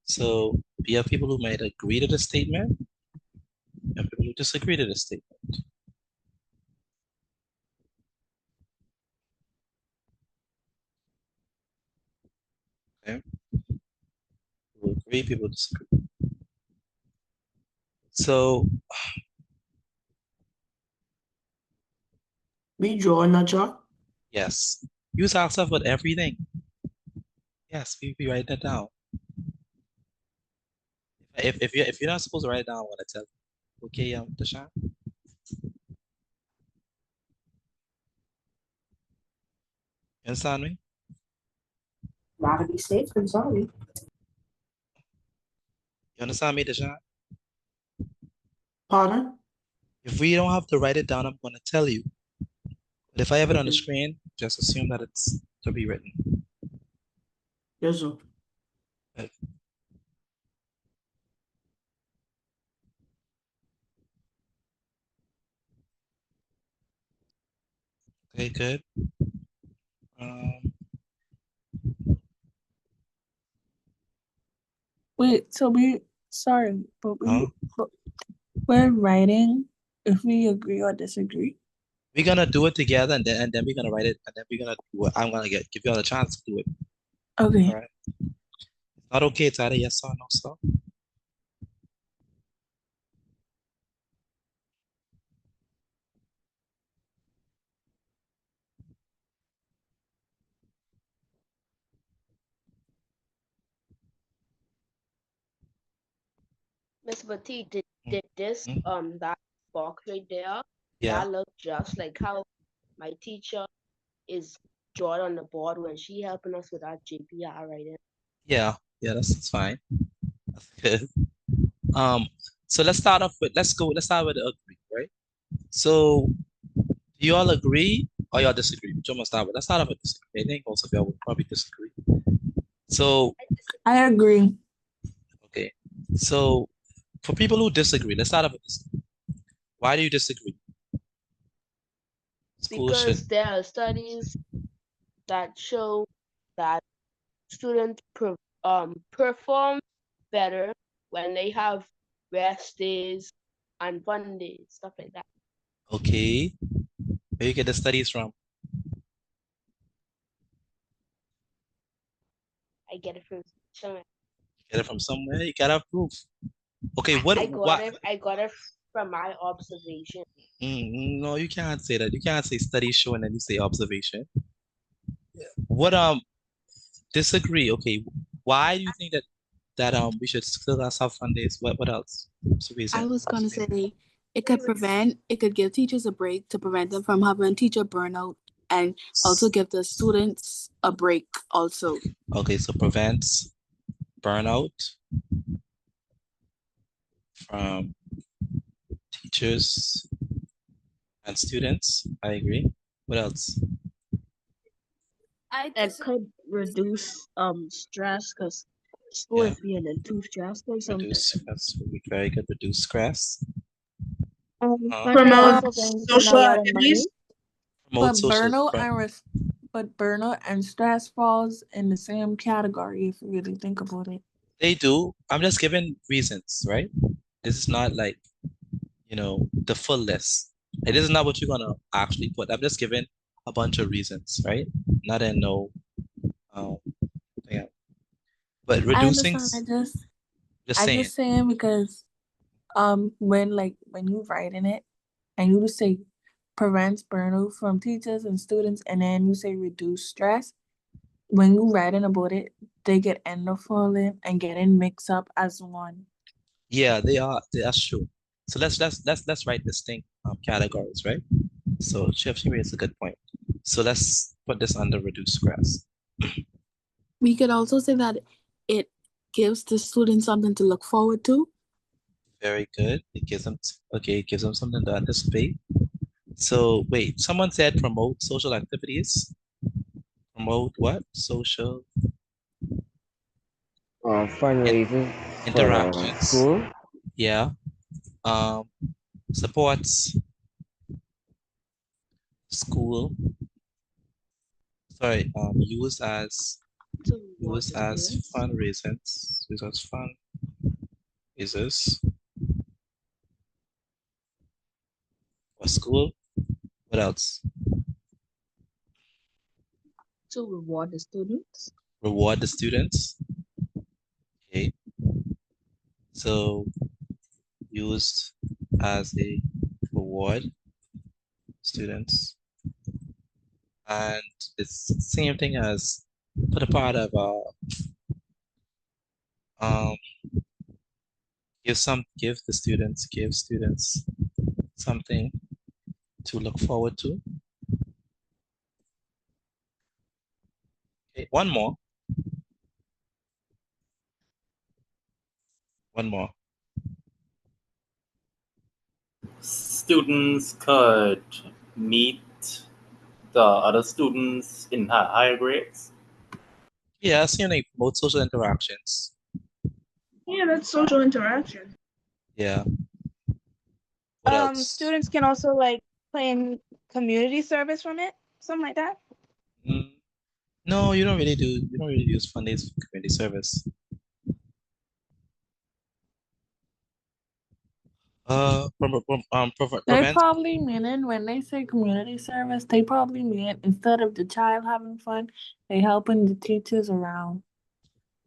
So we have people who might agree to the statement and people who disagree to the statement. Okay. People agree, people disagree. So we draw in a chart? Yes. Use ourselves with everything. Yes, we write that down. If you're not supposed to write it down, I'm gonna tell you. Okay, Tasha? You understand me? Gotta be safe, I'm sorry. You understand me, Tasha? Pardon? If we don't have to write it down, I'm gonna tell you. But if I have it on the screen, just assume that it's to be written. Yes, sir. Okay. Okay, good. Wait, so but we're writing if we agree or disagree. We're gonna do it together, and then we're gonna write it, and then we're gonna do it. I'm gonna give you all a chance to do it. Okay. All right. It's not okay. It's either yes or no, so. Miss Batty, did this that box right there, Yeah. that look just like how my teacher is drawn on the board when she helping us with our GPR writing. Yeah, that's fine. That's good. So let's start let's start with the agree, right? So do you all agree or y'all disagree? Which one must start with? Let's start off with disagree. I think most of y'all would probably disagree. So I agree. okay. So for people who disagree, let's start off with this. Why do you disagree? School should Because there are studies that show that students perform better when they have rest days and fun days, stuff like that. okay. Where you get the studies from? I get it from somewhere. Get it from somewhere. You gotta have proof. Okay, what? I got it from my observation. No, you can't say that. You can't say studies show and then you say observation. What disagree? Okay, why do you think that we should still have fun days? What else? What's the reason? I was gonna say it could give teachers a break to prevent them from having teacher burnout and also give the students a break also. Okay, so prevents burnout from teachers and students. I agree. What else? It could reduce stress because school is being too stressful. Reduce stress would be very good. Reduce stress. Promote social activities. Promote But social. burnout and stress falls in the same category if you really think about it. They do. I'm just giving reasons, right? This is not like, the full list. It is not what you're gonna actually put. I'm just giving a bunch of reasons, right? Not in no, yeah. But reducing. I just saying because when you writing it and you say prevents burnout from teachers and students and then you say reduce stress, when you writing about it, they get end up falling and getting mixed up as one. Yeah, they are. That's true. So let's write distinct categories, right? So Chef raised a good point. So let's put this under reduced stress. We could also say that it gives the students something to look forward to. Very good. It gives them something to anticipate. So wait, someone said promote social activities. Promote what? Social fundraising for interactions. school. Yeah. Supports school. Sorry, used as fundraisers. Used as fundraisers for school. What else? To reward the students. Reward the students. Okay. So used as a reward students. And it's the same thing as put a part of give students something to look forward to. Okay, one more. Students could meet the other students in higher grades. Yeah, so promote social interactions. Yeah, that's social interaction. Yeah. What else? Students can also plan community service from it, something like that. No, you don't really use fund days for community service. They probably mean when they say community service, they probably mean instead of the child having fun, they helping the teachers around.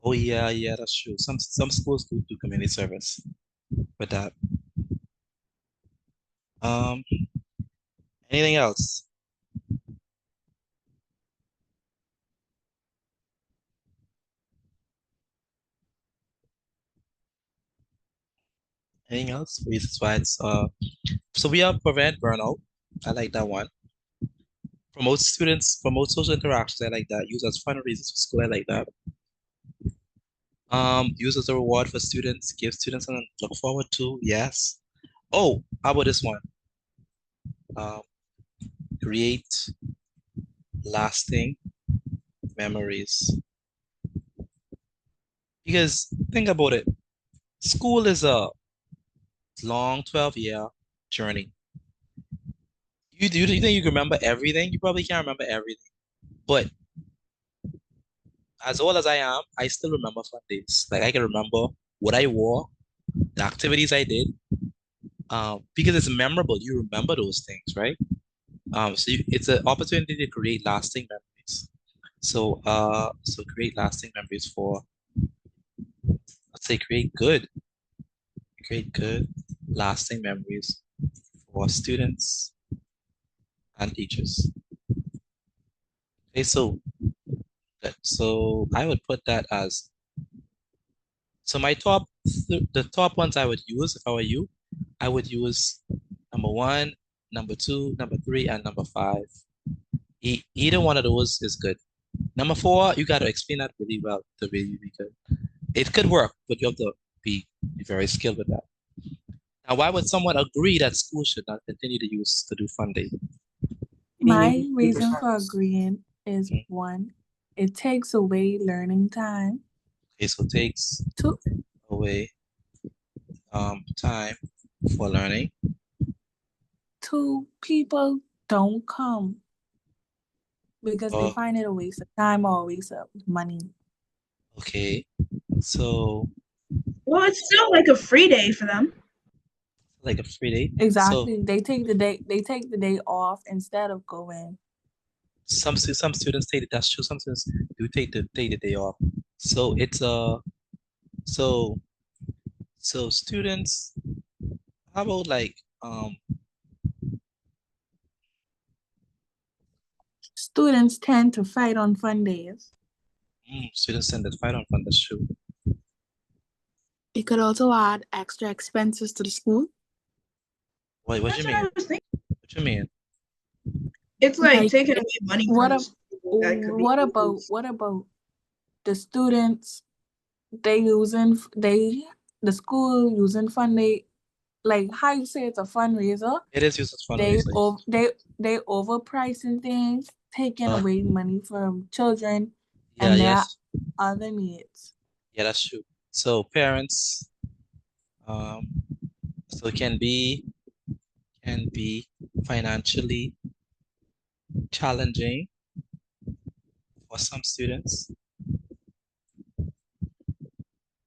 Oh yeah, that's true. Some schools do community service with that. Anything else? Anything else? Reasons why it's so we have prevent burnout. I like that one. Promote students, promote social interactions. I like that. Use as fun reasons for school. I like that. Use as a reward for students. Give students something to look forward to. Yes. Oh, how about this one? Create lasting memories. Because think about it. School is a long 12-year journey. You think you can remember everything? You probably can't remember everything. But as old as I am, I still remember fun days. Like I can remember what I wore, the activities I did, because it's memorable. You remember those things, right? It's an opportunity to create lasting memories. So create lasting memories for, let's say, create good, lasting memories for students and teachers. Okay, so I would put that as, so my the top ones I would use if I were you, I would use number 1, number 2, number 3, and number 5. Either one of those is good. Number 4, you got to explain that really well to really be good. It could work, but you have to be very skilled with that. Now, why would someone agree that school should not continue to do fun day? My reason for agreeing is 1, it takes away learning time. Okay, so it takes 2, away time for learning. 2, people don't come because they find it a waste of time or a waste of money. Okay, so Well, it's still like a free day for them. like a free day. Exactly. So They take the day off instead of going. some students take it. That's true. Some students do take the day off. So it's so students. How about like Students tend to fight on fun days. Students tend to fight on fun. That's true. It could also add extra expenses to the school. What do you mean? What you mean? It's like taking away money. What about the students? The school using fund day, like how you say it's a fundraiser. It is used as fundraising. They overpricing things, taking away money from children Yeah, and their yes. other needs. Yeah, that's true. So parents, so can be financially challenging for some students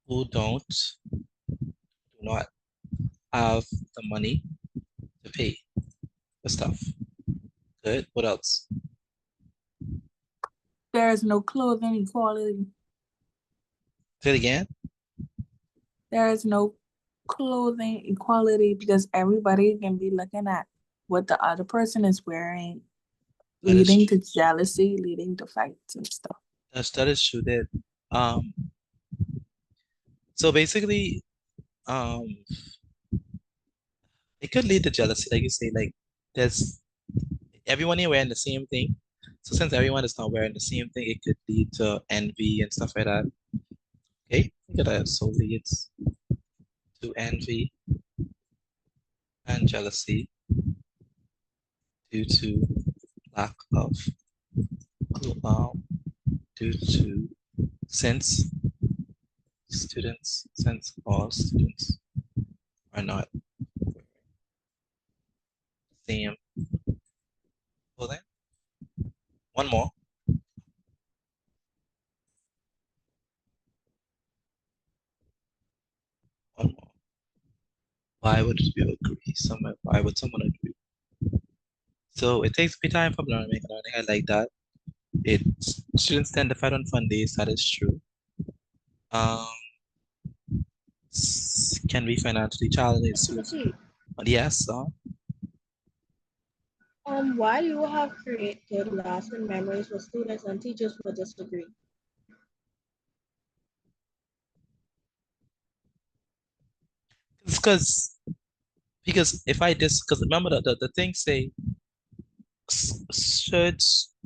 who do not have the money to pay for stuff. Good. What else? There is no clothing equality. Say it again. There is no clothing equality because everybody can be looking at what the other person is wearing, leading to jealousy, leading to fights and stuff. That is true. That so basically, it could lead to jealousy, like you say. Like there's everyone here wearing the same thing. So since everyone is not wearing the same thing, it could lead to envy and stuff like that. Okay, look at that. So leads to envy and jealousy due to lack of due to since all students are not wearing the same clothing. One more. Why would you agree? Why would someone agree? So it takes me time for learning. I like that. Students tend to fight on fun days. That is true. Can be financially challenging students. Yes. Why you have created lasting memories for students and teachers who disagree? It's because if I because remember the thing say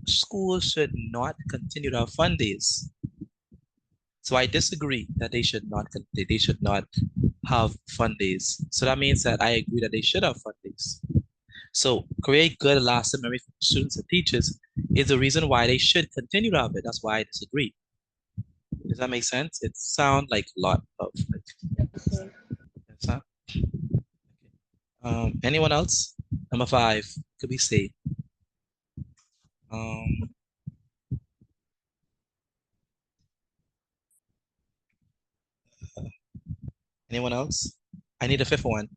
schools should not continue to have fun days. So I disagree that they should not have fun days. So that means that I agree that they should have fun days. So create good lasting memory for students and teachers is the reason why they should continue to have it. That's why I disagree. Does that make sense? It sounds like a lot of like, yes, huh? Anyone else? Number 5, could we say? Anyone else? I need a 5th one.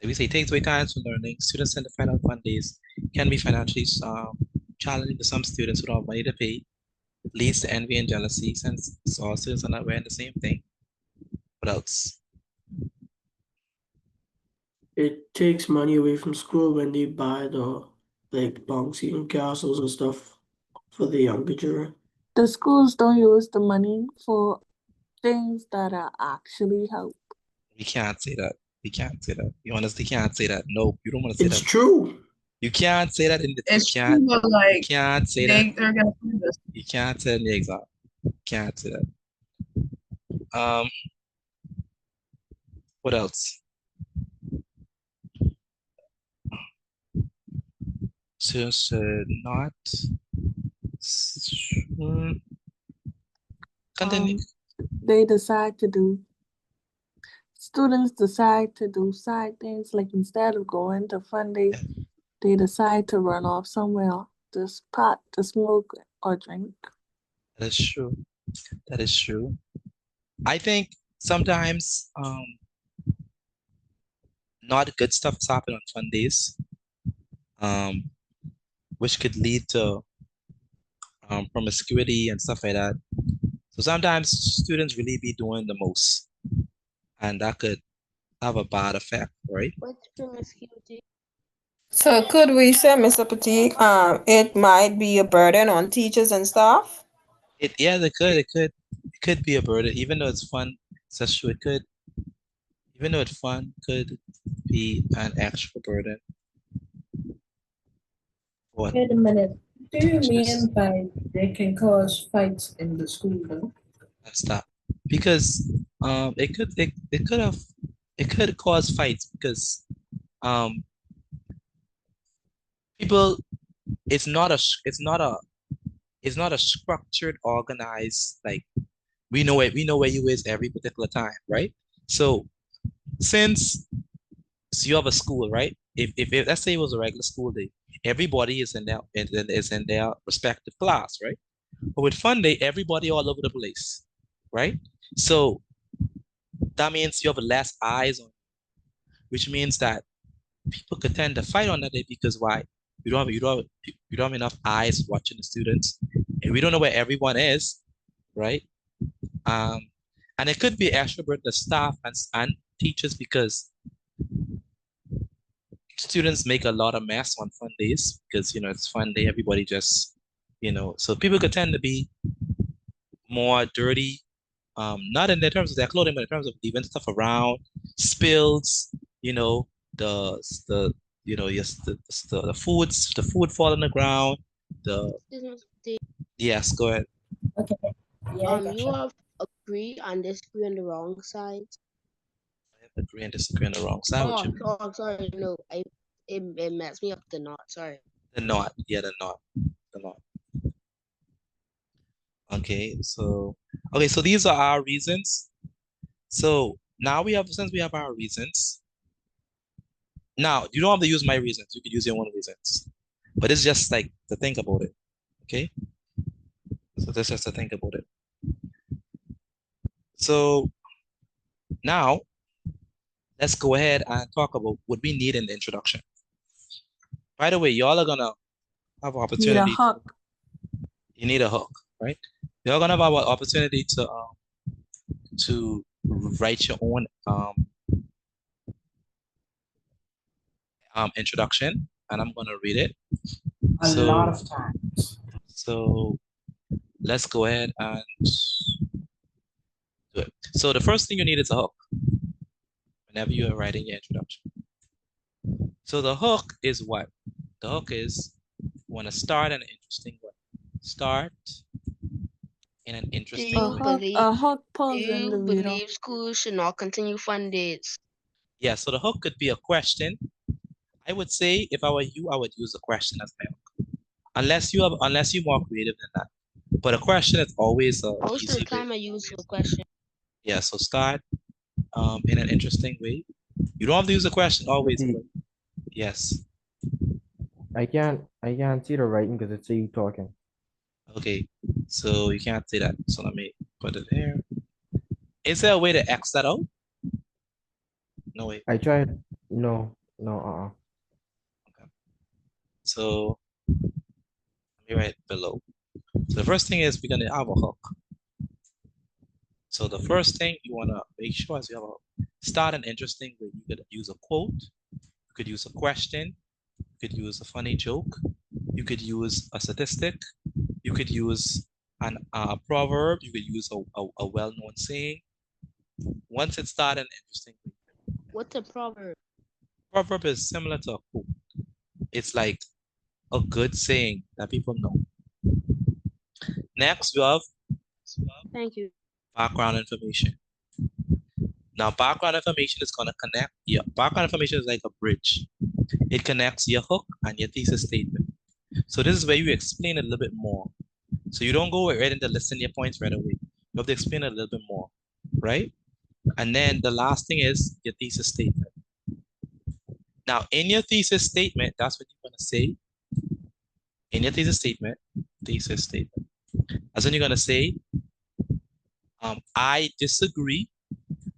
We say takes away time from learning. Students tend to find out fun days can be financially challenging to some students who don't have money to pay. Leads to envy and jealousy since all students are not wearing the same thing. What else? It takes money away from school when they buy the like bouncy and castles and stuff for the younger children. The schools don't use the money for things that are actually help. We can't say that. We can't say that. You honestly can't say that. No, you don't want to say that. It's true. You can't say that in the It's true, but like you can't say they're that. gonna do this. You can't say that in the exam. You can't say that. What else? Students should not continue. Students decide to do side things, like instead of going to fun day, they decide to run off somewhere, to pot, to smoke or drink. That is true. That is true. I think sometimes not good stuff happen on fun days, which could lead to promiscuity and stuff like that. So sometimes students really be doing the most, and that could have a bad effect, right? What's promiscuity? So could we say, Mr. Petit, it might be a burden on teachers and staff? It could be a burden, even though it's fun. That's true. It could, even though it's fun, could be an extra burden. What? Wait a minute. Do you mean by they can cause fights in the school though? Stop. Because it could cause fights because people, it's not a structured, organized, like we know where you is every particular time, right? So since you have a school, right? If let's say it was a regular school day, everybody is in their respective class, right? But with fun day, everybody all over the place, right? So that means you have less eyes on, which means that people could tend to fight on that day because why? You don't have enough eyes watching the students, and we don't know where everyone is, right? And it could be extra burden to staff and teachers because students make a lot of mess on fun days because it's fun day, everybody just so people could tend to be more dirty, not in the terms of their clothing, but in terms of leaving stuff around, spills, the food fall on the ground, yes, go ahead. Okay. Yeah, You have agree and disagree on the wrong side. Agree and disagree on the wrong side. Oh, sorry, no, it messed me up. The knot, sorry. The knot. Okay, so these are our reasons. So now since we have our reasons, now you don't have to use my reasons, you could use your own reasons. But it's just like to think about it. Okay? So that's just to think about it. So now let's go ahead and talk about what we need in the introduction. By the way, y'all are gonna have an opportunity. Need a hook. You need a hook, right? You're gonna have an opportunity to write your own introduction, and I'm gonna read it. A lot of times. So let's go ahead and Good. So the first thing you need is a hook whenever you are writing your introduction. So the hook is what? The hook is you want to start in an interesting way. Start in an Do interesting you way. believe A hook do pulls in you the reader. believe schools should not continue fun days? Yeah, so the hook could be a question. I would say if I were you, I would use a question as my hook. Unless you're more creative than that. But a question is always a Most of the easy way. time I use a question. Yeah, so start in an interesting way. You don't have to use a question always, Petit, but yes. I can't see the writing because it's you talking. Okay, so you can't say that. So let me put it here. Is there a way to X that out? No way. I tried. No. No. So let me write below. So the first thing is we're gonna have a hook. So the first thing you wanna make sure is you have a hook. Start an interesting way. You could use a quote, you could use a question, you could use a funny joke, you could use a statistic, you could use a proverb, you could use a well-known saying. Once it started an interesting way. What's a proverb? Proverb is similar to a quote. It's like a good saying that people know. Next, we have Thank you. background information. Now, background information is going to connect. Yeah, background information is like a bridge. It connects your hook and your thesis statement. So this is where you explain a little bit more. So you don't go right into listing your points right away. You have to explain a little bit more, right? And then the last thing is your thesis statement. Now, in your thesis statement, that's what you're going to say. In your thesis statement, that's when you're going to say, I disagree,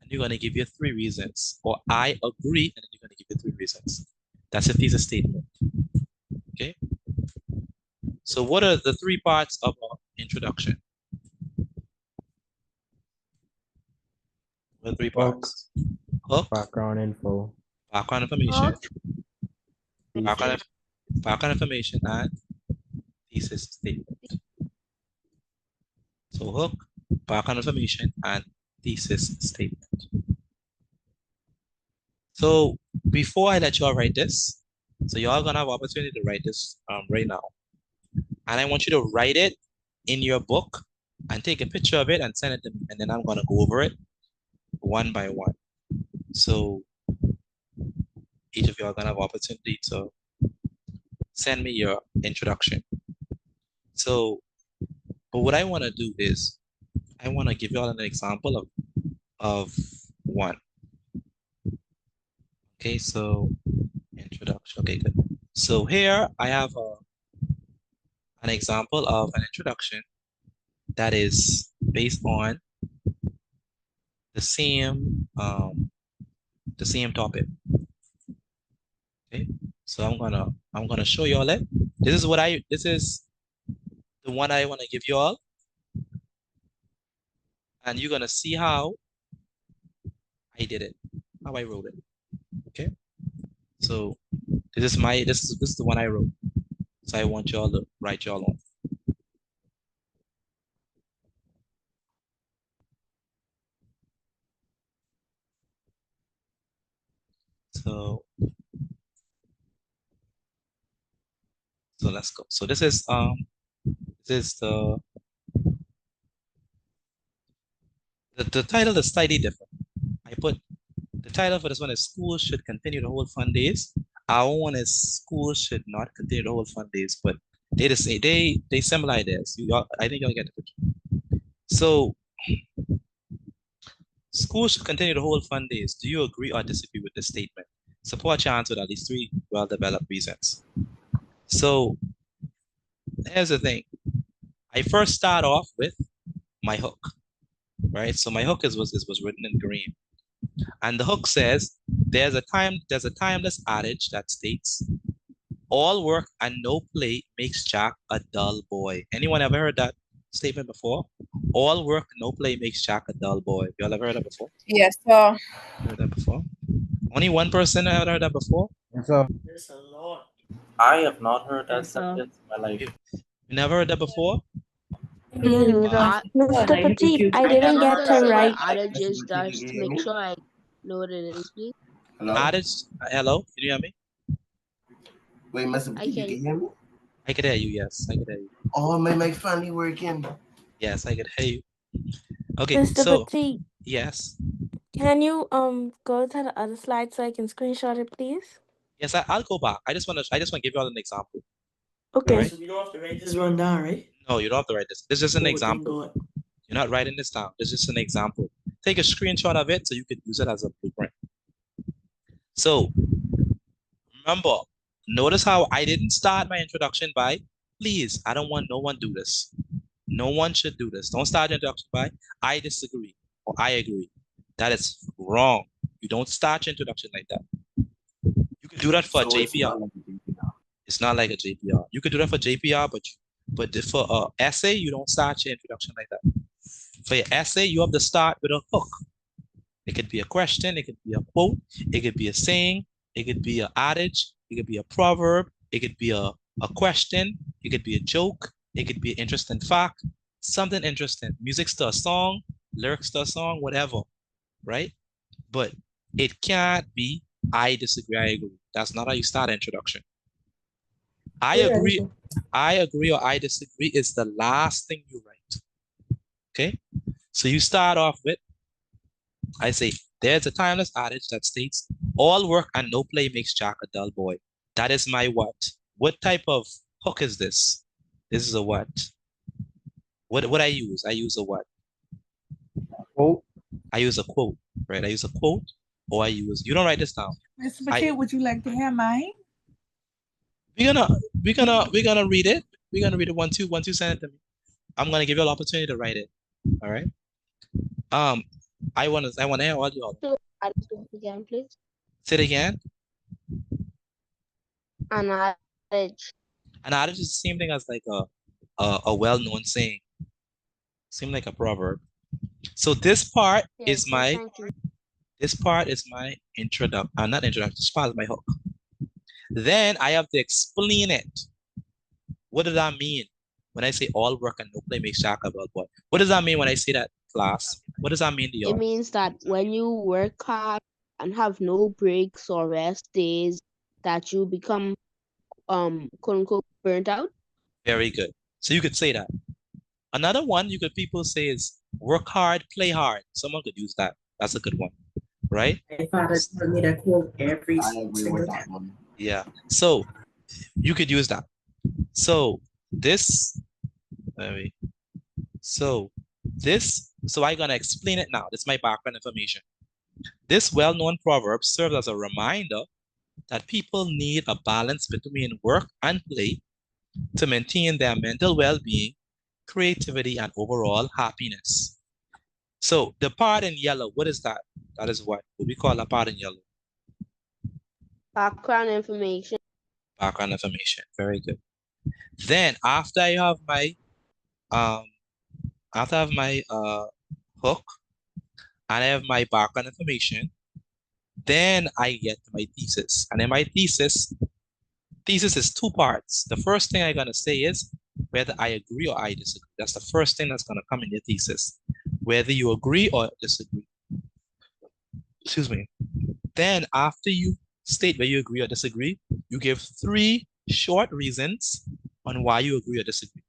and you're going to give your 3 reasons. Or I agree, and then you're going to give your 3 reasons. That's your thesis statement. Okay? So what are the 3 parts of our introduction? What are 3 parts? Hook. Background info. Background information. Thesis. Background information and thesis statement. So hook, background information, and thesis statement. So before I let you all write this, so you all gonna have opportunity to write this right now. And I want you to write it in your book and take a picture of it and send it to me. And then I'm gonna go over it one by one. So each of you are gonna have opportunity to send me your introduction. So, but what I wanna do is I wanna give you all an example of one. Okay, so introduction. Okay, good. So here I have an example of an introduction that is based on the same topic. Okay, so I'm gonna show you all it. This is the one I want to give you all, and you're gonna see how I did it, how I wrote it. Okay, so this is the one I wrote. So I want y'all to write y'all on. So let's go. So this is the title is slightly different. I put the title for this one is Schools Should Continue to Hold Fun Days. Our one is Schools Should Not Continue to Hold Fun Days, but they just say they similar ideas. I think you'll get the picture. So schools should continue to hold fun days. Do you agree or disagree with this statement? Support your answer with at least 3 well-developed reasons. So here's the thing. I first start off with my hook, right? So my hook was written in green. And the hook says, there's a timeless adage that states, all work and no play makes Jack a dull boy. Anyone ever heard that statement before? All work, no play makes Jack a dull boy. You all ever heard that before? Yes, sir. Heard that before? Only one person ever heard that before? So There's a lot. I have not heard that sentence in my life. You never heard that before? Mr. Petit, I didn't get to write. Adage is just to make sure I know what it is, please. Adage, hello, can you hear me? Wait, Mr. I Petit, you can. can hear me? I can hear you, yes, I can hear you. Oh, my mic finally working. Yes, I can hear you. Okay, Mr. so, Petit, yes. can you go to the other slide so I can screenshot it, please? Yes, I'll go back. I just want to give you all an example. Okay. Right? So we don't have to write this one down, right? No, you don't have to write this. This is just an Oh, thank example. God. You're not writing this down. This is just an example. Take a screenshot of it so you can use it as a blueprint. So remember, notice how I didn't start my introduction by, please, I don't want no one do this. No one should do this. Don't start your introduction by, I disagree or I agree. That is wrong. You don't start your introduction like that. You can do that for JPR. It's not like a JPR. You could do that for JPR, but for an essay, you don't start your introduction like that. For your essay, you have to start with a hook. It could be a question, it could be a quote, it could be a saying, it could be an adage, it could be a proverb, it could be a question, it could be a joke, it could be an interesting fact, something interesting, music to a song, lyrics to a song, whatever, right? But it can't be, I disagree, I agree. That's not how you start an introduction. I agree, or I disagree is the last thing you write. Okay? So you start off with, I say, there's a timeless adage that states, all work and no play makes Jack a dull boy. That is my what? What type of hook is this? This is a what? What I use? I use a what? Quote. I use a quote, right? I use a quote, or I use, you don't write this down. Mr. Petit, would you like to hear mine? We're gonna read it. We're gonna read it one, two, send it to me. I'm gonna give you an opportunity to write it. All right. I wanna hear all you all. Again, please. Say it again. An adage. An adage is the same thing as like a well-known saying. Seem like a proverb. So this part is my introduction. Not introduction. This part is my hook. Then I have to explain it. What does that mean when I say all work and no play makes Jack a dull boy? What does that mean when I say that, class? What does that mean to you? It means that when you work hard and have no breaks or rest days, that you become quote unquote burnt out. Very good. So you could say that. Another one people say is work hard, play hard. Someone could use that. That's a good one, right? My father told me that quote every single time. Yeah. So you could use that. So so I'm gonna explain it now. This is my background information. This well-known proverb serves as a reminder that people need a balance between work and play to maintain their mental well-being, creativity, and overall happiness. So the part in yellow, what is that? That is what we call a part in yellow. Background information. Background information. Very good. Then after I have my hook and I have my background information, then I get to my thesis. And in my thesis is two parts. The first thing I'm gonna say is whether I agree or I disagree. That's the first thing that's gonna come in your thesis. Whether you agree or disagree. Excuse me. Then after you state whether you agree or disagree, you give 3 short reasons on why you agree or disagree.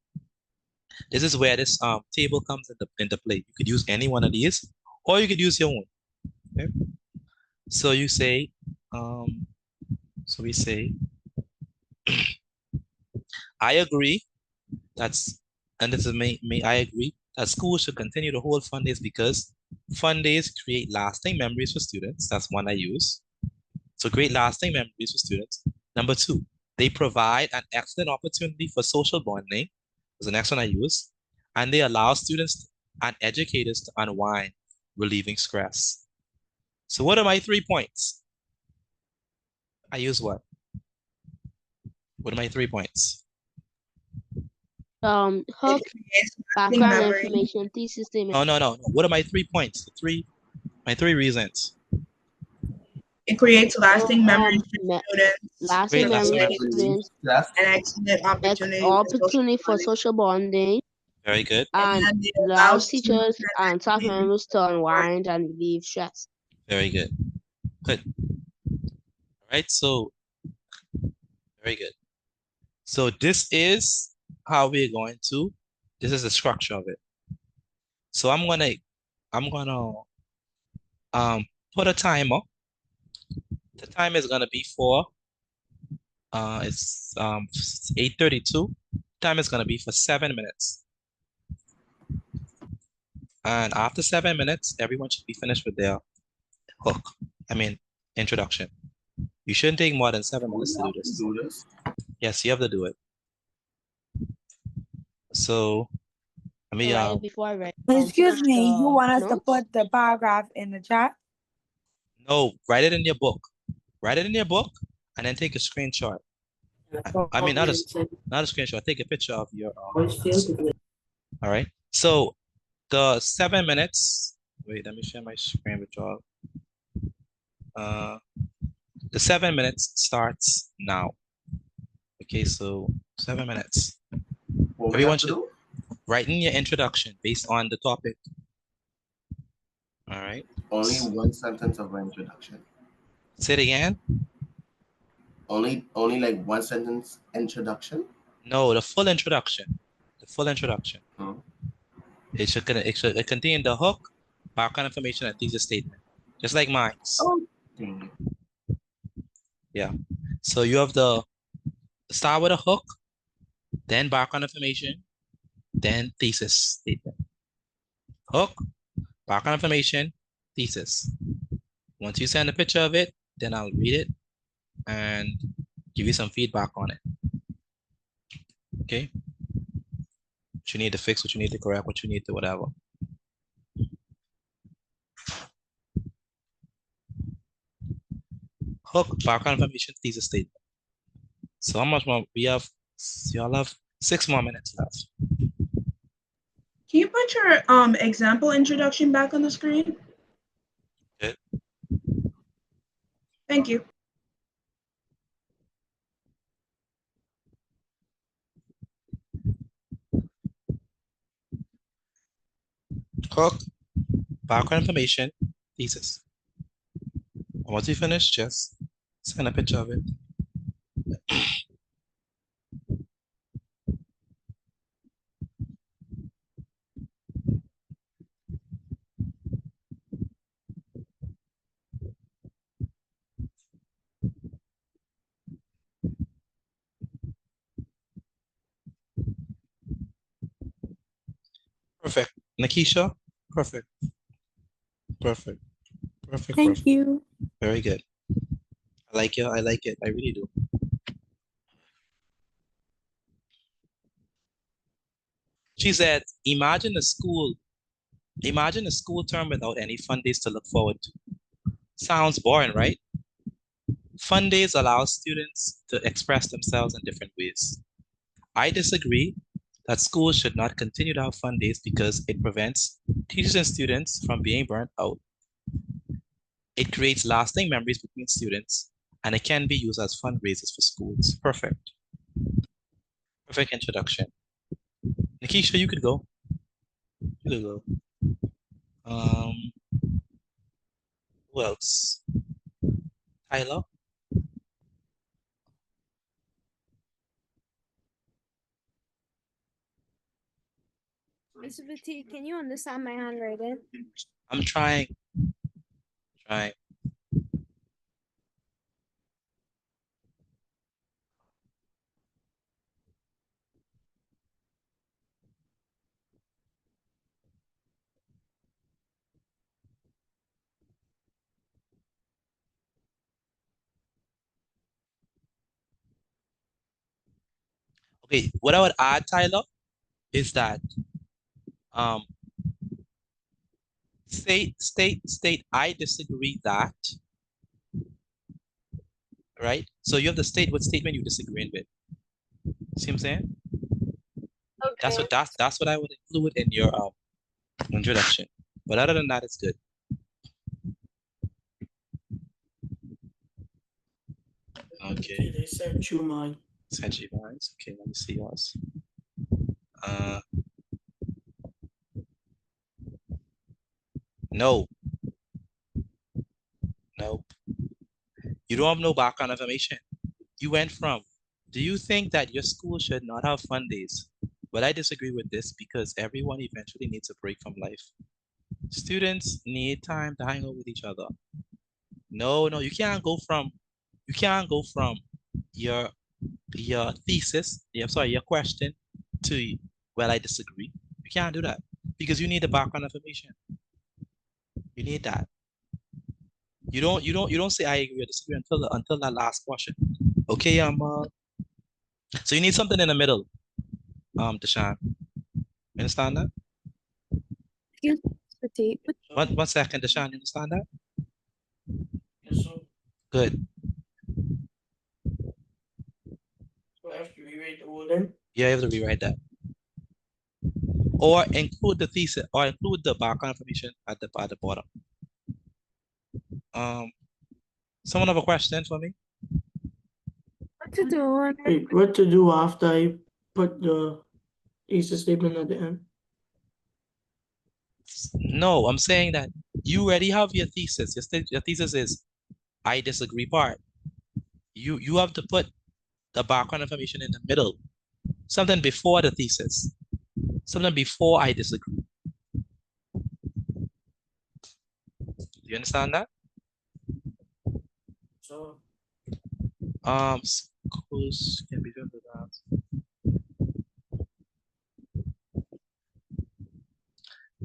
This is where this table comes into play. You could use any one of these, or you could use your own. Okay? So you say, so we say, I agree. And this is I agree that schools should continue to hold fun days because fun days create lasting memories for students. That's one I use. So create lasting memories for students. Number 2, they provide an excellent opportunity for social bonding. That's the next one I use. And they allow students and educators to unwind, relieving stress. So what are my 3 points? I use what? What are my 3 points? Hook, background information, thesis statement. No. What are my 3 points? My 3 reasons. It creates lasting memories for students. Lasting memories for students. An excellent opportunity For social bonding. Very good. And then they it allow allows students teachers that and staff actually members to work. unwind and relieve stress. Very good. Good. All right. So very good. So this is how we're going to. This is the structure of it. So I'm gonna put a timer. The time is gonna be for it's 8:32. Time is gonna be for 7 minutes. And after 7 minutes, everyone should be finished with their hook. I mean, introduction. You shouldn't take more than 7 minutes to do this. Yes, you have to do it. So let me Before I write. Excuse me, you want us to notes? put the paragraph in the chat? no, write it in your book. Write it in your book and then take a screenshot. I mean, not a screenshot. Take a picture of your. All right. So the 7 minutes. Wait, let me share my screen with y'all. The 7 minutes starts now. Okay, so 7 minutes. Everyone should write in your introduction based on the topic. All right. Only one sentence of an introduction. Say it again. Only like one sentence introduction. No, the full introduction. The full introduction. Oh. It should contain the hook, background information, and thesis statement, just like mine. Oh. Yeah. So you have the start with a hook, then background information, then thesis statement. Hook, background information, thesis. Once you send a picture of it, then I'll read it and give you some feedback on it. Okay? What you need to fix, what you need to correct, what you need to whatever. Hook, background information, thesis statement. So how much more we have? Y'all have 6 more minutes left. Can you put your example introduction back on the screen? Good. Thank you. Hook, background information, thesis. And once you finish, just send a picture of it. Perfect. Nikisha, perfect. Perfect. Perfect. Thank Perfect. you. Very good. I like it. I like it. I really do. She said, imagine a school term without any fun days to look forward to. Sounds boring, right? Fun days allow students to express themselves in different ways. I disagree that schools should not continue to have fun days because it prevents teachers and students from being burnt out. It creates lasting memories between students, and it can be used as fundraisers for schools. Perfect. Perfect introduction. Nikisha, you could go. You could go. Who else? Tyler? Mr. Petit, can you understand my handwriting? I'm trying. Trying. Okay, what I would add, Tyler, is that state I disagree that, right? So you have to state what statement you're disagreeing with. See what I'm saying? Okay. That's what I would include in your introduction. But other than that, it's good. Okay. They said you mine. Said you guys. Okay, let me see yours. No. Nope. You don't have no background information. You went from, do you think that your school should not have fun days? But I disagree with this because everyone eventually needs a break from life. Students need time to hang out with each other. No, you can't go from your thesis, your question to, well, I disagree. You can't do that because you need the background information. You need that. You don't say I agree or disagree until that last question. Okay, so you need something in the middle, Deshaun. You understand that? One second, Deshaun, you understand that? Yes, sir. Good. So I have to rewrite the whole thing. Yeah, you have to rewrite that. Or include the thesis, or include the background information at the bottom. Someone have a question for me? What to do? Wait, what to do after I put the thesis statement at the end? No, I'm saying that you already have your thesis. Your thesis is I disagree part. You have to put the background information in the middle. Something before the thesis. Something before I disagree. Do you understand that? So schools can be done with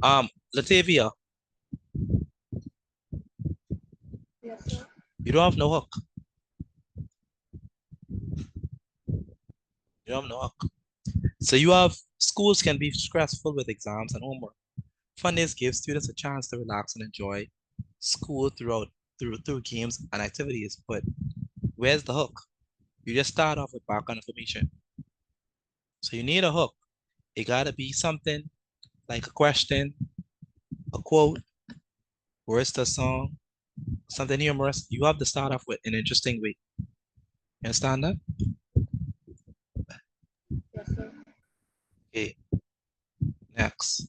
that. Latavia. Yes, sir. You don't have no hook. You don't have no hook. So schools can be stressful with exams and homework. Fun days give students a chance to relax and enjoy school through games and activities. But where's the hook? You just start off with background information. So you need a hook. It gotta be something like a question, a quote, words to a song, something humorous. You have to start off with an interesting way. You understand that? Yes, sir. Okay. Next.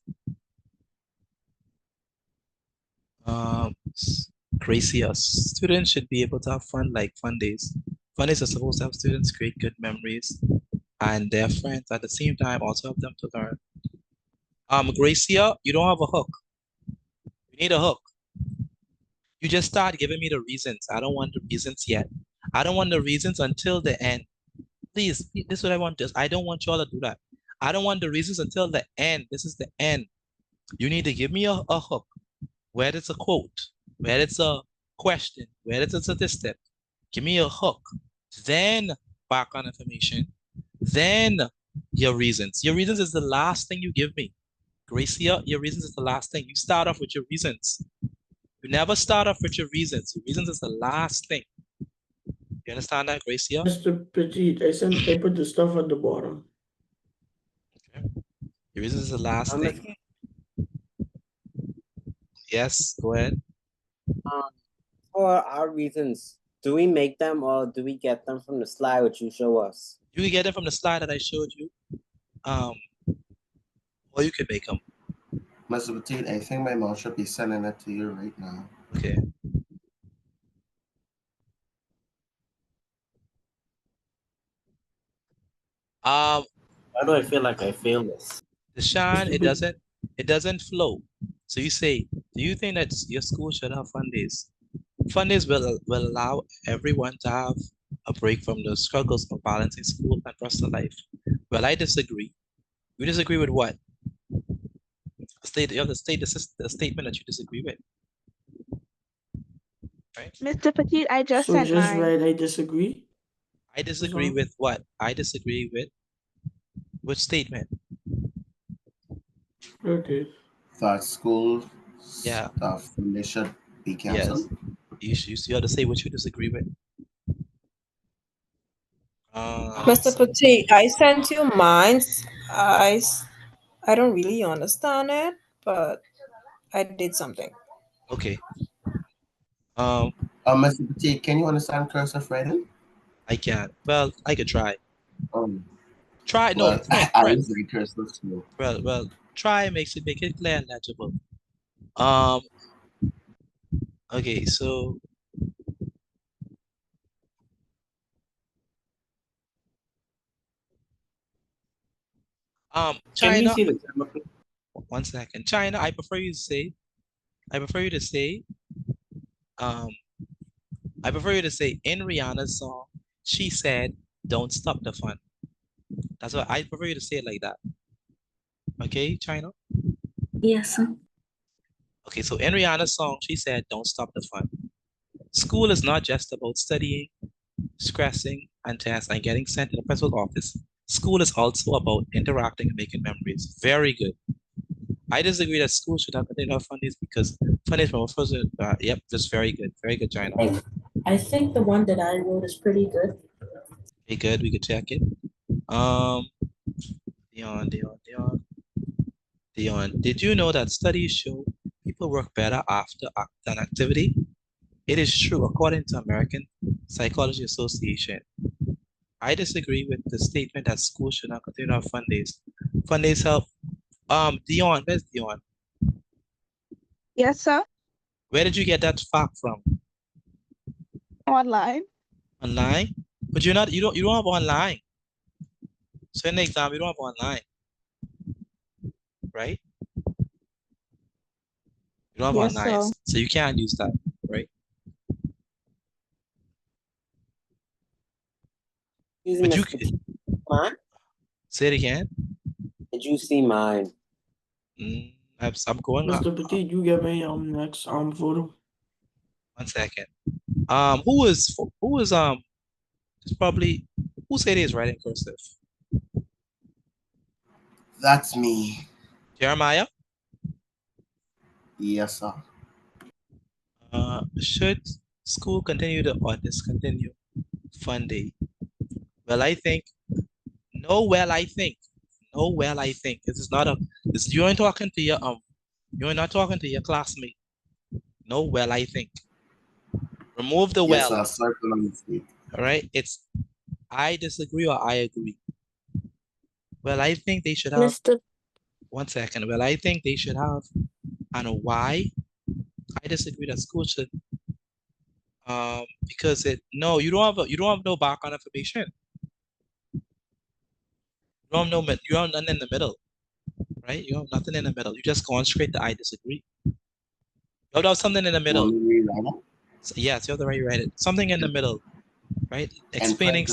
Gracia. Students should be able to have fun like fun days. Fun days are supposed to have students create good memories and their friends at the same time also help them to learn. Gracia, you don't have a hook. You need a hook. You just start giving me the reasons. I don't want the reasons yet. I don't want the reasons until the end. Please, this is what I want. I don't want y'all to do that. I don't want the reasons until the end. This is the end. You need to give me a hook. Whether it's a quote, whether it's a question, whether it's a statistic. Give me a hook. Then background information. Then your reasons. Your reasons is the last thing you give me. Gracia, your reasons is the last thing. You start off with your reasons. You never start off with your reasons. Your reasons is the last thing. You understand that, Gracia? Mr. Petit, I put the stuff at the bottom. Okay. Your reasons is the last thing. Yes, go ahead. For our reasons, do we make them or do we get them from the slide which you show us? You can get them from the slide that I showed you. Or you can make them. Mr. Petit, I think my mom should be sending it to you right now. Okay. Why do I feel like I failed this? Deshaun, it doesn't flow. So you say, do you think that your school should have fun days? Fun days will allow everyone to have a break from the struggles of balancing school and personal life. Well, I disagree. You disagree with what? You have to state the statement that you disagree with. Right? Mr. Petit, I just So sent just mine. write I disagree. I disagree with what? I disagree with which statement? Okay. That school Yeah. stuff, they should be canceled. Yes. You have to say what you disagree with. Mr. Petit, I sent you mine. I don't really understand it, but I did something. Okay. Mr. Petit, can you understand cursive writing? I can't. Well, I could try. Try. No. I use cursive too. Well. Try make it clear and legible. Okay, so Can we China, see the camera, please? 1 second. China, I prefer you to say, um, in Rihanna's song, she said, "Don't stop the fun." That's what I prefer you to say it like that. Okay, China? Yes, sir. Okay, so in Rihanna's song, she said, "Don't stop the fun." School is not just about studying, stressing, and tests and getting sent to the principal's office. School is also about interacting and making memories. Very good. I disagree that school should have enough fun days because fun days from a first, yep, that's very good. Very good, China. I think the one that I wrote is pretty good. Very good, we could check it. Dion, did you know that studies show people work better after an activity? It is true, according to American Psychology Association. I disagree with the statement that schools should not continue to have fun days. Fun days help. Dion, where's Dion? Yes, sir. Where did you get that fact from? Online. Online? But you don't have online. So in the exam, you don't have online. Right? You don't have Yes, online. sir. So you can't use that, right? Excuse But me, you Mr. T. Mine? say it again. Did you see mine? I'm going up. Mr. Petit, you get me next photo. 1 second. Who is it's probably who said it is right in cursive? That's me. Jeremiah? Yes, sir. Should school continue or discontinue fun day? Well, I think no. This is not you ain't talking to your you're not talking to your classmate. No, well, I think. Remove the Yes, well. sir. Circle on the state. All right. It's I disagree or I agree. Well, I think they should have. Mr. 1 second. Well, I think they should have. And why? I disagree that school should. Because you don't have no background information. You have nothing in the middle, right? You have nothing in the middle. You just go on straight to I disagree. You have to have something in the middle. So, yes, you have to write it. Something in the middle, right? Explaining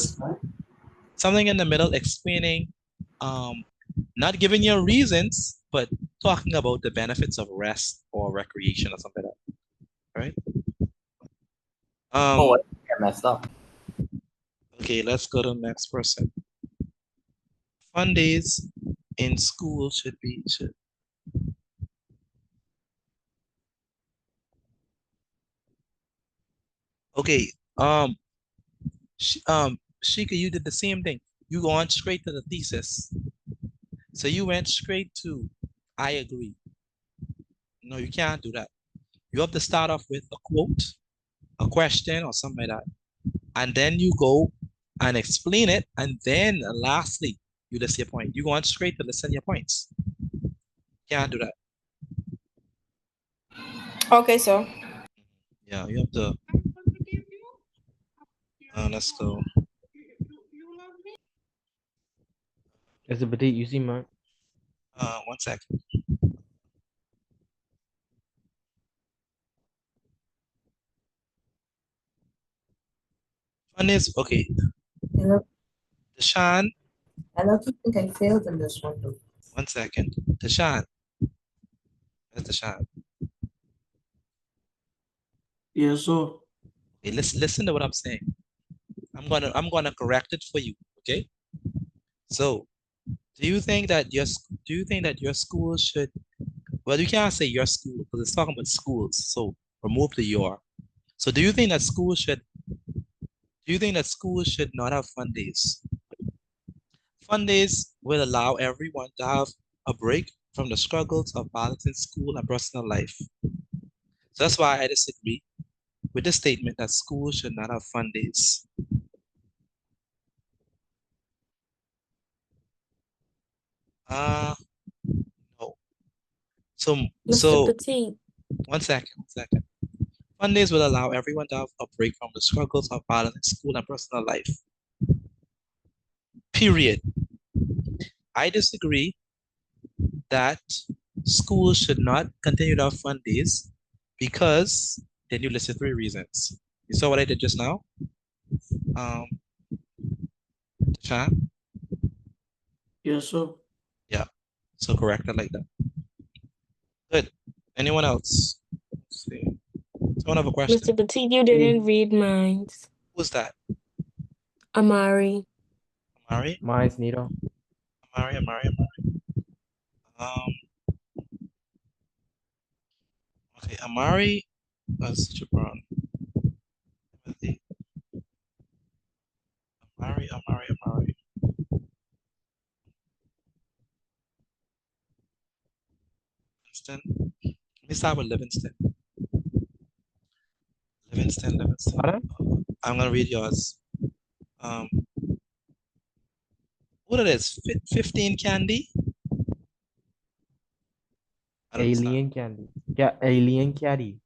something in the middle, explaining, not giving you reasons, but talking about the benefits of rest or recreation or something like that, right? I messed up. Okay, let's go to the next person. Fun days in school should. Okay, Shika, you did the same thing. You go on straight to the thesis. So you went straight to I agree. No, you can't do that. You have to start off with a quote, a question, or something like that. And then you go and explain it. And then lastly, you list your point. You go on straight to listen your points. Can't do that. Okay, so. Yeah, you have to. Let's go. Mr. Petit, you see mine? 1 second. One is okay. Hello. Deshaun. I don't think I failed in this one though. 1 second. Deshaun. Where's Deshaun? Yes, sir. Okay, listen to what I'm saying. I'm gonna correct it for you. Okay. So, do you think that your school should? Well, you can't say your school because it's talking about schools. So remove the your. So do you think that schools should? Do you think that schools should not have fun days? Fun days will allow everyone to have a break from the struggles of balancing school and personal life. So that's why I disagree with the statement that schools should not have fun days. No. So Mr. Petit. 1 second. Fun days will allow everyone to have a break from the struggles of balancing school and personal life. Period. I disagree that schools should not continue to have fun days because then you listed 3 reasons. You saw what I did just now? Sean? Yes, sir. Yeah. So correct it like that. Good. Anyone else? Let's see. Someone have a question? Mr. Petit, you didn't read mine. Who's that? Amari. Amari? Mine's Nito. Amari. Okay, Amari. That's Jabron. Timothy. Amari. Livingston. Let me start with Livingston. Livingston. I'm gonna read yours. What it is? 15 candy? Alien Candy. Yeah, Alien Caddy.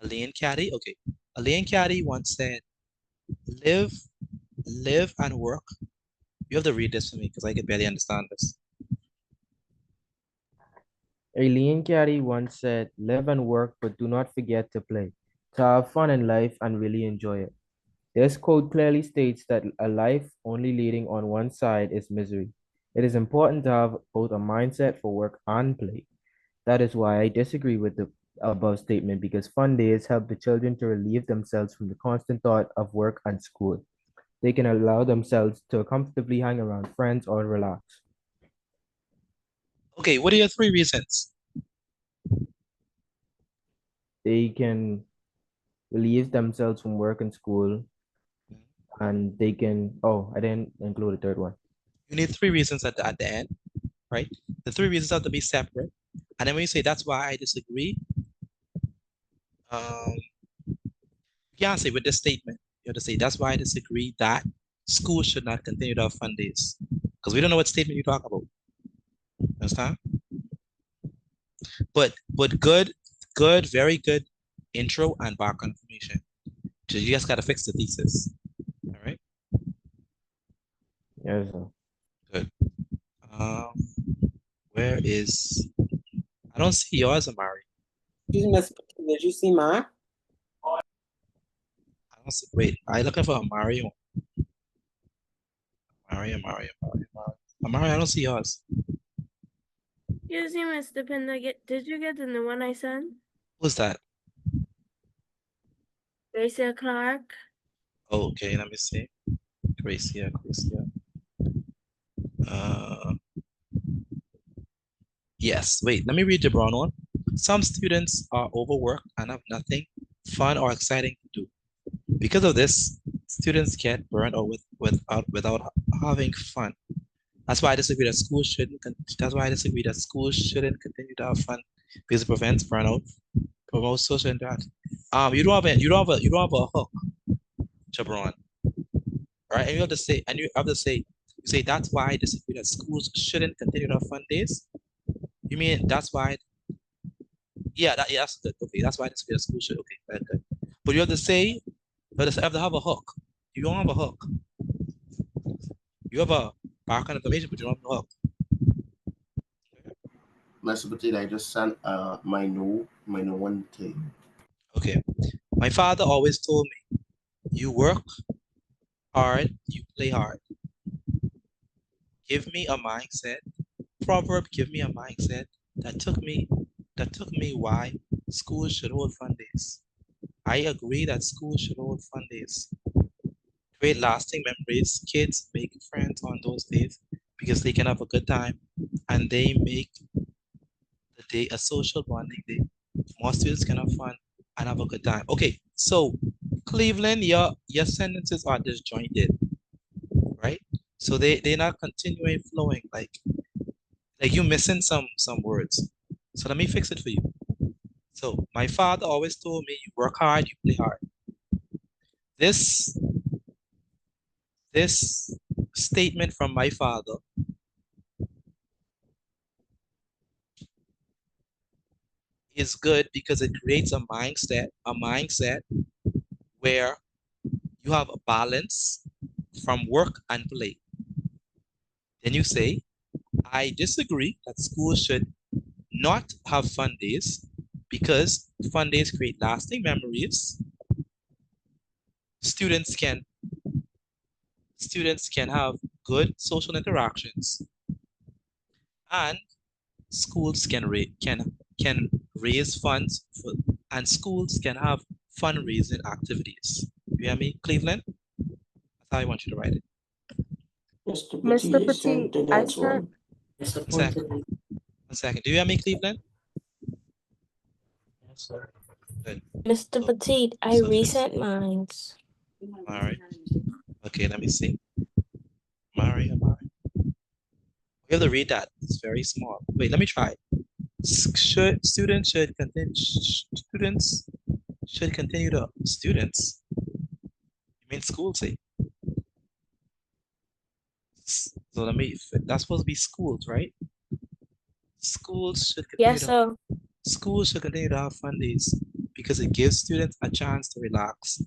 Alien Caddy? Okay. Alien Caddy once said, live and work. You have to read this for me because I can barely understand this. Alien Caddy once said, live and work, but do not forget to play, to have fun in life and really enjoy it. This quote clearly states that a life only leading on one side is misery. It is important to have both a mindset for work and play. That is why I disagree with the above statement, because fun days help the children to relieve themselves from the constant thought of work and school. They can allow themselves to comfortably hang around friends or relax. Okay, what are your 3 reasons? They can relieve themselves from work and school, and they can, I didn't include the 3rd one. You need 3 reasons at the end, right? The 3 reasons have to be separate. And then when you say that's why I disagree, you can't say with this statement. You have to say that's why I disagree that school should not continue to have fun days. Because we don't know what statement you talk about. Understand? But good, very good intro and background information. So you just gotta fix the thesis. All right? Yes, sir. Good. Where is I don't see yours, Amari. Excuse me, Miss Petit, did you see mine? I don't see, wait, are you looking for Amari? Amari, I don't see yours. Excuse me, Mr. Pender, did you get the new one I sent? Who's that? Gracia Clark. Oh, okay, let me see. Gracia. Yes, wait, let me read the brown one. Some students are overworked and have nothing fun or exciting to do. Because of this, students get burned out without having fun. That's why I disagree that schools shouldn't continue to have fun because it prevents burnout, promotes social interaction. You don't have a hook, Jabron. Right? And you have to say, you say that's why I disagree that schools shouldn't continue to have fun days. You mean that's why? Yeah, that's good. Okay, that's why I disagree that schools should. Okay, very good. But you have to say, but you have to have a hook. You don't have a hook. You have a background information, but you don't have a hook. Mr. Petit, I just sent my new one to you. Okay. My father always told me, you work hard, you play hard. Give me a mindset. Proverb, give me a mindset that took me why schools should hold fun days. I agree that schools should hold fun days. Create lasting memories. Kids make friends on those days because they can have a good time and they make the day a social bonding day. More students can have fun and have a good time. Okay, so Cleveland, your sentences are disjointed, right? So they're not continuing flowing, like you missing some words. So let me fix it for you. So my father always told me, you work hard, you play hard. This statement from my father is good because it creates a mindset where you have a balance from work and play. Then you say, I disagree that schools should not have fun days because fun days create lasting memories. Students can have good social interactions, and schools can raise funds and schools can have fundraising activities. You hear me, Cleveland? That's how I want you to write it. Mr. Mr. Petit sent the Petit, I next sent. one. One second. Do you hear me, Cleveland? Yes, sir. Good. Mr. Petit, I resent mine. All right. Okay, let me see. Mari. You have to read that. It's very small. Wait, let me try. Students should continue. Students. You mean school, say? So that's supposed to be schools, right? Schools should continue Yes, sir. Schools should continue to have fun days because it gives students a chance to relax.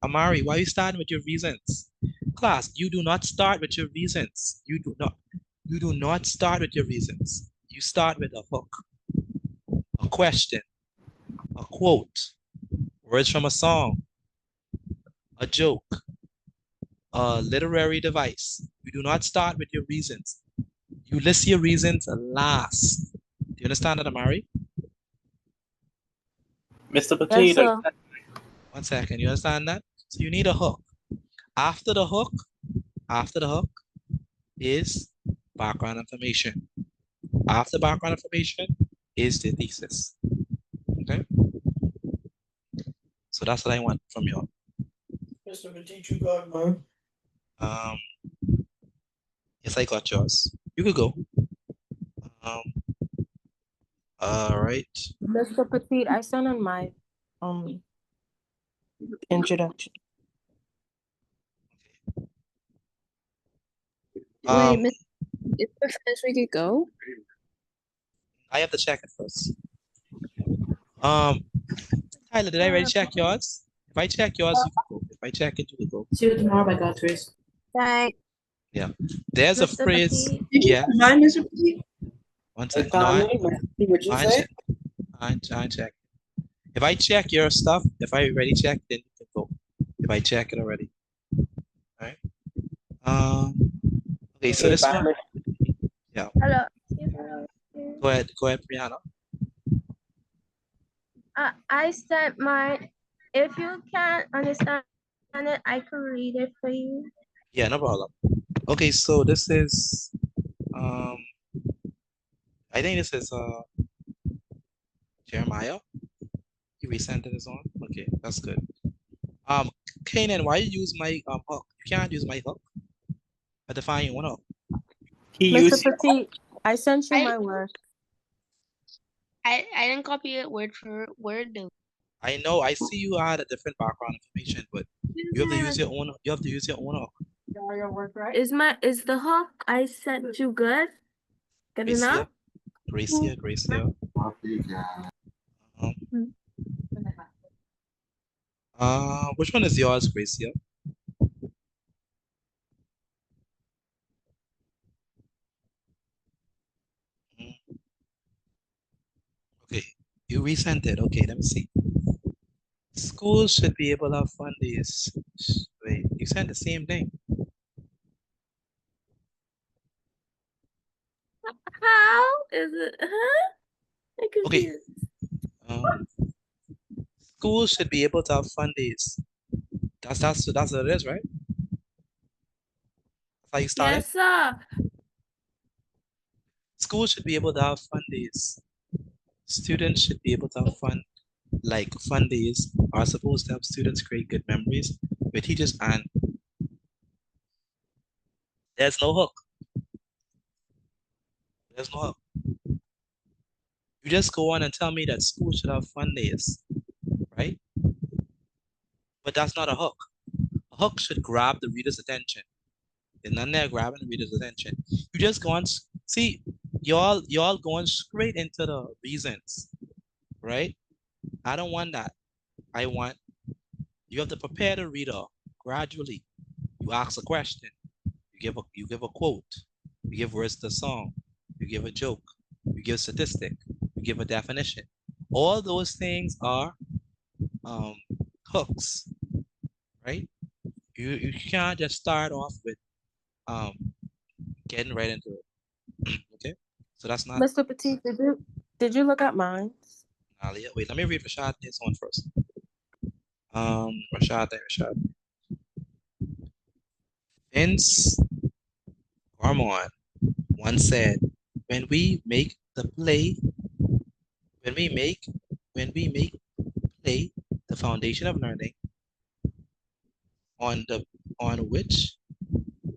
Amari, why are you starting with your reasons? Class, you do not start with your reasons. You do not start with your reasons. You start with a hook, a question, a quote, words from a song, a joke, a literary device. You do not start with your reasons. You list your reasons last. Do you understand that, Amari? Mr. Petit, Yes, sir. 1 second. You understand that? So you need a hook. After the hook is background information. After background information is the thesis. Okay? So that's what I want from y'all. Mr. Petit, you got mine. Yes, I got yours. You could go. All right. Mr. Petit, I sent in my introduction. Wait, Miss, is there finished we could go? I have to check it first. Tyler, did I already check yours? If I check yours, you can go. If I check it, you can go. See you tomorrow by God's grace. Right. Yeah. There's a Mr. phrase. Petit? Yeah. Mine, Mr. Petit? One second. What'd you say? I check. If I check your stuff, if I already checked, then you can go. If I check it already. All right. Okay, so this one. Yeah. Hello. Go ahead, Brianna. I sent mine. If you can't understand it, I can read it for you. Yeah, no problem. Okay, so this is I think this is Jeremiah. He resent this on. Okay, that's good. Kanan, why you use my hook? You can't use my hook. I define one hook. Mr. Petit, I sent you my work. I didn't copy it word for word though. I know. I see you had a different background information, but you have to use your own. You have to use your own hook. Your work, right? Is the hook I sent you good? Good enough? Gracia. Which one is yours, Gracia? Okay, you resent it. Okay, let me see. Schools should be able to have fun days. Wait, you sent the same thing. How is it? Huh? I'm Okay. confused. Schools should be able to have fun days. That's what it is, right? That's how you started? Yes, sir. Schools should be able to have fun days. Students should be able to have fun. Like fun days are supposed to help students create good memories with teachers, and there's no hook. There's no hook. You just go on and tell me that schools should have fun days, right? But that's not a hook. A hook should grab the reader's attention. There's none there grabbing the reader's attention. You just go on See, y'all going straight into the reasons, right? I don't want that. I want you have to prepare the reader gradually. You ask a question, you give a quote, you give words to the song, you give a joke, you give statistic, you give a definition. All those things are hooks, right? You can't just start off with getting right into it. Okay, so that's not Mr. Petit, did you look at mine? Nalia. Wait, let me read Rashad's one first. Rashad. Vince Garmon once said, when we make play the foundation of learning on which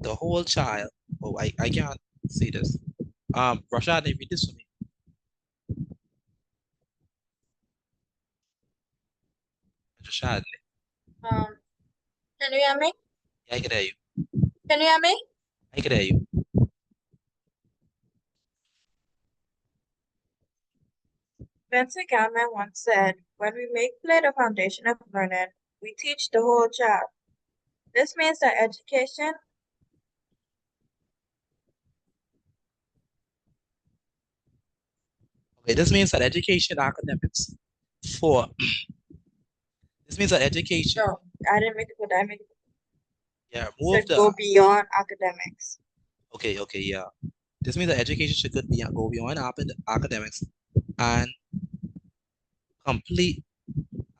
the whole child. Oh, I can't see this. Rashad, read this for me. Rashad. Can you hear me? Yeah, I can hear you. Can you hear me? I can hear you. Vincent Gallman once said, when we make play the foundation of learning, we teach the whole child. This means that education Okay, this means that education academics for this means that education. No, I didn't make it good. I made it Yeah, move should go beyond academics. Okay, yeah. This means that education should go beyond academics and complete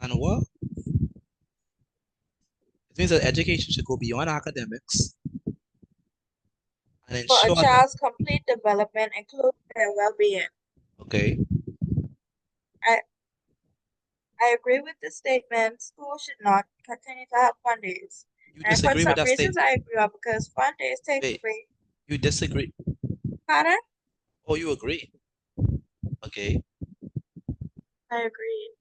and what? It means that education should go beyond academics and For a ensure child's complete development, including their well-being. Okay. I agree with the statement. Schools should not continue to have fun days. You And for disagree some with that reasons, statement? I agree with because fun days take away. You disagree? Pardon? Oh, you agree? Okay. I agree.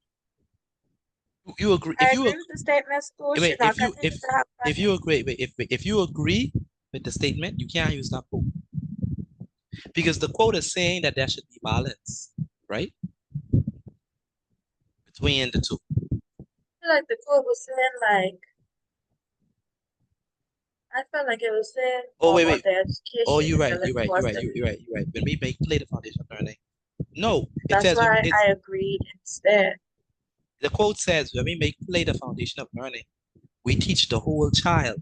You agree? I If you agree with the statement. Schools wait, should not continue to have fun if you agree, if you agree with the statement, you can't use that quote because the quote is saying that there should be balance, right? Between the two. I feel like the quote was saying like, I felt like it was saying Oh, more wait. about the education. Oh, you're right. than it You're right. was You're right. the- You're right. You're right. When we make play the foundation of learning. No, it That's says why I agreed instead. the quote says when we make play the foundation of learning, we teach the whole child.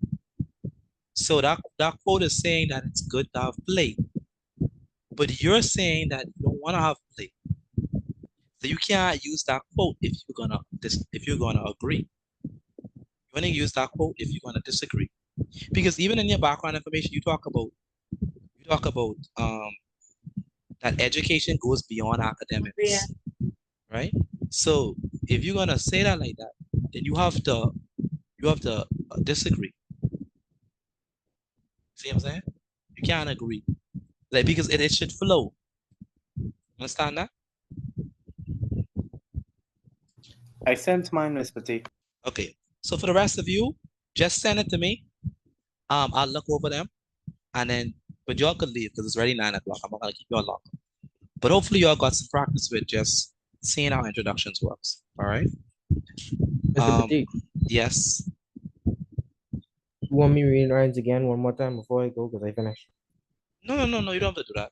So that quote is saying that it's good to have play, but you're saying that you don't want to have play. So you can't use that quote if you're gonna agree. You only use that quote if you're gonna disagree. Because even in your background information, you talk about that education goes beyond academics, right? So if you're gonna say that like that, then you have to disagree. See what I'm saying? You can't agree, like because it should flow. Understand that? I sent mine, Miss Petit. Okay. So for the rest of you, just send it to me. I'll look over them, and then but y'all could leave because it's already 9 o'clock. I'm not gonna keep y'all long. But hopefully y'all got some practice with just seeing how introductions works. All right. Mr. Petit, Yes. you want me to read lines again one more time before I go because I finished? No. You don't have to do that.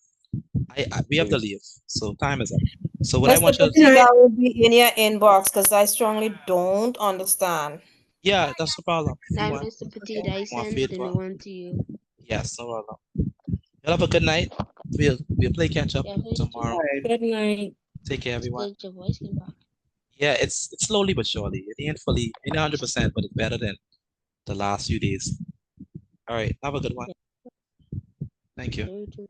We have to leave. So time is up. So what I Mr. want you Petit, to that will be in your inbox because I strongly don't understand. yeah, that's the problem. If you Like want, Mr. Petit, I sent the feedback. new one to you. Yes, no problem. Y'all have a good night. We'll play catch up Yeah, please do. tomorrow. Good night. Take care, everyone. Did your voice come back? Yeah, it's slowly but surely. It ain't 100%, but it's better than the last few days. All right, have a good one. Thank you. You too.